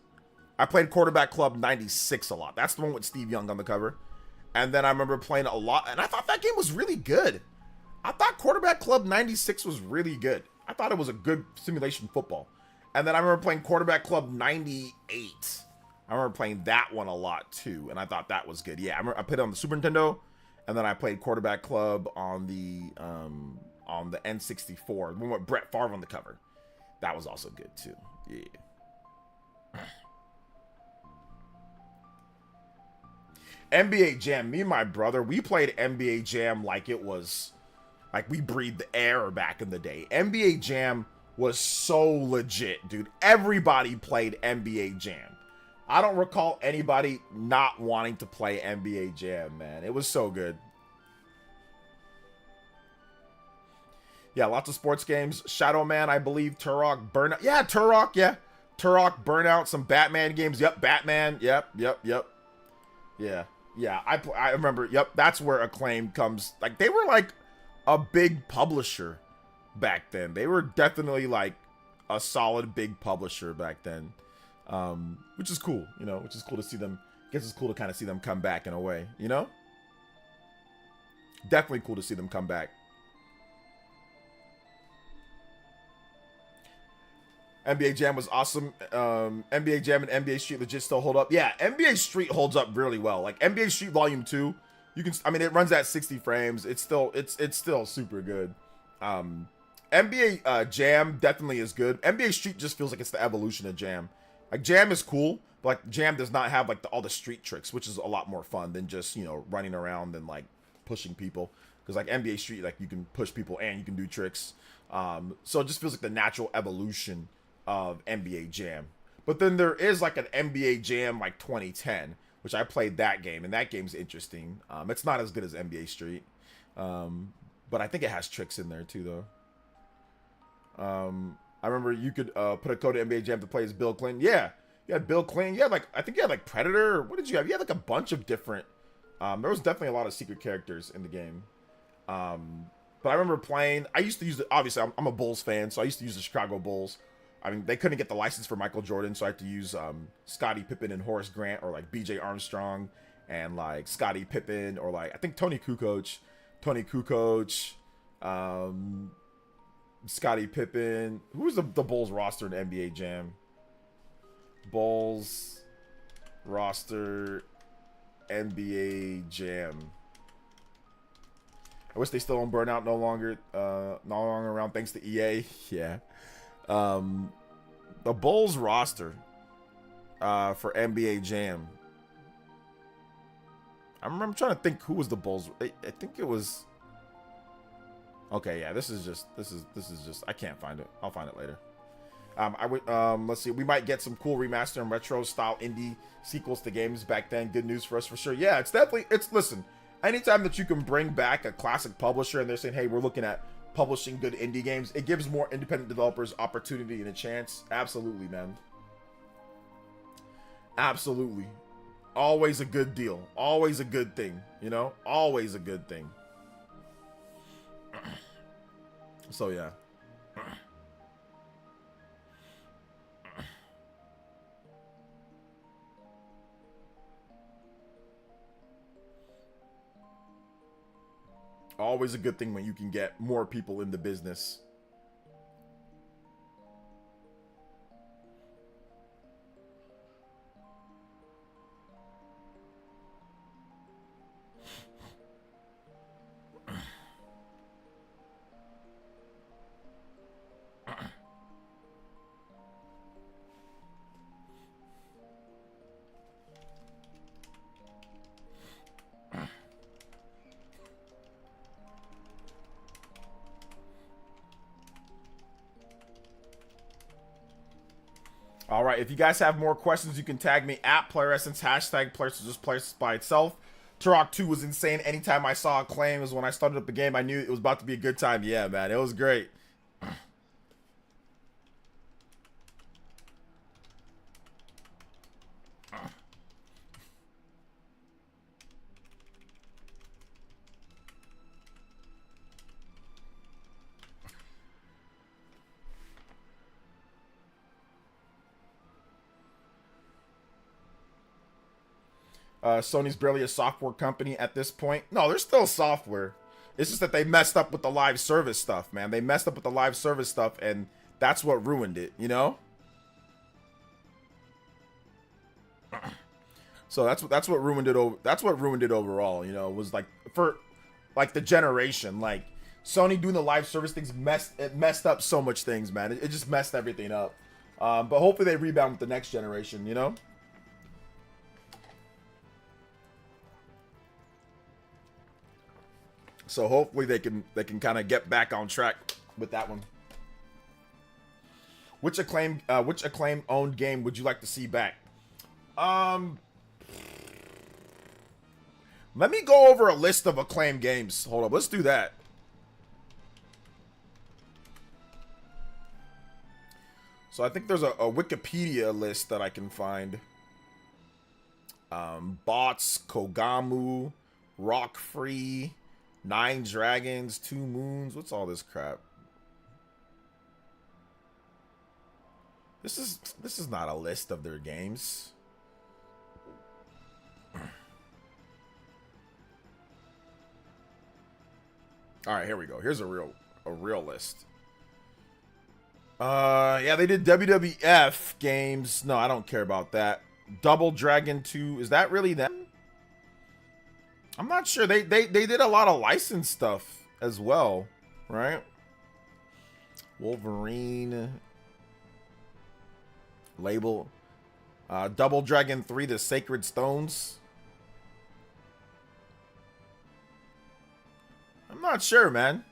I played Quarterback Club 96 a lot. That's the one with Steve Young on the cover. And then I remember playing a lot, and I thought that game was really good. I thought Quarterback Club 96 was really good. I thought it was a good simulation football. And then I remember playing Quarterback Club 98. I remember playing that one a lot too, and I thought that was good. Yeah, I played it on the Super Nintendo, and then I played Quarterback Club on the N64, the one with Brett Favre on the cover. That was also good too. Yeah. NBA Jam. Me and my brother, we played NBA Jam like it was, like we breathed the air back in the day. NBA Jam was so legit, dude. Everybody played NBA Jam. I don't recall anybody not wanting to play NBA Jam, man. It was so good. Yeah, lots of sports games. Shadow Man, I believe. Turok, Burnout. Yeah, Turok, yeah. Turok, Burnout, some Batman games. Yep, Batman. Yep. Yeah. I remember. Yep, that's where Acclaim comes. Like, they were like a big publisher back then. They were definitely like a solid big publisher back then. Which is cool, you know, which is cool to see them. I guess it's cool to kind of see them come back in a way, you know? Definitely cool to see them come back. NBA Jam was awesome. NBA Jam and NBA Street legit still hold up. Yeah, NBA Street holds up really well. Like NBA Street Volume 2, you can, I mean, it runs at 60 frames. It's still super good. NBA Jam definitely is good. NBA Street just feels like it's the evolution of Jam. Like Jam is cool, but like Jam does not have like all the street tricks, which is a lot more fun than just, you know, running around and like pushing people. Because like NBA Street, like you can push people and you can do tricks. So it just feels like the natural evolution of NBA Jam. But then there is like an NBA Jam like 2010, which I played that game, and that game's interesting. It's not as good as NBA Street, but I think it has tricks in there too, though. I remember you could put a code to NBA Jam to play as Bill Clinton. Yeah, you had Bill Clinton. You had like, I think you had like Predator. Or what did you have? You had like a bunch of different. There was definitely a lot of secret characters in the game. But I remember playing. I used to use obviously I'm a Bulls fan, so I used to use the Chicago Bulls. I mean, they couldn't get the license for Michael Jordan, so I had to use Scottie Pippen and Horace Grant, or like B.J. Armstrong and like Scottie Pippen, or like I think Tony Kukoc, Scottie Pippen. Who's the Bulls roster in NBA Jam? Bulls roster NBA Jam. I wish they still own Burnout, no longer around thanks to EA. Yeah. The Bulls roster for NBA Jam. I'm trying to think who was the Bulls. I think it was. Okay, yeah, this is just I can't find it. I'll find it later. Let's see. We might get some cool remaster and retro style indie sequels to games back then. Good news for us for sure. Yeah, listen. Anytime that you can bring back a classic publisher and they're saying, hey, we're looking at publishing good indie games, it gives more independent developers opportunity and a chance. Absolutely, man. Absolutely. Always a good deal. Always a good thing, you know? Always a good thing. So, yeah. Always a good thing when you can get more people in the business. All right, if you guys have more questions, you can tag me at PlayerEssence, hashtag PlayerEssence by itself. Turok 2 was insane. Anytime I saw Acclaim was when I started up the game, I knew it was about to be a good time. Yeah, man, it was great. Sony's barely a software company at this point. No, they're still software. It's just that they messed up with the live service stuff, man. They messed up with the live service stuff, and that's what ruined it, you know? So that's what ruined it. That's what ruined it overall, you know. Was like for like the generation, like Sony doing the live service things messed up so much things, man. It just messed everything up. But hopefully they rebound with the next generation, you know. So hopefully they can kind of get back on track with that one. Which Acclaim owned game would you like to see back? Let me go over a list of Acclaim games. Hold up, let's do that. So I think there's a Wikipedia list that I can find. Bots, Kogamu, Rock Free, 9 Dragons, 2 Moons. What's all this crap? This is not a list of their games. All right, here we go. Here's a real list. Yeah, they did WWF games. No, I don't care about that. Double Dragon 2. Is that really them? I'm not sure. They did a lot of licensed stuff as well, right? Wolverine. Label. Double Dragon 3, The Sacred Stones. I'm not sure, man.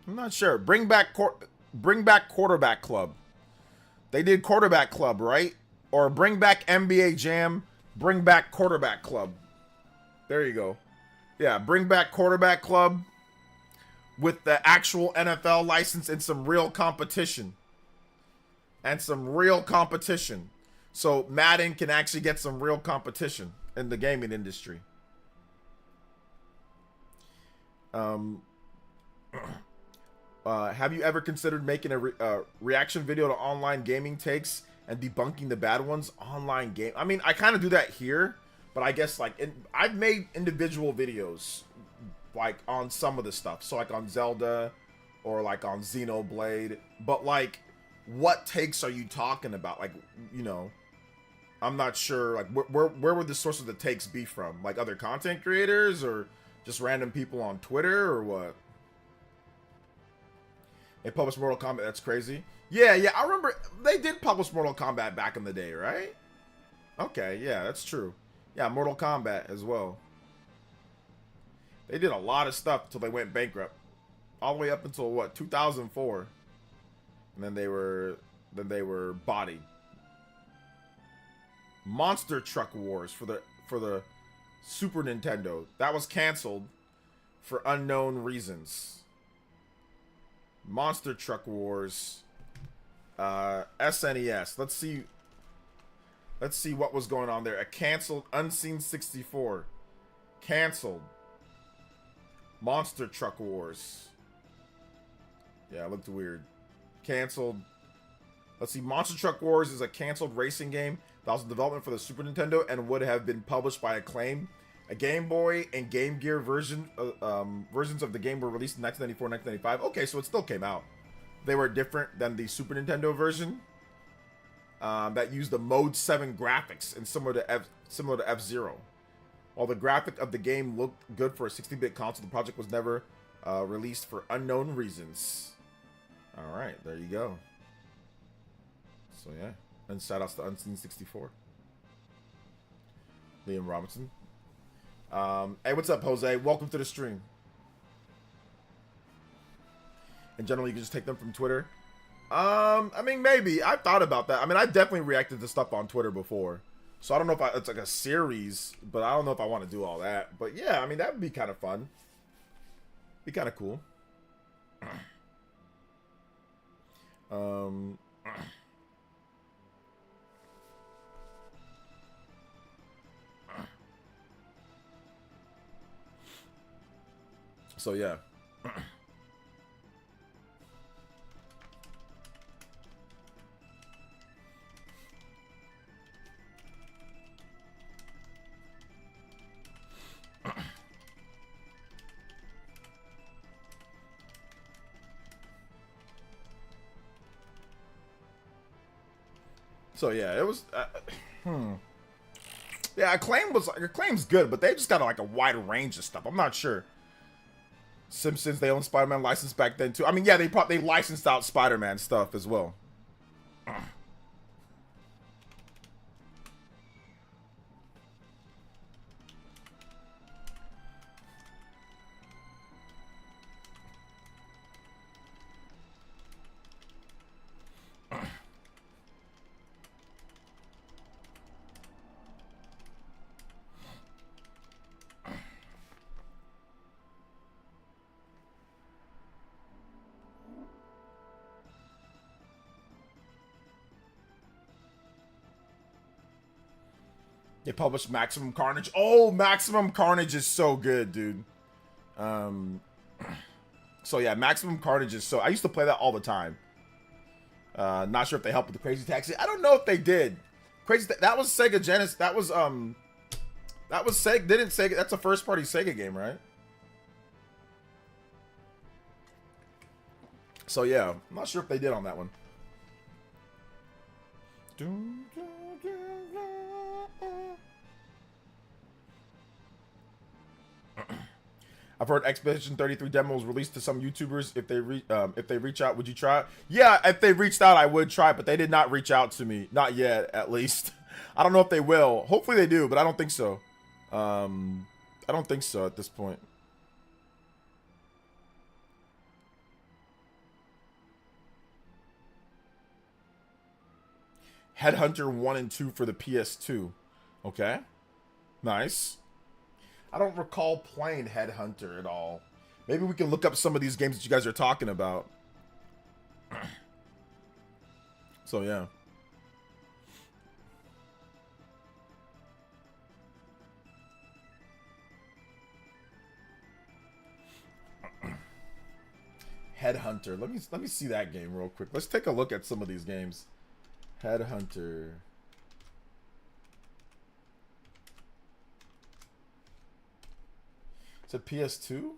I'm not sure. Bring back Quarterback Club. They did Quarterback Club, right? Or bring back NBA Jam. Bring back Quarterback Club. There you go. Yeah, bring back Quarterback Club with the actual NFL license and some real competition. So Madden can actually get some real competition in the gaming industry. Have you ever considered making a reaction video to online gaming takes and debunking the bad ones online game. I mean, I kind of do that here, but I guess like I've made individual videos like on some of the stuff. So like on Zelda or like on Xenoblade, but like what takes are you talking about? Like, you know, I'm not sure like where would the source of the takes be from? Like other content creators or just random people on Twitter or what? They published Mortal Kombat. That's crazy. Yeah, I remember they did publish Mortal Kombat back in the day, right? Okay, yeah, that's true. Yeah, Mortal Kombat as well. They did a lot of stuff until they went bankrupt. All the way up until what, 2004. And then they were bodied. Monster Truck Wars for the Super Nintendo. That was canceled for unknown reasons. Monster Truck Wars, SNES. Let's see what was going on there. A canceled Unseen 64. Canceled. Monster Truck Wars. Yeah, it looked weird. Canceled. Let's see. Monster Truck Wars is a canceled racing game that was in development for the Super Nintendo and would have been published by Acclaim. A Game Boy and Game Gear versions of the game were released in 1994 and 1995. Okay, so it still came out. They were different than the Super Nintendo version that used the Mode 7 graphics and similar to F-Zero. While the graphic of the game looked good for a 16-bit console, the project was never released for unknown reasons. All right, there you go. So yeah, and shout outs to Unseen 64. Liam Robinson. Hey, what's up, Jose? Welcome to the stream. In general, you can just take them from Twitter. I mean, maybe. I've thought about that. I mean, I definitely reacted to stuff on Twitter before. So I don't know if it's like a series, but I don't know if I want to do all that. But yeah, I mean, that would be kind of fun. Be kind of cool. So yeah. So yeah, it was. Yeah, Acclaim's good, but they just got like a wide range of stuff. I'm not sure. Simpsons, they owned Spider-Man license back then too. I mean, yeah, they licensed out Spider-Man stuff as well. They published Maximum Carnage. Oh, Maximum Carnage is so good, dude. So yeah, Maximum Carnage is so. I used to play that all the time. Not sure if they helped with the Crazy Taxi. I don't know if they did. That was Sega Genesis. That was Sega. Didn't Sega? That's a first party Sega game, right? So yeah, I'm not sure if they did on that one. I've heard Expedition 33 demos released to some YouTubers. If they reach out, would you try it? Yeah, if they reached out, I would try it, but they did not reach out to me. Not yet, at least. I don't know if they will. Hopefully they do, but I don't think so. I don't think so at this point. Headhunter 1 and 2 for the PS2. Okay. Nice. I don't recall playing Headhunter at all. Maybe we can look up some of these games that you guys are talking about. So, yeah. Headhunter. Let me see that game real quick. Let's take a look at some of these games. Headhunter. It's a PS2?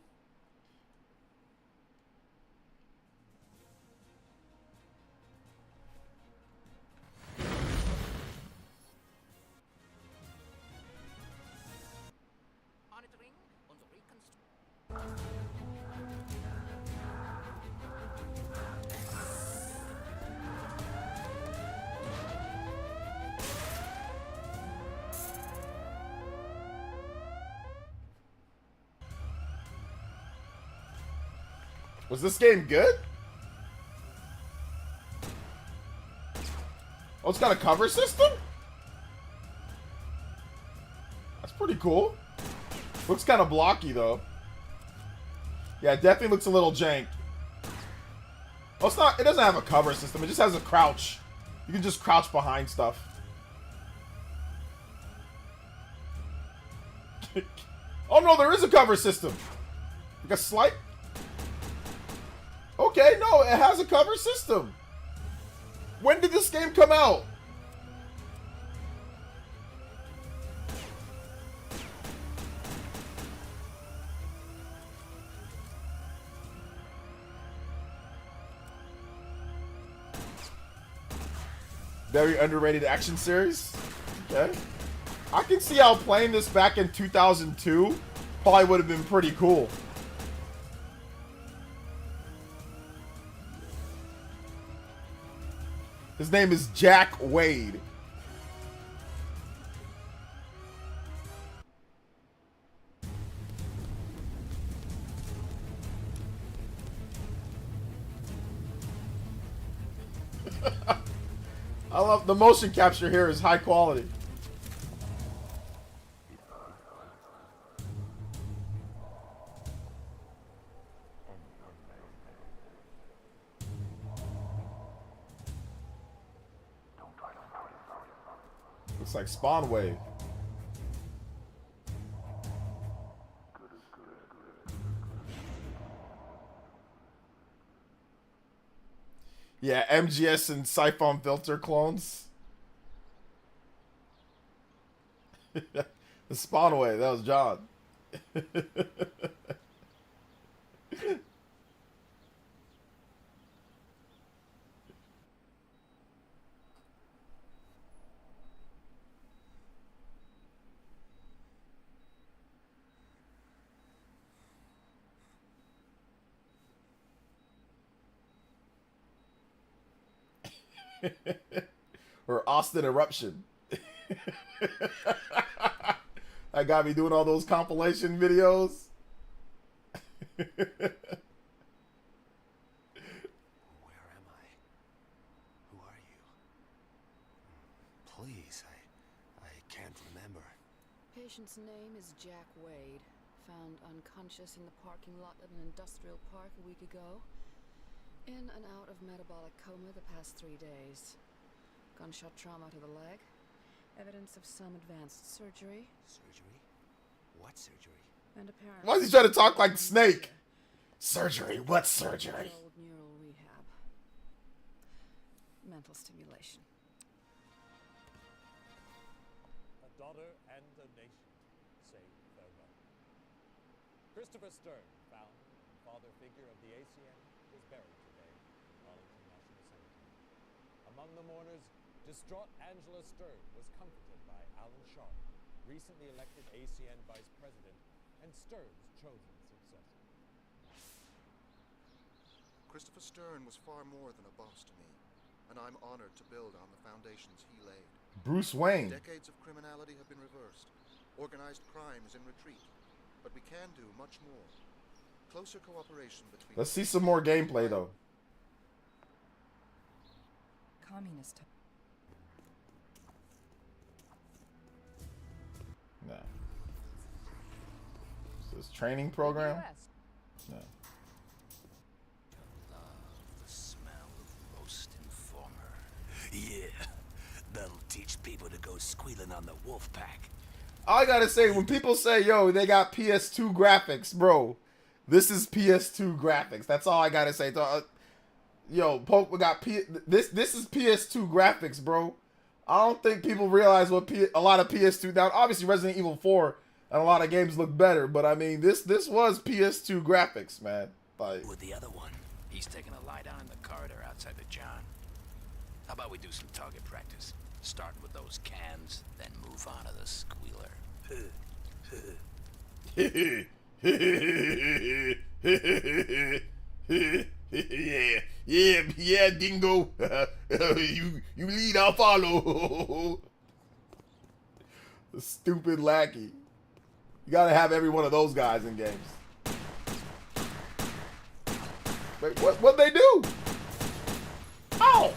Was this game good? Oh, it's got a cover system? That's pretty cool. Looks kind of blocky, though. Yeah, it definitely looks a little jank. Oh, it's not. It doesn't have a cover system. It just has a crouch. You can just crouch behind stuff. Oh, no, there is a cover system. Like a slight... Okay, no, it has a cover system. When did this game come out? Very underrated action series. Okay. I can see how playing this back in 2002 probably would have been pretty cool. His name is Jack Wade. I love the motion capture here is high quality. Looks like Spawn Wave. Yeah, MGS and Siphon Filter clones. The Spawn Wave, that was John. Or Austin Eruption. That got me doing all those compilation videos. Where am I? Who are you? Please, I can't remember. Patient's name is Jack Wade. Found unconscious in the parking lot at an industrial park a week ago. In and out of metabolic coma the past 3 days. Gunshot trauma to the leg. Evidence of some advanced surgery. Surgery? What surgery? And apparently... Why is he trying to talk like Snake? Surgery? What surgery? Old neural rehab. Mental stimulation. A daughter and a nation say farewell. Christopher Stern, found father figure of the ACN, was buried today in Arlington National Cemetery. Among the mourners, distraught Angela Stern was comforted by Alan Sharp, recently elected ACN vice president and Stern's chosen successor. Christopher Stern was far more than a boss to me, and I'm honored to build on the foundations he laid. Bruce Wayne. Decades of criminality have been reversed. Organized crime is in retreat, but we can do much more. Closer cooperation between... Let's see some more gameplay, though. Communist. No. Is this training program? No. Love the smell of roast informer. Yeah, that'll teach people to go squealing on the wolf pack. I gotta say, when people say, yo, they got PS2 graphics, bro, this is PS2 graphics. That's all I gotta say. Yo, Poke, we got this is PS2 graphics, bro. I don't think people realize what a lot of PS2 now. Obviously, Resident Evil 4 and a lot of games look better, but I mean, this was PS2 graphics, man. Like, With the other one, he's taking a lie down in the corridor outside the John. How about we do some target practice? Start with those cans, then move on to the squealer. yeah, Dingo. you lead, I'll follow. The stupid lackey. You gotta have every one of those guys in games. Wait, what'd they do? Oh!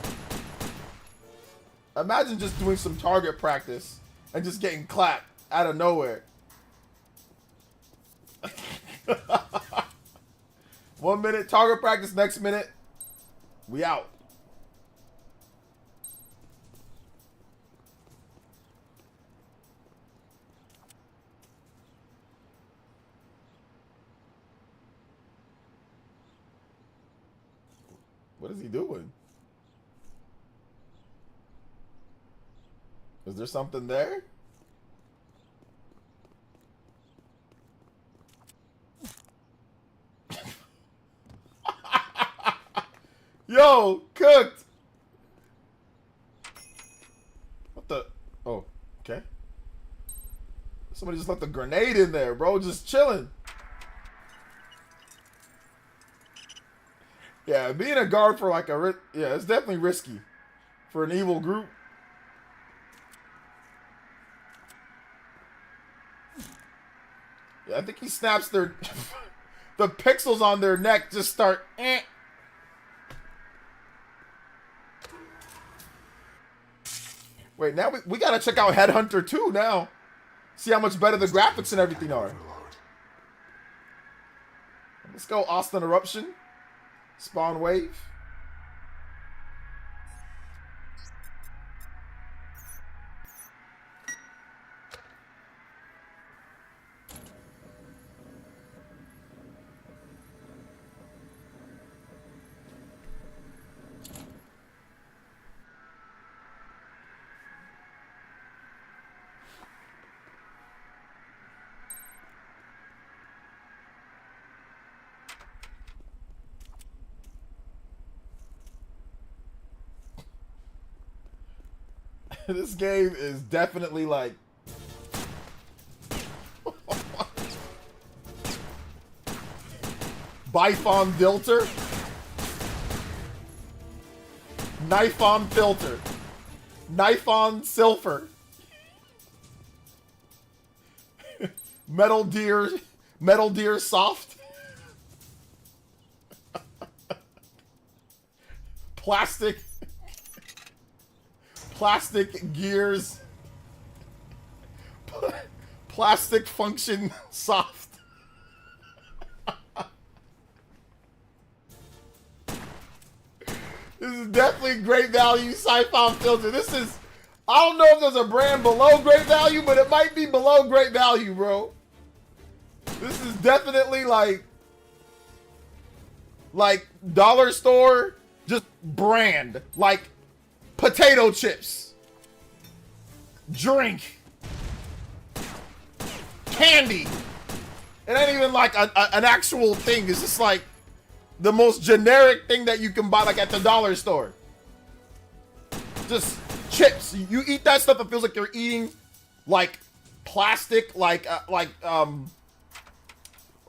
Imagine just doing some target practice and just getting clapped out of nowhere. 1 minute target practice, next minute we out. What is he doing? Is there something there? Yo, cooked. What the? Oh, okay. Somebody just left a grenade in there, bro. Just chilling. Yeah, being a guard for like yeah, it's definitely risky for an evil group. Yeah, I think he snaps their the pixels on their neck just start. Wait, now we gotta check out Headhunter 2 now. See how much better the graphics and everything are. Let's go Austin Eruption. Spawn Wave. This game is definitely like Bifon Dilter, Knife on Filter, Knife on Silfer, Metal Deer Soft, Plastic Gears, Plastic Function Soft. This is definitely great value Siphon Filter. This is, I don't know if there's a brand below great value, but it might be below great value, bro. This is definitely like dollar store, just brand, like potato chips, drink, candy. It ain't even like an actual thing. It's just like the most generic thing that you can buy like at the dollar store. Just chips. You eat that stuff, it feels like you're eating like plastic, or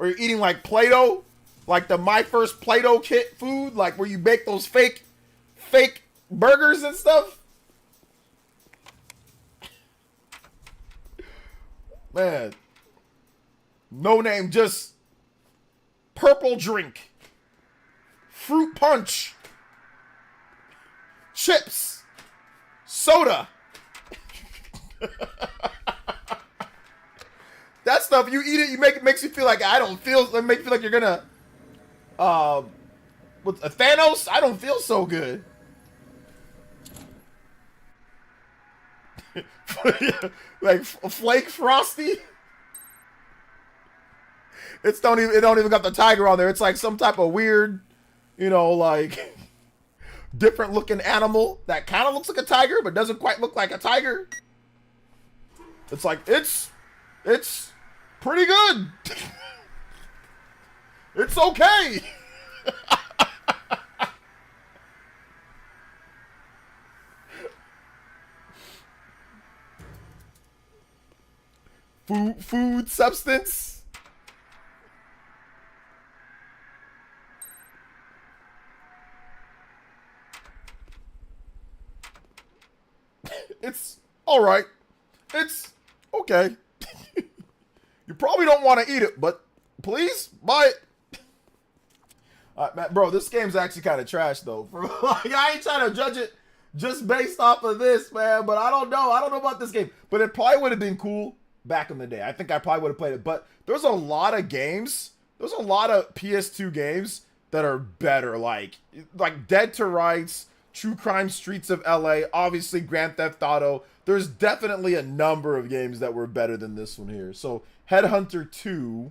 you're eating like Play-Doh, like the My First Play-Doh kit food, like where you bake those fake burgers and stuff. Man, no name, just purple drink, fruit punch, chips, soda. That stuff, you eat it, it makes you feel like it makes you feel like you're gonna with a Thanos. I don't feel so good. Like Flake Frosty. It don't even got the tiger on there. It's like some type of weird, like different looking animal that kind of looks like a tiger but doesn't quite look like a tiger. It's like it's pretty good. It's okay. Food substance. It's all right. It's okay. You probably don't want to eat it, but please buy it. Man, bro, this game's actually kind of trash though. I ain't trying to judge it just based off of this, man. But I don't know. I don't know about this game. But it probably would have been cool back in the day. I think I probably would have played it. But there's a lot of games. There's a lot of PS2 games that are better, like Dead to Rights, True Crime Streets of LA, obviously Grand Theft Auto. There's definitely a number of games that were better than this one here. So Headhunter 2.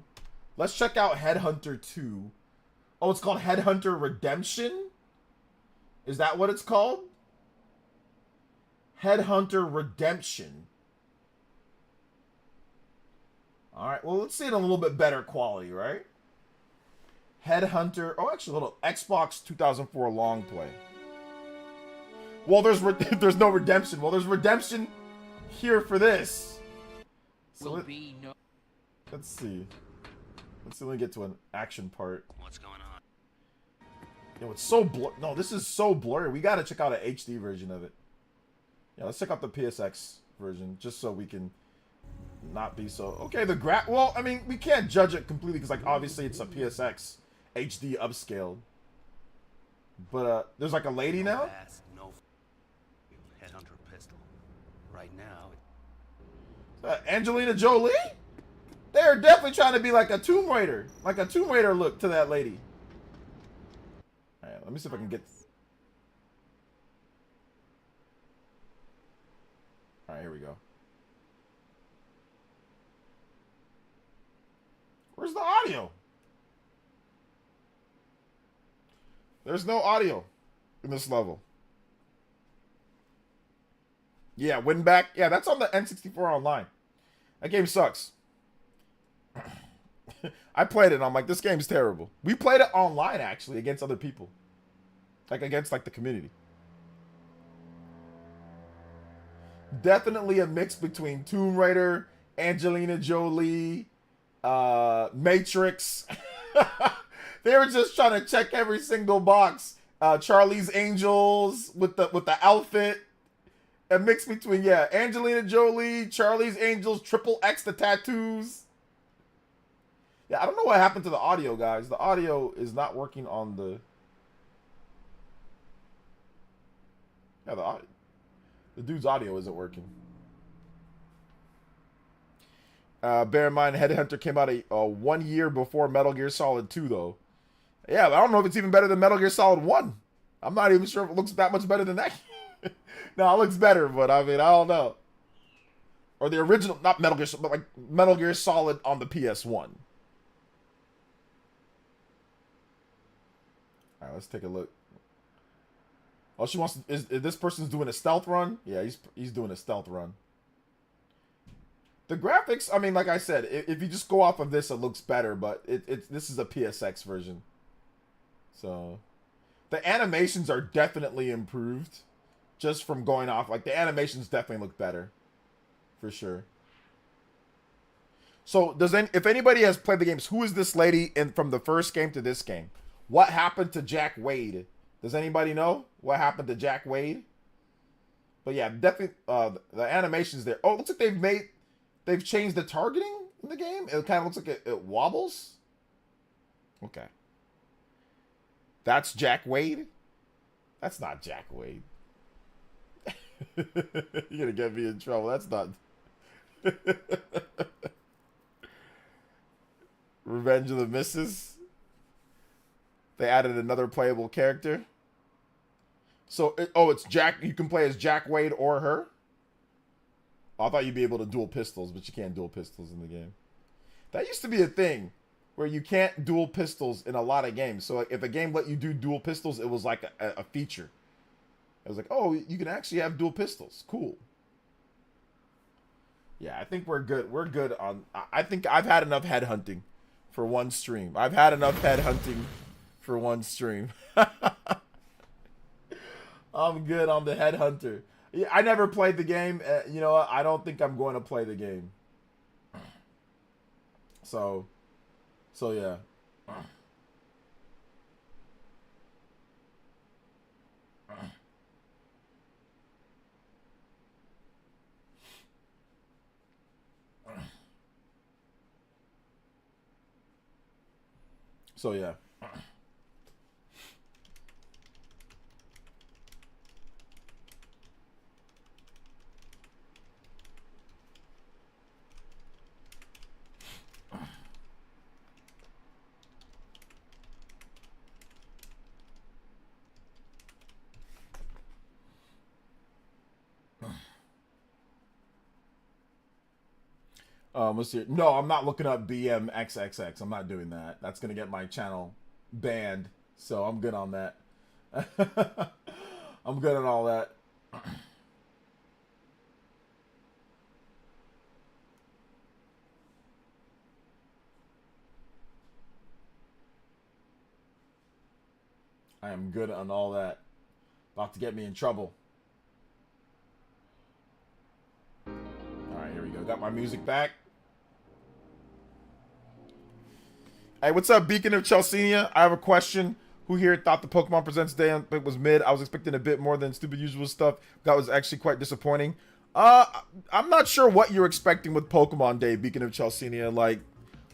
Let's check out Headhunter 2. Oh, it's called Headhunter Redemption? Is that what it's called? Headhunter Redemption. Alright, well, let's see it in a little bit better quality, right? Headhunter. Oh, actually, hold on. Xbox 2004 long play. Well, there's no redemption. Well, there's redemption here for this. So let's see. Let's see. Let me get to an action part. What's going on? Yo, it's so blur. No, this is so blurry. We gotta check out an HD version of it. Yeah, let's check out the PSX version just so we can not be so. Okay, well, I mean, we can't judge it completely because, like, obviously it's a PSX HD upscaled. But there's like a lady now. Headhunter pistol. Right now. Angelina Jolie? They're definitely trying to be like a Tomb Raider look to that lady. All right, let me see if I can get. All right, here we go. Where's the audio? There's no audio in this level. Yeah, win back. Yeah, that's on the N64 Online. That game sucks. I played it and I'm like, this game's terrible. We played it online, actually, against other people. Like, against, like, the community. Definitely a mix between Tomb Raider, Angelina Jolie, Matrix. They were just trying to check every single box. Charlie's Angels with the outfit. A mix between, yeah, Angelina Jolie, Charlie's Angels, Triple X, the tattoos. Yeah, I don't know what happened to the audio, guys. The audio is not working on the... Yeah, the dude's audio isn't working. Bear in mind, Headhunter came out 1 year before Metal Gear Solid 2, though. Yeah, but I don't know if it's even better than Metal Gear Solid 1. I'm not even sure if it looks that much better than that. No, it looks better, but I mean, I don't know. Or the original, not Metal Gear, but like Metal Gear Solid on the PS1. All right, let's take a look. Oh, she wants to, is this person's doing a stealth run? Yeah, he's doing a stealth run. The graphics, I mean, like I said, if you just go off of this, it looks better, but this is a PSX version. So, the animations are definitely improved. Just from going off, like, the animations definitely look better. For sure. So, if anybody has played the games, who is this lady from the first game to this game? What happened to Jack Wade? Does anybody know what happened to Jack Wade? But yeah, definitely, the animations there. Oh, it looks like they've changed the targeting in the game. It kind of looks like it wobbles. Okay. That's Jack Wade? That's not Jack Wade. You're gonna get me in trouble. That's not... Revenge of the Misses. They added another playable character. So, it's Jack. You can play as Jack Wade or her. I thought you'd be able to dual pistols, but you can't dual pistols in the game. That used to be a thing where you can't dual pistols in a lot of games. So if a game let you do dual pistols, it was like a feature. I was like, oh, you can actually have dual pistols. Cool. Yeah, I think we're good. We're good on... I think I've had enough headhunting for one stream. I've had enough headhunting for one stream. I'm good on the headhunter. Yeah, I never played the game. You know what? I don't think I'm going to play the game. So yeah. So yeah. Let's see. No, I'm not looking up BMXXX. I'm not doing that. That's gonna get my channel banned. So I'm good on that. I'm good on all that. I am good on all that. About to get me in trouble. Alright, here we go. Got my music back. Hey, what's up, Beacon of Chelsea? I have a question. Who here thought the Pokemon Presents Day was mid? I was expecting a bit more than stupid usual stuff. That was actually quite disappointing. I'm not sure what you're expecting with Pokemon Day, Beacon of Chelsea. Like,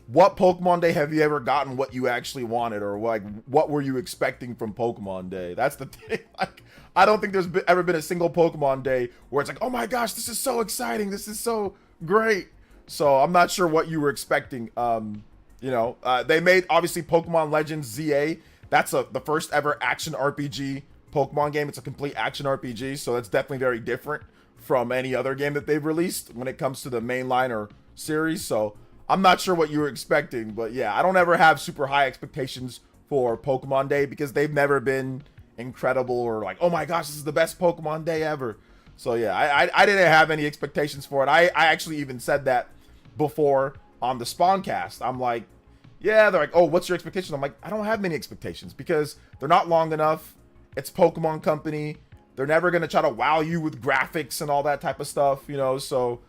what Pokemon Day have you ever gotten what you actually wanted? Or, like, what were you expecting from Pokemon Day? That's the thing. Like, I don't think there's ever been a single Pokemon Day where it's like, oh my gosh, this is so exciting. This is so great. So, I'm not sure what you were expecting. You know, they made, obviously, Pokemon Legends ZA. That's the first ever action RPG Pokemon game. It's a complete action RPG, so that's definitely very different from any other game that they've released when it comes to the mainline or series. So I'm not sure what you were expecting, but yeah, I don't ever have super high expectations for Pokemon Day because they've never been incredible or like, oh my gosh, this is the best Pokemon Day ever. So yeah, I didn't have any expectations for it. I actually even said that before on the Spawncast. I'm like, yeah, they're like, oh, what's your expectation? I'm like, I don't have many expectations because they're not long enough. It's Pokemon Company. They're never going to try to wow you with graphics and all that type of stuff, you know? So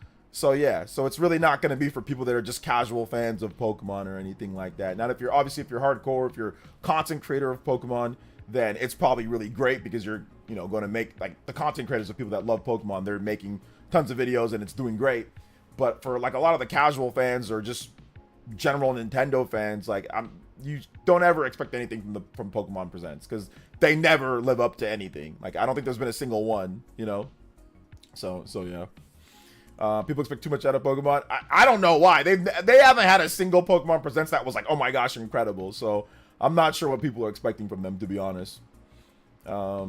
yeah, so it's really not going to be for people that are just casual fans of Pokemon or anything like that. Not if you're, obviously, if you're hardcore, if you're content creator of Pokemon, then it's probably really great because you're, you know, going to make, like, the content creators of people that love Pokemon, they're making tons of videos and it's doing great. But for, like, a lot of the casual fans or just general Nintendo fans, like, you don't ever expect anything from Pokemon Presents because they never live up to anything. Like, I don't think there's been a single one, you know. So yeah. People expect too much out of Pokemon. I don't know why. They haven't had a single Pokemon Presents that was like, oh my gosh, incredible. So I'm not sure what people are expecting from them, to be honest. Yeah,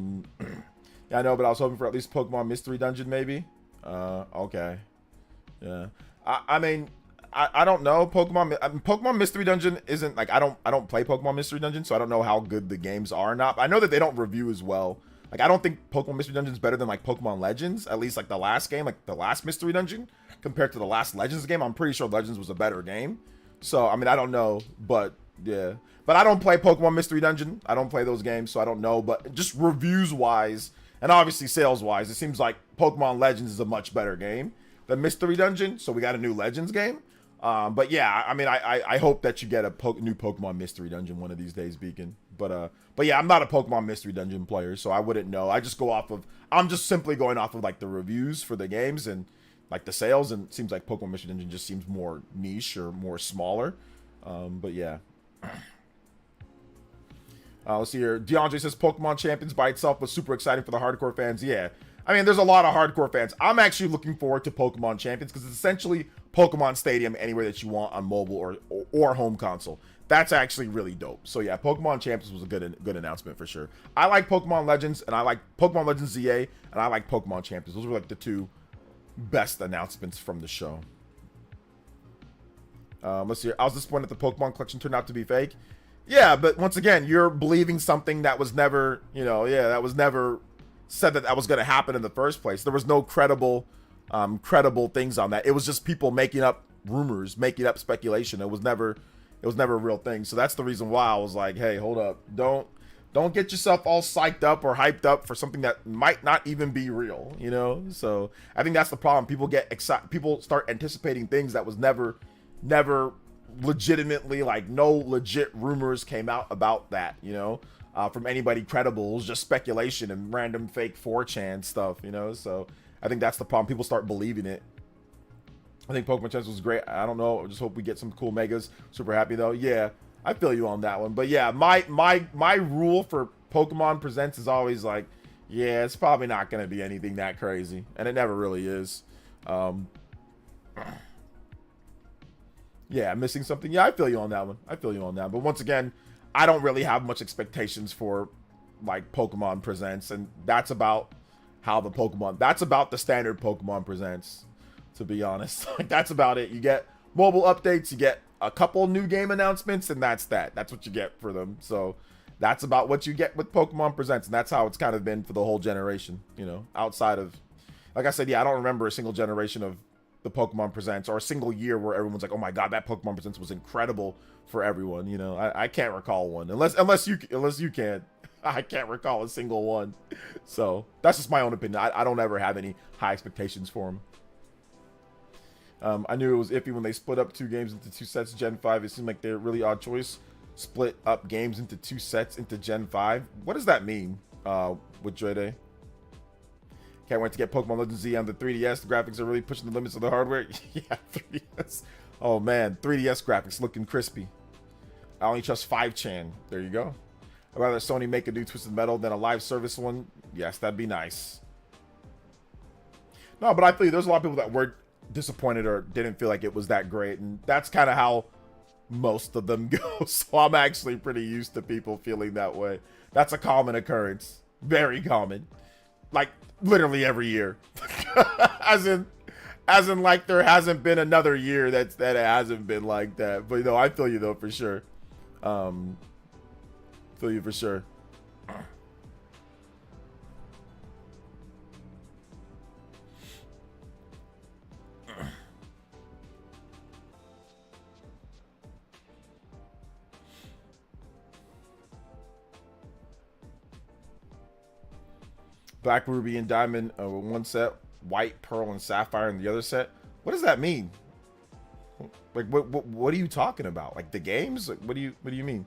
I know, but I was hoping for at least Pokemon Mystery Dungeon, maybe. Okay. Yeah. I mean, I don't know. Pokemon Mystery Dungeon isn't like, I don't play Pokemon Mystery Dungeon, so I don't know how good the games are or not. I know that they don't review as well. Like, I don't think Pokemon Mystery Dungeon is better than like Pokemon Legends, at least like the last game, like the last Mystery Dungeon compared to the last Legends game. I'm pretty sure Legends was a better game. So, I mean, I don't know, but yeah. But I don't play Pokemon Mystery Dungeon. I don't play those games, so I don't know. But just reviews wise and obviously sales wise, it seems like Pokemon Legends is a much better game than Mystery Dungeon. So we got a new Legends game. But yeah, I mean, I hope that you get a new Pokemon Mystery Dungeon one of these days, Beacon. But yeah, I'm not a Pokemon Mystery Dungeon player, so I wouldn't know. I'm just simply going off of like the reviews for the games and like the sales, and it seems like Pokemon Mystery Dungeon just seems more niche or more smaller. But yeah. Let's see here. DeAndre says Pokemon Champions by itself was super exciting for the hardcore fans. Yeah. I mean, there's a lot of hardcore fans. I'm actually looking forward to Pokemon Champions because it's essentially Pokemon Stadium anywhere that you want on mobile or home console. That's actually really dope. So yeah, Pokemon Champions was a good announcement for sure. I like Pokemon Legends, and I like Pokemon Legends ZA, and I like Pokemon Champions. Those were like the two best announcements from the show. Let's see. I was disappointed the Pokemon collection turned out to be fake. Yeah, but once again, you're believing something that was never, you know, yeah, that was never said that that was going to happen in the first place. There was no credible things on that. It was just people making up rumors, making up speculation. It was never a real thing. So that's the reason why I was like, hey, hold up. Don't get yourself all psyched up or hyped up for something that might not even be real, you know? So I think that's the problem. People get excited. People start anticipating things that was never legitimately, like, no legit rumors came out about that, you know, from anybody credible. It was just speculation and random fake 4chan stuff, you know? So I think that's the problem. People start believing it. I think Pokemon Chance was great. I don't know. I just hope we get some cool megas. Super happy though. Yeah, I feel you on that one. But yeah, my rule for Pokemon Presents is always like, yeah, it's probably not going to be anything that crazy. And it never really is. Yeah, missing something. Yeah, I feel you on that one. I feel you on that. But once again, I don't really have much expectations for like Pokemon Presents. And that's about how that's about the standard Pokemon Presents, to be honest. Like, that's about it. You get mobile updates, you get a couple new game announcements, and that's what you get for them. So that's about what you get with Pokemon Presents, and that's how it's kind of been for the whole generation, you know, outside of, like I said, yeah, I don't remember a single generation of the Pokemon Presents or a single year where everyone's like, oh my god, that Pokemon Presents was incredible for everyone, you know. I can't recall one, unless you can. I can't recall a single one. So that's just my own opinion. I don't ever have any high expectations for them. I knew it was iffy when they split up 2 games into 2 sets. Gen 5, it seemed like they're a really odd choice. Split up games into 2 sets into Gen 5. What does that mean, with Drede? Can't wait to get Pokemon Legends Z on the 3DS. The graphics are really pushing the limits of the hardware. Yeah, 3DS. Oh man, 3DS graphics looking crispy. I only trust 5chan. There you go. I'd rather Sony make a new Twisted Metal than a live service one. Yes, that'd be nice. No, but I feel you, there's a lot of people that were disappointed or didn't feel like it was that great, and that's kind of how most of them go. So I'm actually pretty used to people feeling that way. That's a common occurrence. Very common. Like literally every year. as in like there hasn't been another year that it hasn't been like that. But you know, I feel you though, for sure. Feel you for sure. Black Ruby and Diamond one set, White Pearl and Sapphire in the other set. What does that mean? Like what are you talking about? Like the games? Like what do you mean?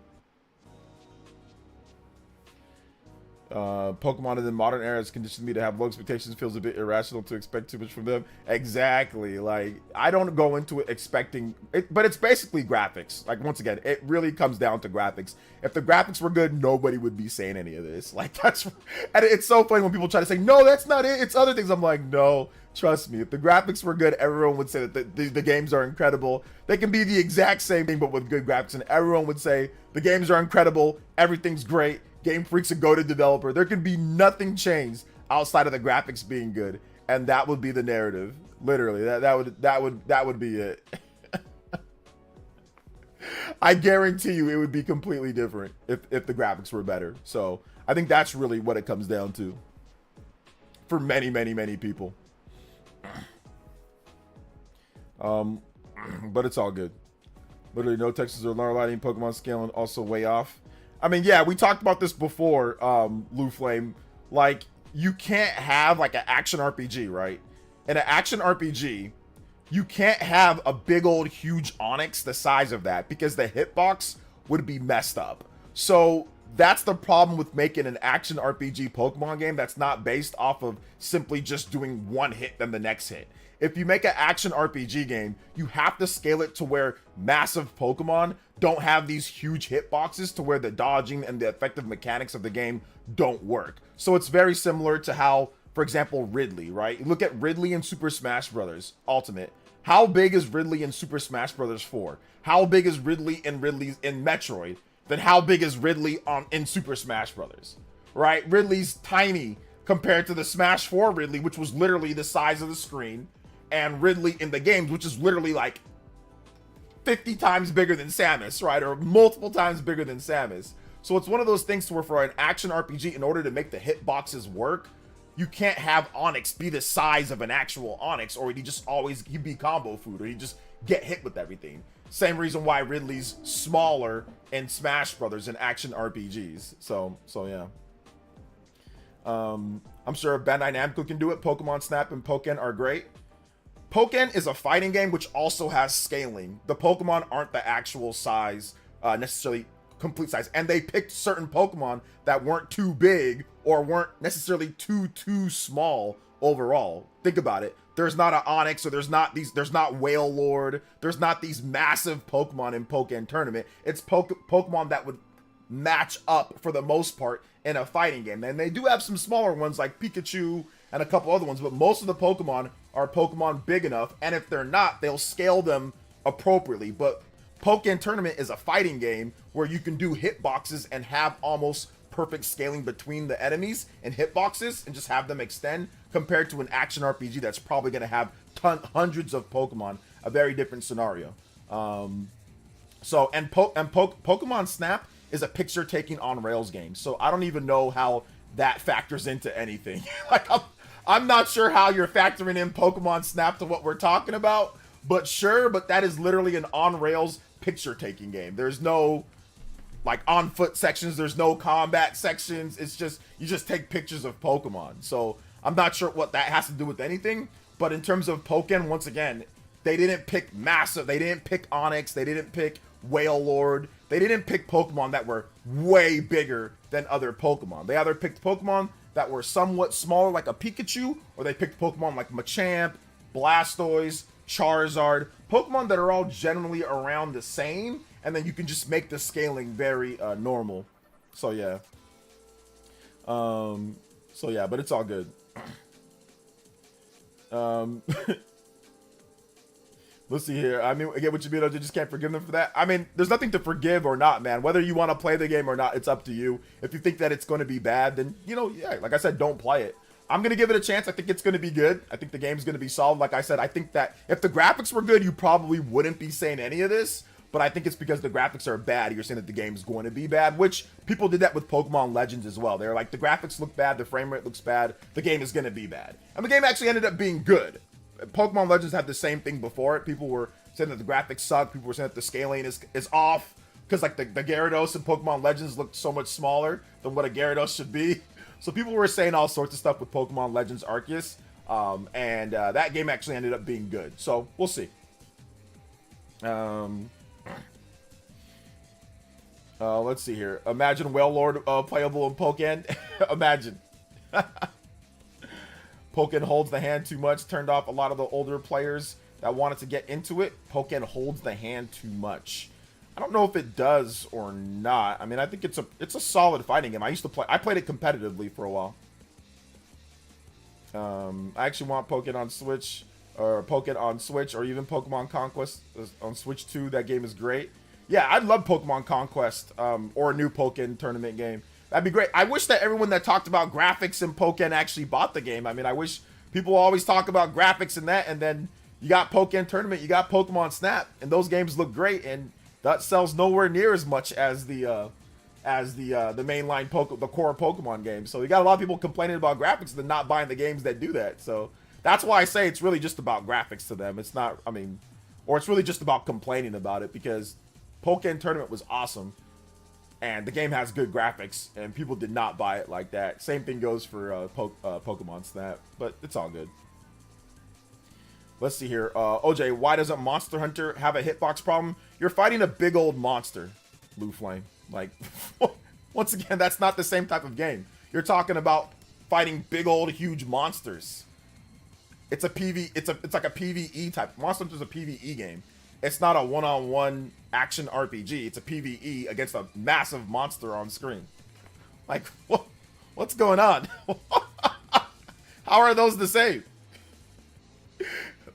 Pokemon in the modern era has conditioned me to have low expectations. Feels a bit irrational to expect too much from them. Exactly. Like I don't go into it expecting it, but it's basically graphics. Like once again, it really comes down to graphics. If the graphics were good, nobody would be saying any of this. Like that's, and it's so funny when people try to say, no, that's not it, it's other things. I'm like, no, trust me. If the graphics were good, everyone would say that the games are incredible. They can be the exact same thing, but with good graphics, and everyone would say the games are incredible. Everything's great. Game Freak's a go-to developer. There can be nothing changed outside of the graphics being good, and that would be the narrative. Literally, that would be it. I guarantee you, it would be completely different if the graphics were better. So I think that's really what it comes down to for many people. But it's all good. Literally, no Texas or Learn Lighting, Pokemon scaling also way off. I mean, yeah, we talked about this before, Lou Flame. Like, you can't have, like, an action RPG, right? In an action RPG, you can't have a big old huge Onyx the size of that because the hitbox would be messed up. So that's the problem with making an action RPG Pokemon game that's not based off of simply just doing one hit then the next hit. If you make an action RPG game, you have to scale it to where massive Pokemon don't have these huge hitboxes to where the dodging and the effective mechanics of the game don't work. So it's very similar to how, for example, Ridley, right? You look at Ridley in Super Smash Bros. Ultimate. How big is Ridley in Super Smash Bros. 4? How big is Ridley in Metroid? Then how big is Ridley in Super Smash Bros.? Right? Ridley's tiny compared to the Smash 4 Ridley, which was literally the size of the screen, and Ridley in the games, which is literally like 50 times bigger than Samus, right? Or multiple times bigger than Samus. So it's one of those things to where for an action RPG, in order to make the hitboxes work, you can't have Onyx be the size of an actual Onyx, or he'd be combo food, or he'd just get hit with everything. Same reason why Ridley's smaller in Smash Brothers and action RPGs. So yeah. I'm sure Bandai Namco can do it. Pokemon Snap and Pokken are great. Pokken is a fighting game which also has scaling. The Pokemon aren't the actual size, necessarily complete size, and they picked certain Pokemon that weren't too big or weren't necessarily too small overall. Think about it. There's not an Onyx, or there's not Whale Lord, there's not these massive Pokemon in Pokken Tournament. It's Pokemon that would match up for the most part in a fighting game. And they do have some smaller ones like Pikachu and a couple other ones, but most of the Pokemon are Pokemon big enough, and if they're not, they'll scale them appropriately. But Pokken Tournament is a fighting game where you can do hitboxes and have almost perfect scaling between the enemies and hitboxes and just have them extend, compared to an action RPG that's probably going to have hundreds of Pokemon. A very different scenario. Pokemon Snap is a picture taking on rails game, so I don't even know how that factors into anything. Like, I'm not sure how you're factoring in Pokemon Snap to what we're talking about, but sure. But that is literally an on rails picture taking game. There's no like on foot sections, there's no combat sections. It's just, you just take pictures of Pokemon. So I'm not sure what that has to do with anything, but in terms of Pokken, once again, they didn't pick massive, they didn't pick Onyx, they didn't pick Whale Lord, they didn't pick Pokemon that were way bigger than other Pokemon. They either picked Pokemon that were somewhat smaller like a Pikachu, or they picked Pokemon like Machamp, Blastoise, Charizard, Pokemon that are all generally around the same, and then you can just make the scaling very normal. So yeah. But it's all good. Let's see here. I mean, I get what you mean. I just can't forgive them for that. I mean, there's nothing to forgive or not, man. Whether you want to play the game or not, it's up to you. If you think that it's going to be bad, then, you know, yeah, like I said, don't play it. I'm going to give it a chance. I think it's going to be good. I think the game's going to be solid. Like I said, I think that if the graphics were good, you probably wouldn't be saying any of this. But I think it's because the graphics are bad, you're saying that the game's going to be bad, which people did that with Pokemon Legends as well. They're like, the graphics look bad, the frame rate looks bad, the game is going to be bad. And the game actually ended up being good. Pokemon Legends had the same thing before it. People were saying that the graphics suck. People were saying that the scaling is off, because like the Gyarados in Pokemon Legends looked so much smaller than what a Gyarados should be. So people were saying all sorts of stuff with Pokemon Legends Arceus, and that game actually ended up being good. So we'll see. Let's see here. Imagine Whale Lord playable in Pokken. Imagine. Pokken holds the hand too much. Turned off a lot of the older players that wanted to get into it. Pokken holds the hand too much. I don't know if it does or not. I mean, I think it's a solid fighting game. I played it competitively for a while. I actually want Pokken on Switch, or even Pokemon Conquest on Switch 2. That game is great. Yeah, I'd love Pokemon Conquest, or a new Pokken tournament game. That'd be great. I wish that everyone that talked about graphics in Pokken actually bought the game. I mean, I wish people always talk about graphics and that, and then you got Pokken Tournament, you got Pokemon Snap, and those games look great, and that sells nowhere near as much as the mainline the core Pokemon game. So you got a lot of people complaining about graphics and then not buying the games that do that. So that's why I say it's really just about graphics to them. It's not, I mean, or it's really just about complaining about it, because Pokken Tournament was awesome, and the game has good graphics, and people did not buy it like that. Same thing goes for Pokemon Snap, but it's all good. Let's see here. OJ, why doesn't Monster Hunter have a hitbox problem? You're fighting a big old monster, Blue Flame. Like, once again, that's not the same type of game. You're talking about fighting big old huge monsters. It's a it's like a PvE type. Monster Hunter's a PvE game. It's not a one-on-one action RPG. It's a PvE against a massive monster on screen. Like, what's going on? How are those the same?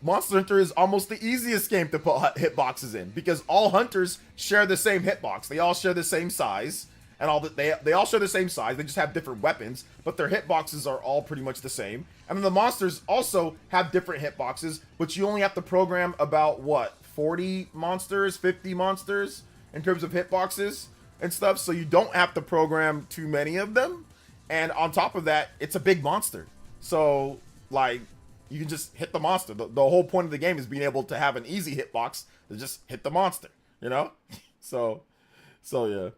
Monster Hunter is almost the easiest game to put hitboxes in, because all hunters share the same hitbox. They all share the same size, and they all share the same size. They just have different weapons, but their hitboxes are all pretty much the same. And then the monsters also have different hitboxes, but you only have to program about, what, 40 monsters, 50 monsters in terms of hitboxes and stuff, so you don't have to program too many of them. And on top of that, it's a big monster. So, like, you can just hit the monster. The whole point of the game is being able to have an easy hitbox to just hit the monster, you know? So yeah.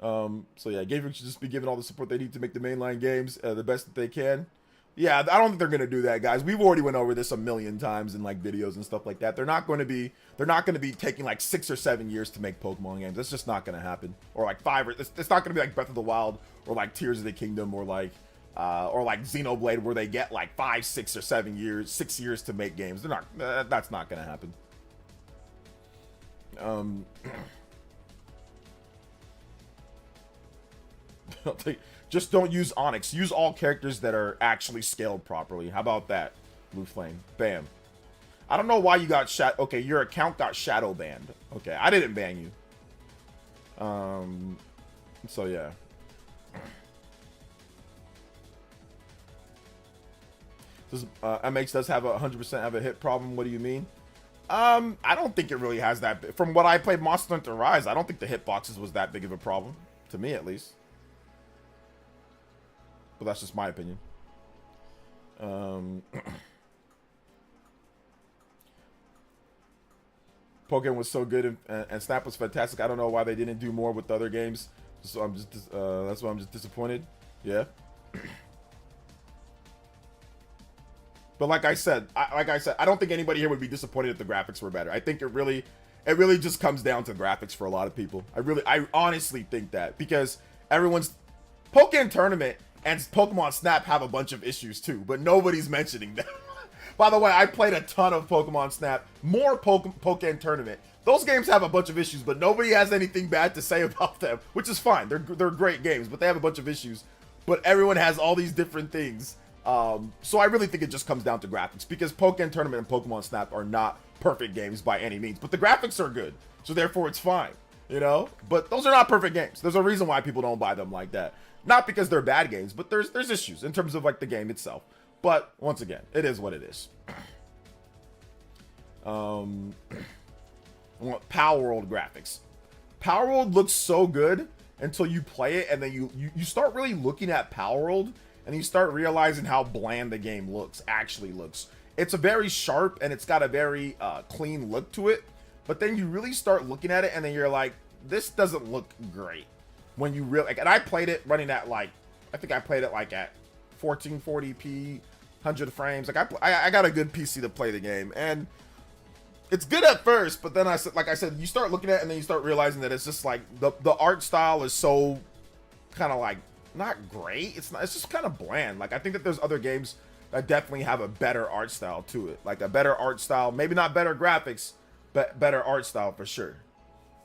So yeah, Game Freak should just be given all the support they need to make the mainline games the best that they can. Yeah, I don't think they're gonna do that, guys. We've already went over this a million times in like videos and stuff like that. They're not gonna be taking like 6 or 7 years to make Pokemon games. That's just not gonna happen. Or like 5 or it's not gonna be like Breath of the Wild or like Tears of the Kingdom or like Xenoblade where they get like 5, 6 or 7 years, 6 years to make games. They're not. That's not gonna happen. Just don't use Onyx. Use all characters that are actually scaled properly. How about that, Blue Flame? Bam. I don't know why you got okay, your account got shadow banned. Okay, I didn't ban you. So yeah. Does MH does have a 100% have a hit problem? What do you mean? I don't think it really has that. From what I played Monster Hunter Rise, I don't think the hitboxes was that big of a problem, to me at least. But that's just my opinion. Pokemon was so good and Snap was fantastic. I don't know why they didn't do more with the other games. So I'm just that's why I'm just disappointed. Yeah. But like I said, I don't think anybody here would be disappointed if the graphics were better. I think it really just comes down to graphics for a lot of people. I honestly think that because everyone's Pokemon Tournament and Pokemon Snap have a bunch of issues too, but nobody's mentioning them. By the way, I played a ton of Pokemon Snap, more Pokemon Tournament. Those games have a bunch of issues, but nobody has anything bad to say about them, which is fine. They're great games, but they have a bunch of issues. But everyone has all these different things. So I really think it just comes down to graphics because Pokemon Tournament and Pokemon Snap are not perfect games by any means, but the graphics are good, so therefore it's fine, you know? But those are not perfect games. There's a reason why people don't buy them like that. Not because they're bad games, but there's issues in terms of like the game itself. But once again, it is what it is. Power World graphics. Power World looks so good until you play it, and then you start really looking at Power World, and you start realizing how bland the game actually looks. It's a very sharp, and it's got a very clean look to it, but then you really start looking at it, and then you're like, this doesn't look great. When you really, and I played it running at like, I think I played it like at 1440p, 100 frames. Like I got a good PC to play the game, and it's good at first, but then like I said, you start looking at it, and then you start realizing that it's just like the art style is so kind of like not great. It's just kind of bland. Like I think that there's other games that definitely have a better art style to it, like a better art style, maybe not better graphics, but better art style for sure.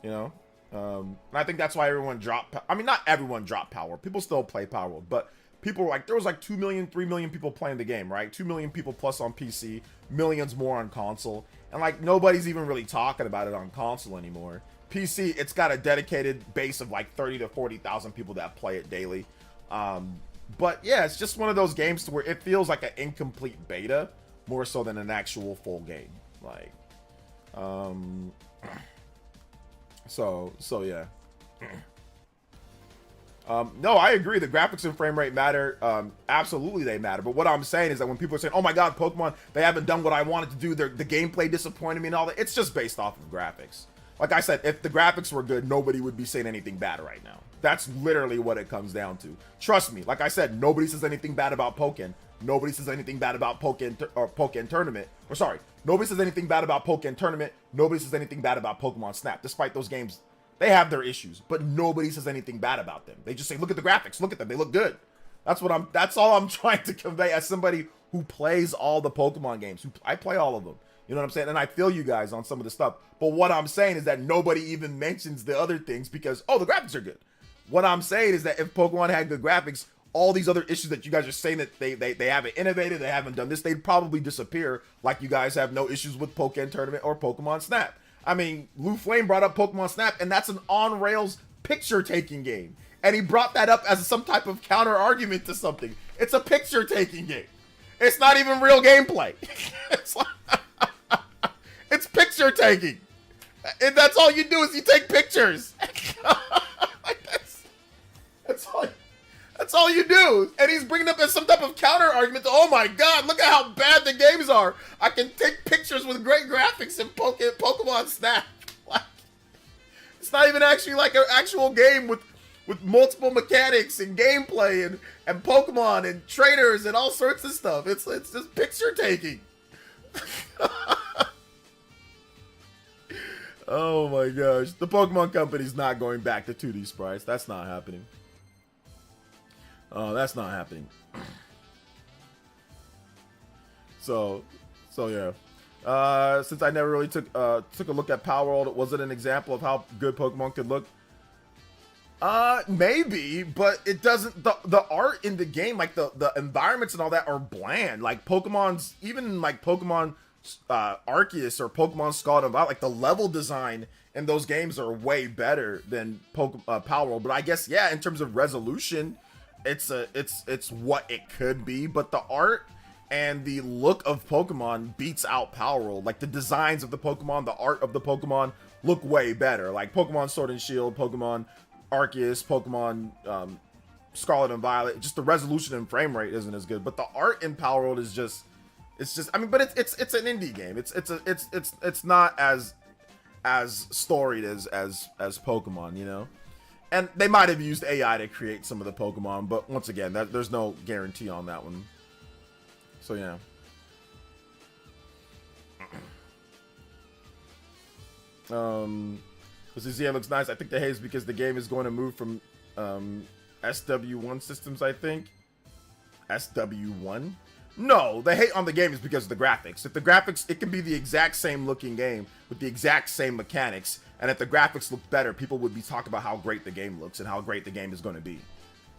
You know. And I think that's why everyone dropped. I mean, not everyone dropped Power. People still play Power World, but people were like, there was like 2 million, 3 million people playing the game, right? 2 million people plus on PC, millions more on console, and like nobody's even really talking about it on console anymore. PC, it's got a dedicated base of like 30 to 40,000 people that play it daily. But yeah, it's just one of those games to where it feels like an incomplete beta more so than an actual full game. Like, So yeah. No, I agree. The graphics and frame rate matter. Absolutely, they matter. But what I'm saying is that when people are saying, "Oh my God, Pokemon, they haven't done what I wanted to do. The gameplay disappointed me and all that," it's just based off of graphics. Like I said, if the graphics were good, nobody would be saying anything bad right now. That's literally what it comes down to. Trust me. Like I said, nobody says anything bad about Pokemon. Nobody says anything bad about Pokemon Tournament. Or sorry, nobody says anything bad about Pokemon Tournament. Nobody says anything bad about Pokemon Snap. Despite those games, they have their issues, but nobody says anything bad about them. They just say, look at the graphics, look at them, they look good. That's all I'm trying to convey as somebody who plays all the Pokemon games. I play all of them. You know what I'm saying? And I feel you guys on some of the stuff. But what I'm saying is that nobody even mentions the other things because, oh, the graphics are good. What I'm saying is that if Pokemon had good graphics, all these other issues that you guys are saying that they haven't innovated, they haven't done this, they'd probably disappear, like you guys have no issues with Pokemon Tournament or Pokemon Snap. I mean, Lou Flame brought up Pokemon Snap, and that's an on-rails picture-taking game. And he brought that up as some type of counter-argument to something. It's a picture-taking game. It's not even real gameplay. It's picture-taking. And that's all you do is you take pictures. That's all you do. And he's bringing up as some type of counter argument to, oh my god, look at how bad the games are. I can take pictures with great graphics in Pokemon Snap. Like, it's not even actually like an actual game with multiple mechanics and gameplay and Pokemon and trainers and all sorts of stuff. It's just picture taking. Oh my gosh. The Pokemon Company's not going back to 2D sprites. That's not happening. Oh, that's not happening. So yeah. Since I never really took a look at Power World, was it an example of how good Pokemon could look? Maybe, but it doesn't. The art in the game, like the environments and all that, are bland. Like Pokemon's, even like Pokemon Arceus or Pokemon Scarlet and Violet, like the level design in those games are way better than Power World. But I guess, yeah, in terms of resolution, it's what it could be. But the art and the look of Pokemon beats out Power World. Like the designs of the Pokemon, the art of the Pokemon look way better. Like Pokemon Sword and Shield, Pokemon Arceus, Pokemon Scarlet and Violet, just the resolution and frame rate isn't as good. But the art in Power World is just, I mean, but it's an indie game. It's not as storied as Pokemon, you know. And they might have used AI to create some of the Pokemon, but once again, there's no guarantee on that one. So yeah. This ZA looks nice. I think the hate is because the game is going to move from SW1 systems, I think. SW1? No, the hate on the game is because of the graphics. If the graphics, it can be the exact same looking game with the exact same mechanics, and if the graphics look better, people would be talking about how great the game looks and how great the game is going to be.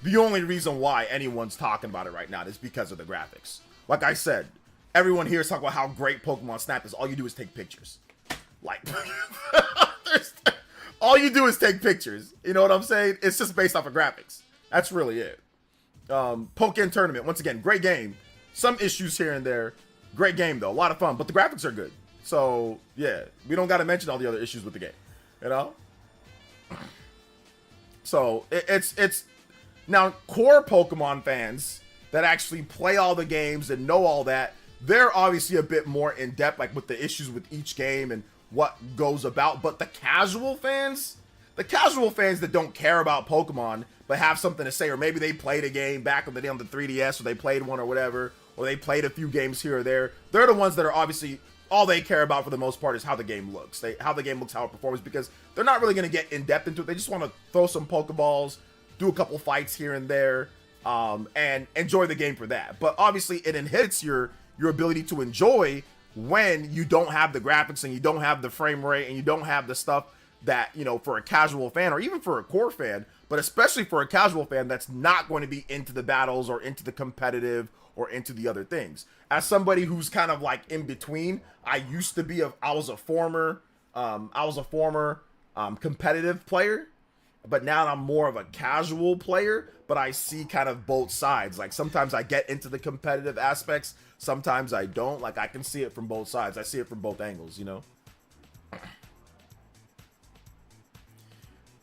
The only reason why anyone's talking about it right now is because of the graphics. Like I said, everyone here is talking about how great Pokemon Snap is. All you do is take pictures. Like, all you do is take pictures. You know what I'm saying? It's just based off of graphics. That's really it. Pokken Tournament, once again, great game. Some issues here and there. Great game, though. A lot of fun. But the graphics are good. So, yeah. We don't got to mention all the other issues with the game. You know? So, it's... Now, core Pokemon fans that actually play all the games and know all that, they're obviously a bit more in-depth, like, with the issues with each game and what goes about. But the casual fans that don't care about Pokemon, but have something to say, or maybe they played a game back in the day on the 3DS, or they played one or whatever, or they played a few games here or there, they're the ones that are obviously, all they care about for the most part is how the game looks. How the game looks, how it performs, because they're not really going to get in-depth into it. They just want to throw some Pokeballs, do a couple fights here and there, and enjoy the game for that. But obviously, it inhibits your ability to enjoy when you don't have the graphics and you don't have the frame rate and you don't have the stuff that, you know, for a casual fan or even for a core fan, but especially for a casual fan that's not going to be into the battles or into the competitive or into the other things. As somebody who's kind of like in between, I was a former competitive player, but now I'm more of a casual player, but I see kind of both sides. Like sometimes I get into the competitive aspects, sometimes I don't. Like I can see it from both sides. I see it from both angles, you know?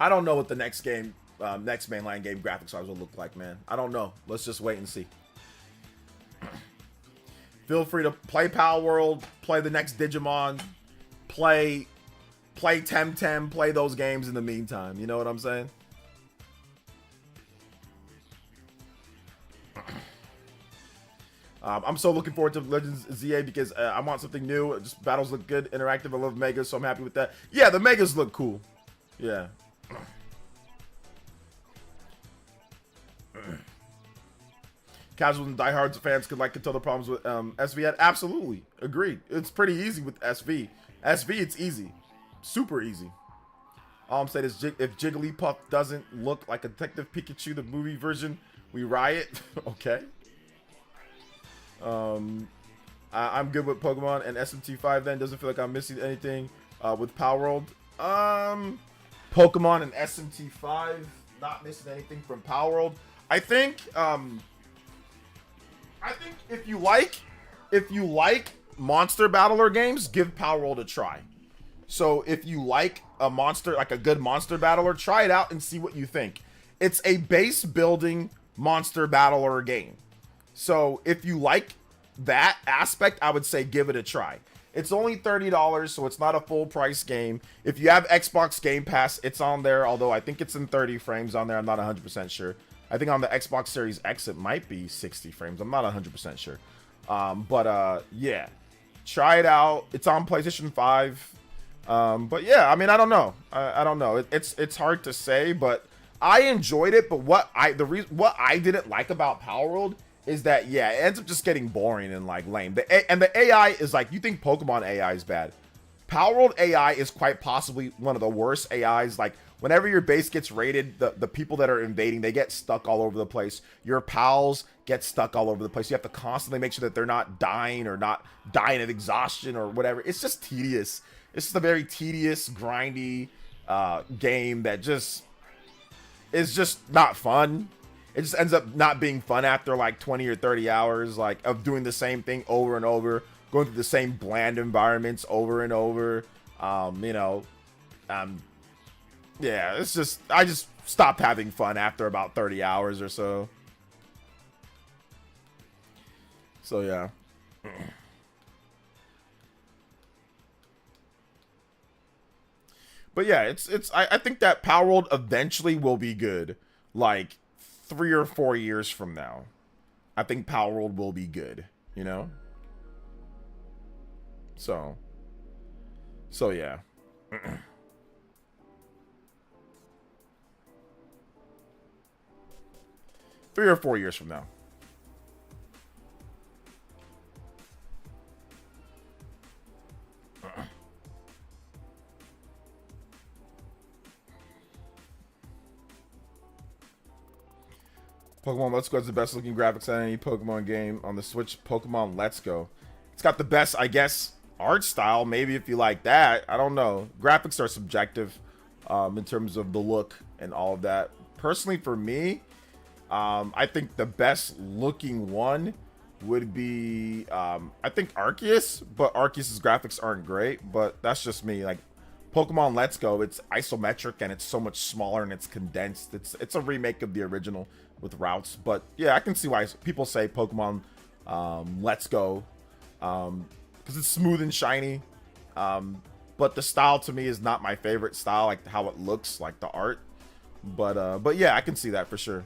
I don't know what the next game, next mainline game graphics will look like, man. I don't know. Let's just wait and see. Feel free to play Power World, play the next Digimon, play Temtem, play those games in the meantime. You know what I'm saying? I'm so looking forward to Legends ZA because I want something new. Just battles look good, interactive. I love Megas, so I'm happy with that. Yeah, the Megas look cool. Yeah. Casual and diehards fans could tell the problems with SV. Absolutely, agreed. It's pretty easy with SV. SV, it's easy, super easy. All I'm saying is, if Jigglypuff doesn't look like a Detective Pikachu, the movie version, we riot. Okay. I'm good with Pokemon and SMT5. Then doesn't feel like I'm missing anything with Power World. Pokemon and SMT5, not missing anything from Power World. I think if you like monster battler games, give Power World a try. So if you like a good monster battler, try it out and see what you think. It's a base building monster battler game. So if you like that aspect, I would say give it a try. It's only $30, so it's not a full price game. If you have Xbox Game Pass, it's on there, although I think it's in 30 frames on there. I'm not 100% sure. I think on the Xbox Series X, it might be 60 frames. I'm not 100% sure. Yeah, try it out. It's on PlayStation 5. But yeah, I mean, I don't know. I don't know. It's hard to say, but I enjoyed it. But what I didn't like about Power World is that, yeah, it ends up just getting boring and like lame. And the AI is like, you think Pokemon AI is bad. Power World AI is quite possibly one of the worst AIs. Like, whenever your base gets raided, the people that are invading, they get stuck all over the place. Your pals get stuck all over the place. You have to constantly make sure that they're not dying or not dying of exhaustion or whatever. It's just tedious. It's just a very tedious, grindy game that just is just not fun. It just ends up not being fun after like 20 or 30 hours, like, of doing the same thing over and over, going through the same bland environments over and over. Yeah, it's just, I just stopped having fun after about 30 hours or so. So yeah. But yeah, I think that Power World eventually will be good. Like 3 or 4 years from now, I think Power World will be good, you know? So yeah. 3 or 4 years from now. Pokemon Let's Go has the best looking graphics on any Pokemon game on the Switch. Pokemon Let's Go. It's got the best, I guess, art style. Maybe if you like that. I don't know. Graphics are subjective in terms of the look and all of that. Personally, for me, I think the best looking one would be, I think Arceus, but Arceus's graphics aren't great, but that's just me. Like, Pokemon Let's Go, it's isometric and it's so much smaller and it's condensed. It's a remake of the original with routes, but yeah, I can see why people say Pokemon Let's Go, because it's smooth and shiny, but the style to me is not my favorite style, like how it looks, like the art, but yeah, I can see that for sure.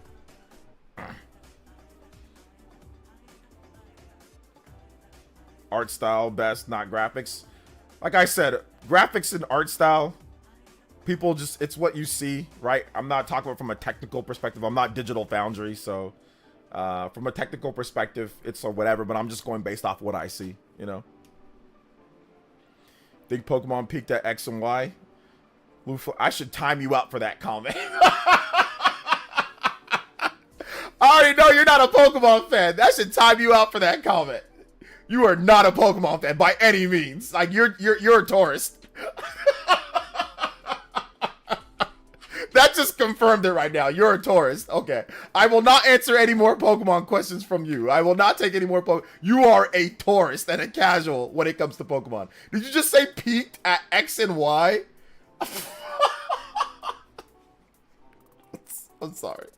Art style best, not graphics. Like I said, graphics and art style, people just, it's what you see, right? I'm not talking about from a technical perspective. I'm not Digital Foundry, so from a technical perspective, it's a whatever, but I'm just going based off what I see, you know? Think Pokemon peaked at X and Y? I should time you out for that comment. I already know you're not a Pokemon fan. That should time you out for that comment. You are not a Pokemon fan by any means. Like, you're a tourist. That just confirmed it right now. You're a tourist. Okay. I will not answer any more Pokemon questions from you. I will not take any more Pokemon. You are a tourist and a casual when it comes to Pokemon. Did you just say peaked at X and Y? I'm sorry.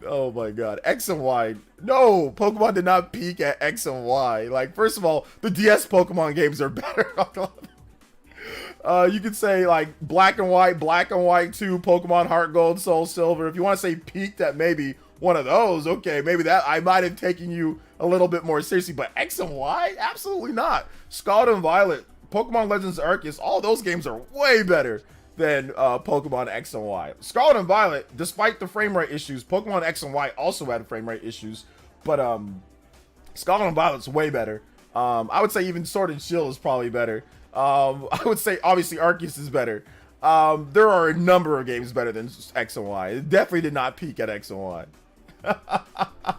Oh my god, X and Y. No, Pokemon did not peak at X and Y. Like, first of all, the DS Pokemon games are better. You could say like Black and White 2, Pokemon Heart Gold, Soul Silver. If you want to say peaked at maybe one of those, okay, maybe that I might have taken you a little bit more seriously. But X and Y, absolutely not. Scarlet and Violet, Pokemon Legends Arceus, all those games are way better than Pokemon X and Y. Scarlet and Violet, despite the frame rate issues, Pokemon X and Y also had frame rate issues, but Scarlet and Violet's way better. I would say even Sword and Shield is probably better. I would say obviously Arceus is better. There are a number of games better than X and Y. It definitely did not peak at X and Y. I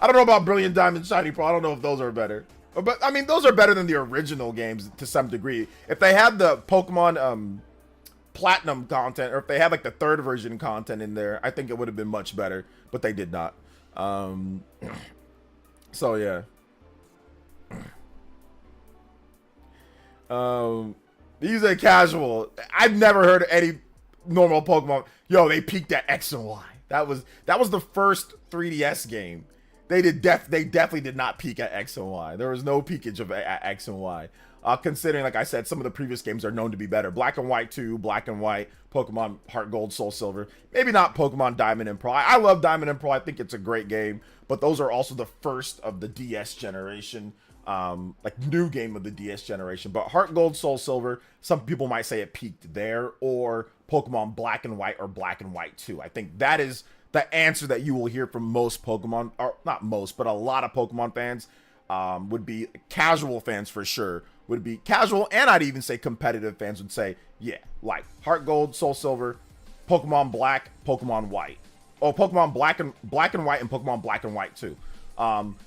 don't know about Brilliant Diamond, Shiny Pearl. I don't know if those are better. But, I mean, those are better than the original games to some degree. If they had the Pokemon Platinum content, or if they had, like, the third version content in there, I think it would have been much better. But they did not. So, yeah. These are casual. I've never heard of any normal Pokemon. Yo, they peaked at X and Y. That was the first 3DS game. They definitely did not peak at X and Y. There was no peakage at X and Y. Considering, like I said, some of the previous games are known to be better. Black and White 2, Black and White, Pokemon Heart Gold, Soul Silver. Maybe not Pokemon Diamond and Pearl. I love Diamond and Pearl. I think it's a great game. But those are also the first of the DS generation. Like new game of the DS generation. But Heart Gold, Soul Silver, some people might say it peaked there. Or Pokemon Black and White or Black and White 2. I think that is the answer that you will hear from most Pokemon, or not most, but a lot of Pokemon fans, would be casual fans for sure, would be casual, and I'd even say competitive fans would say, yeah, like Heart Gold, Soul Silver, Pokemon Black, Pokemon White. Oh, Pokemon Black and White and Pokemon Black and White too.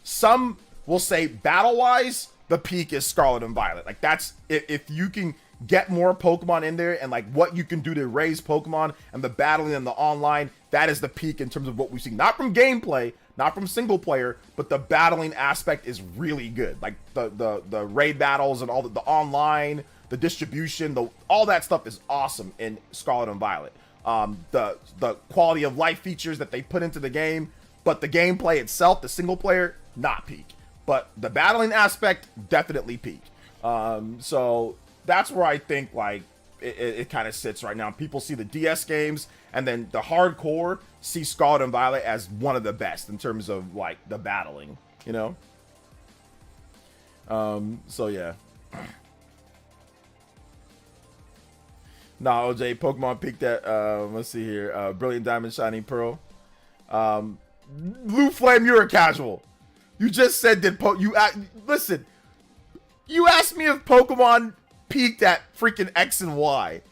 Some will say battle-wise, the peak is Scarlet and Violet. Like that's, if you can get more Pokemon in there and like what you can do to raise Pokemon and the battling and the online, that is the peak in terms of what we see. Not from gameplay, not from single player, but the battling aspect is really good. Like the raid battles and all the online, the distribution, all that stuff is awesome in Scarlet and Violet. The quality of life features that they put into the game, but the gameplay itself, the single player, not peak. But the battling aspect, definitely peak. So that's where I think like it kind of sits right now. People see the DS games, and then the hardcore see Scarlet and Violet as one of the best in terms of like the battling, you know? So yeah. Nah, OJ, Pokemon peaked at, let's see here, Brilliant Diamond, Shining Pearl. Blue Flame, you're a casual. You just said listen, you asked me if Pokemon peaked at freaking X and Y.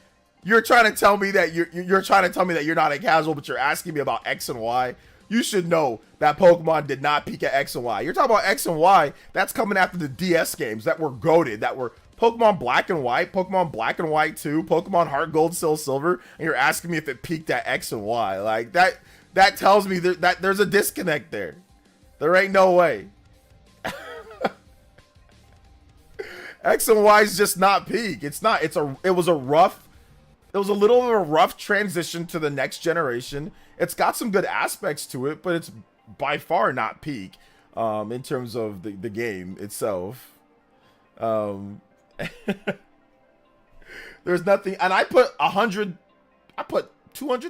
You're trying to tell me that you're trying to tell me that you're not a casual, but you're asking me about X and Y. You should know that Pokemon did not peak at X and Y. You're talking about X and Y. That's coming after the DS games that were goated, that were Pokemon Black and White, Pokemon Black and White 2, Pokemon Heart Gold, Soul Silver, and you're asking me if it peaked at X and Y. Like that tells me that there's a disconnect there. There ain't no way. X and Y is just not peak. It was a little of a rough transition to the next generation. It's got some good aspects to it, but it's by far not peak in terms of the game itself. There's nothing, and I put 200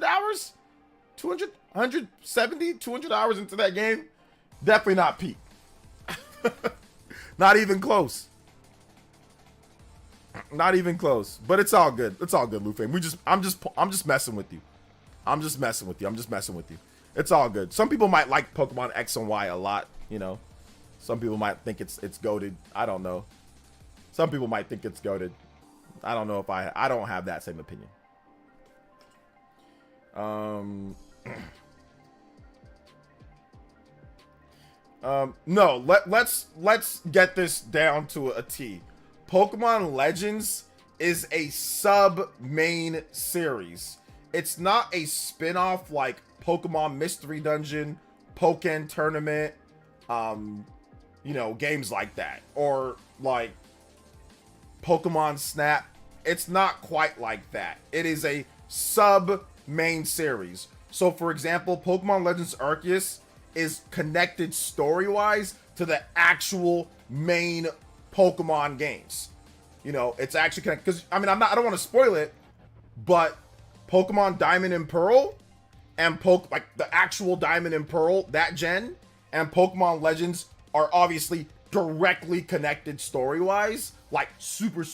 hours, 200 hours into that game. Definitely not peak. Not even close. Not even close. But it's all good. It's all good, Lufame. I'm just messing with you. I'm just messing with you. It's all good. Some people might like Pokemon X and Y a lot, you know. Some people might think it's goated. I don't know. Some people might think it's goated. I don't know if I don't have that same opinion. No, let's get this down to a T. Pokemon Legends is a sub-main series. It's not a spin-off like Pokemon Mystery Dungeon, Pokken Tournament, you know, games like that. Or like Pokemon Snap. It's not quite like that. It is a sub-main series. So for example, Pokemon Legends Arceus is connected story-wise to the actual main Pokemon games. You know, it's actually connected, because I don't want to spoil it, but Pokemon Diamond and Pearl and like the actual Diamond and Pearl, that gen, and Pokemon Legends are obviously directly connected story-wise, like super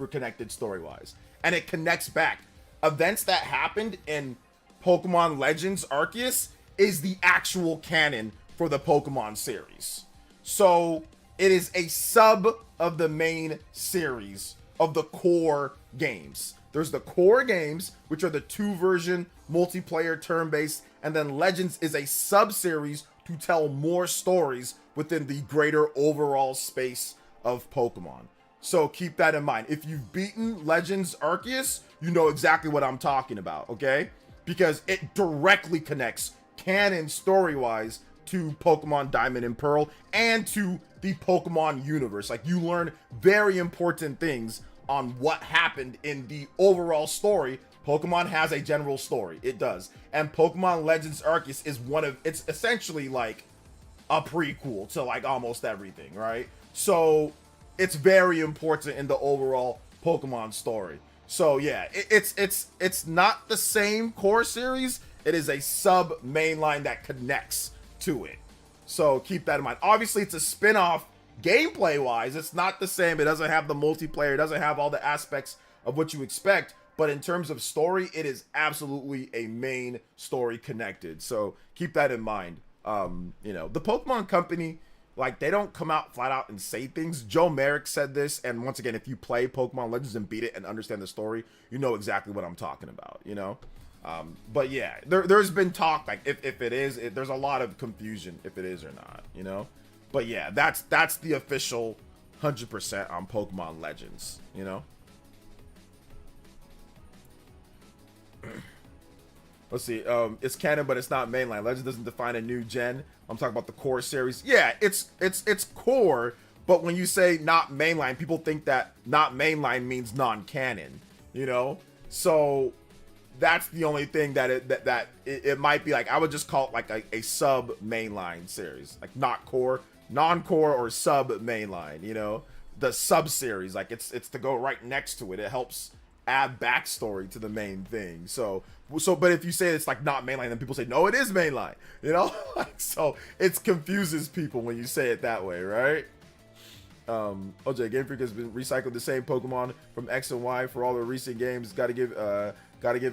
connected story-wise. And it connects back. Events that happened in Pokemon Legends Arceus is the actual canon for the Pokemon series. So it is a sub of the main series of the core games. There's the core games, which are the 2-version multiplayer turn-based, and then Legends is a sub-series to tell more stories within the greater overall space of Pokemon. So keep that in mind. If you've beaten Legends Arceus, you know exactly what I'm talking about, okay? Because it directly connects canon story-wise to Pokemon Diamond and Pearl and to the Pokemon universe. Like, you learn very important things on what happened in the overall story. Pokemon has a general story. It does. And Pokemon Legends Arceus is it's essentially like a prequel to like almost everything, right? So it's very important in the overall Pokemon story. So yeah, it's not the same core series. It is a sub mainline that connects to it. So keep that in mind. Obviously, it's a spin-off gameplay wise. It's not the same. It doesn't have the multiplayer. It doesn't have all the aspects of what you expect. But in terms of story, it is absolutely a main story connected. So keep that in mind. You know, the Pokemon Company, like, they don't come out flat out and say things. Joe Merrick said this, and once again, if you play Pokemon Legends and beat it and understand the story, you know exactly what I'm talking about, you know? But yeah, there's been talk, like, if it is, there's a lot of confusion if it is or not, you know? But yeah, that's the official 100% on Pokemon Legends, you know? Let's see. It's canon, but it's not mainline. Legends doesn't define a new gen. I'm talking about the core series. Yeah, it's core, but when you say not mainline, people think that not mainline means non-canon. You know, so that's the only thing that it might be like. I would just call it like a sub mainline series, like not core, non-core, or sub mainline. You know, the sub series, like it's to go right next to it. It helps add backstory to the main thing. So but if you say it's like not mainline, then people say no, it is mainline, you know? Like, so it confuses people when you say it that way, right? OJ, Game Freak has been recycled the same Pokemon from X and Y for all the recent games. Gotta give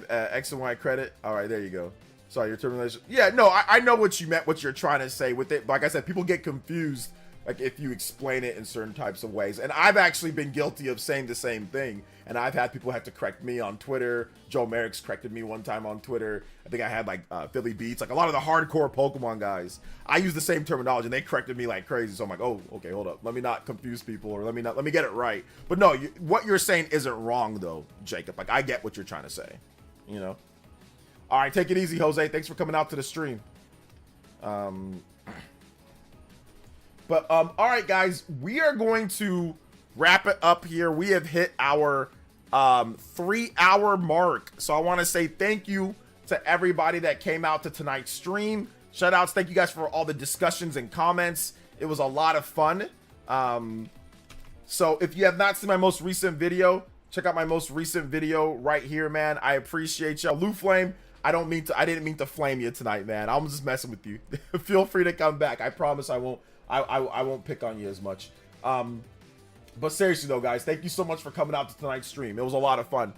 X and Y credit. All right, there you go. Sorry, your termination. Yeah, no, I know what you meant, what you're trying to say with it. But like I said, people get confused like if you explain it in certain types of ways. And I've actually been guilty of saying the same thing. And I've had people have to correct me on Twitter. Joe Merrick's corrected me one time on Twitter. I think I had like Philly Beats, like a lot of the hardcore Pokemon guys. I use the same terminology and they corrected me like crazy. So I'm like, oh, okay, hold up. Let me not confuse people, or let me get it right. But no, what you're saying isn't wrong though, Jacob. Like, I get what you're trying to say, you know? All right, take it easy, Jose. Thanks for coming out to the stream. All right, guys, we are going to wrap it up here. We have hit our 3-hour mark. So I want to say thank you to everybody that came out to tonight's stream. Shout outs. Thank you guys for all the discussions and comments. It was a lot of fun. So if you have not seen my most recent video, check out my most recent video right here, man. I appreciate you. Lou Flame, I didn't mean to flame you tonight, man. I'm just messing with you. Feel free to come back. I promise I won't. I won't pick on you as much. But seriously though, guys, thank you so much for coming out to tonight's stream. It was a lot of fun.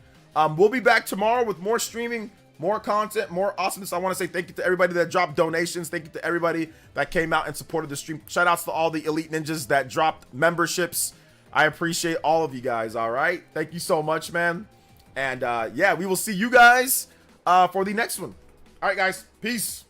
We'll be back tomorrow with more streaming, more content, more awesomeness. I want to say thank you to everybody that dropped donations. Thank you to everybody that came out and supported the stream. Shout outs to all the Elite Ninjas that dropped memberships. I appreciate all of you guys. All right. Thank you so much, man. And yeah, we will see you guys for the next one. All right, guys. Peace.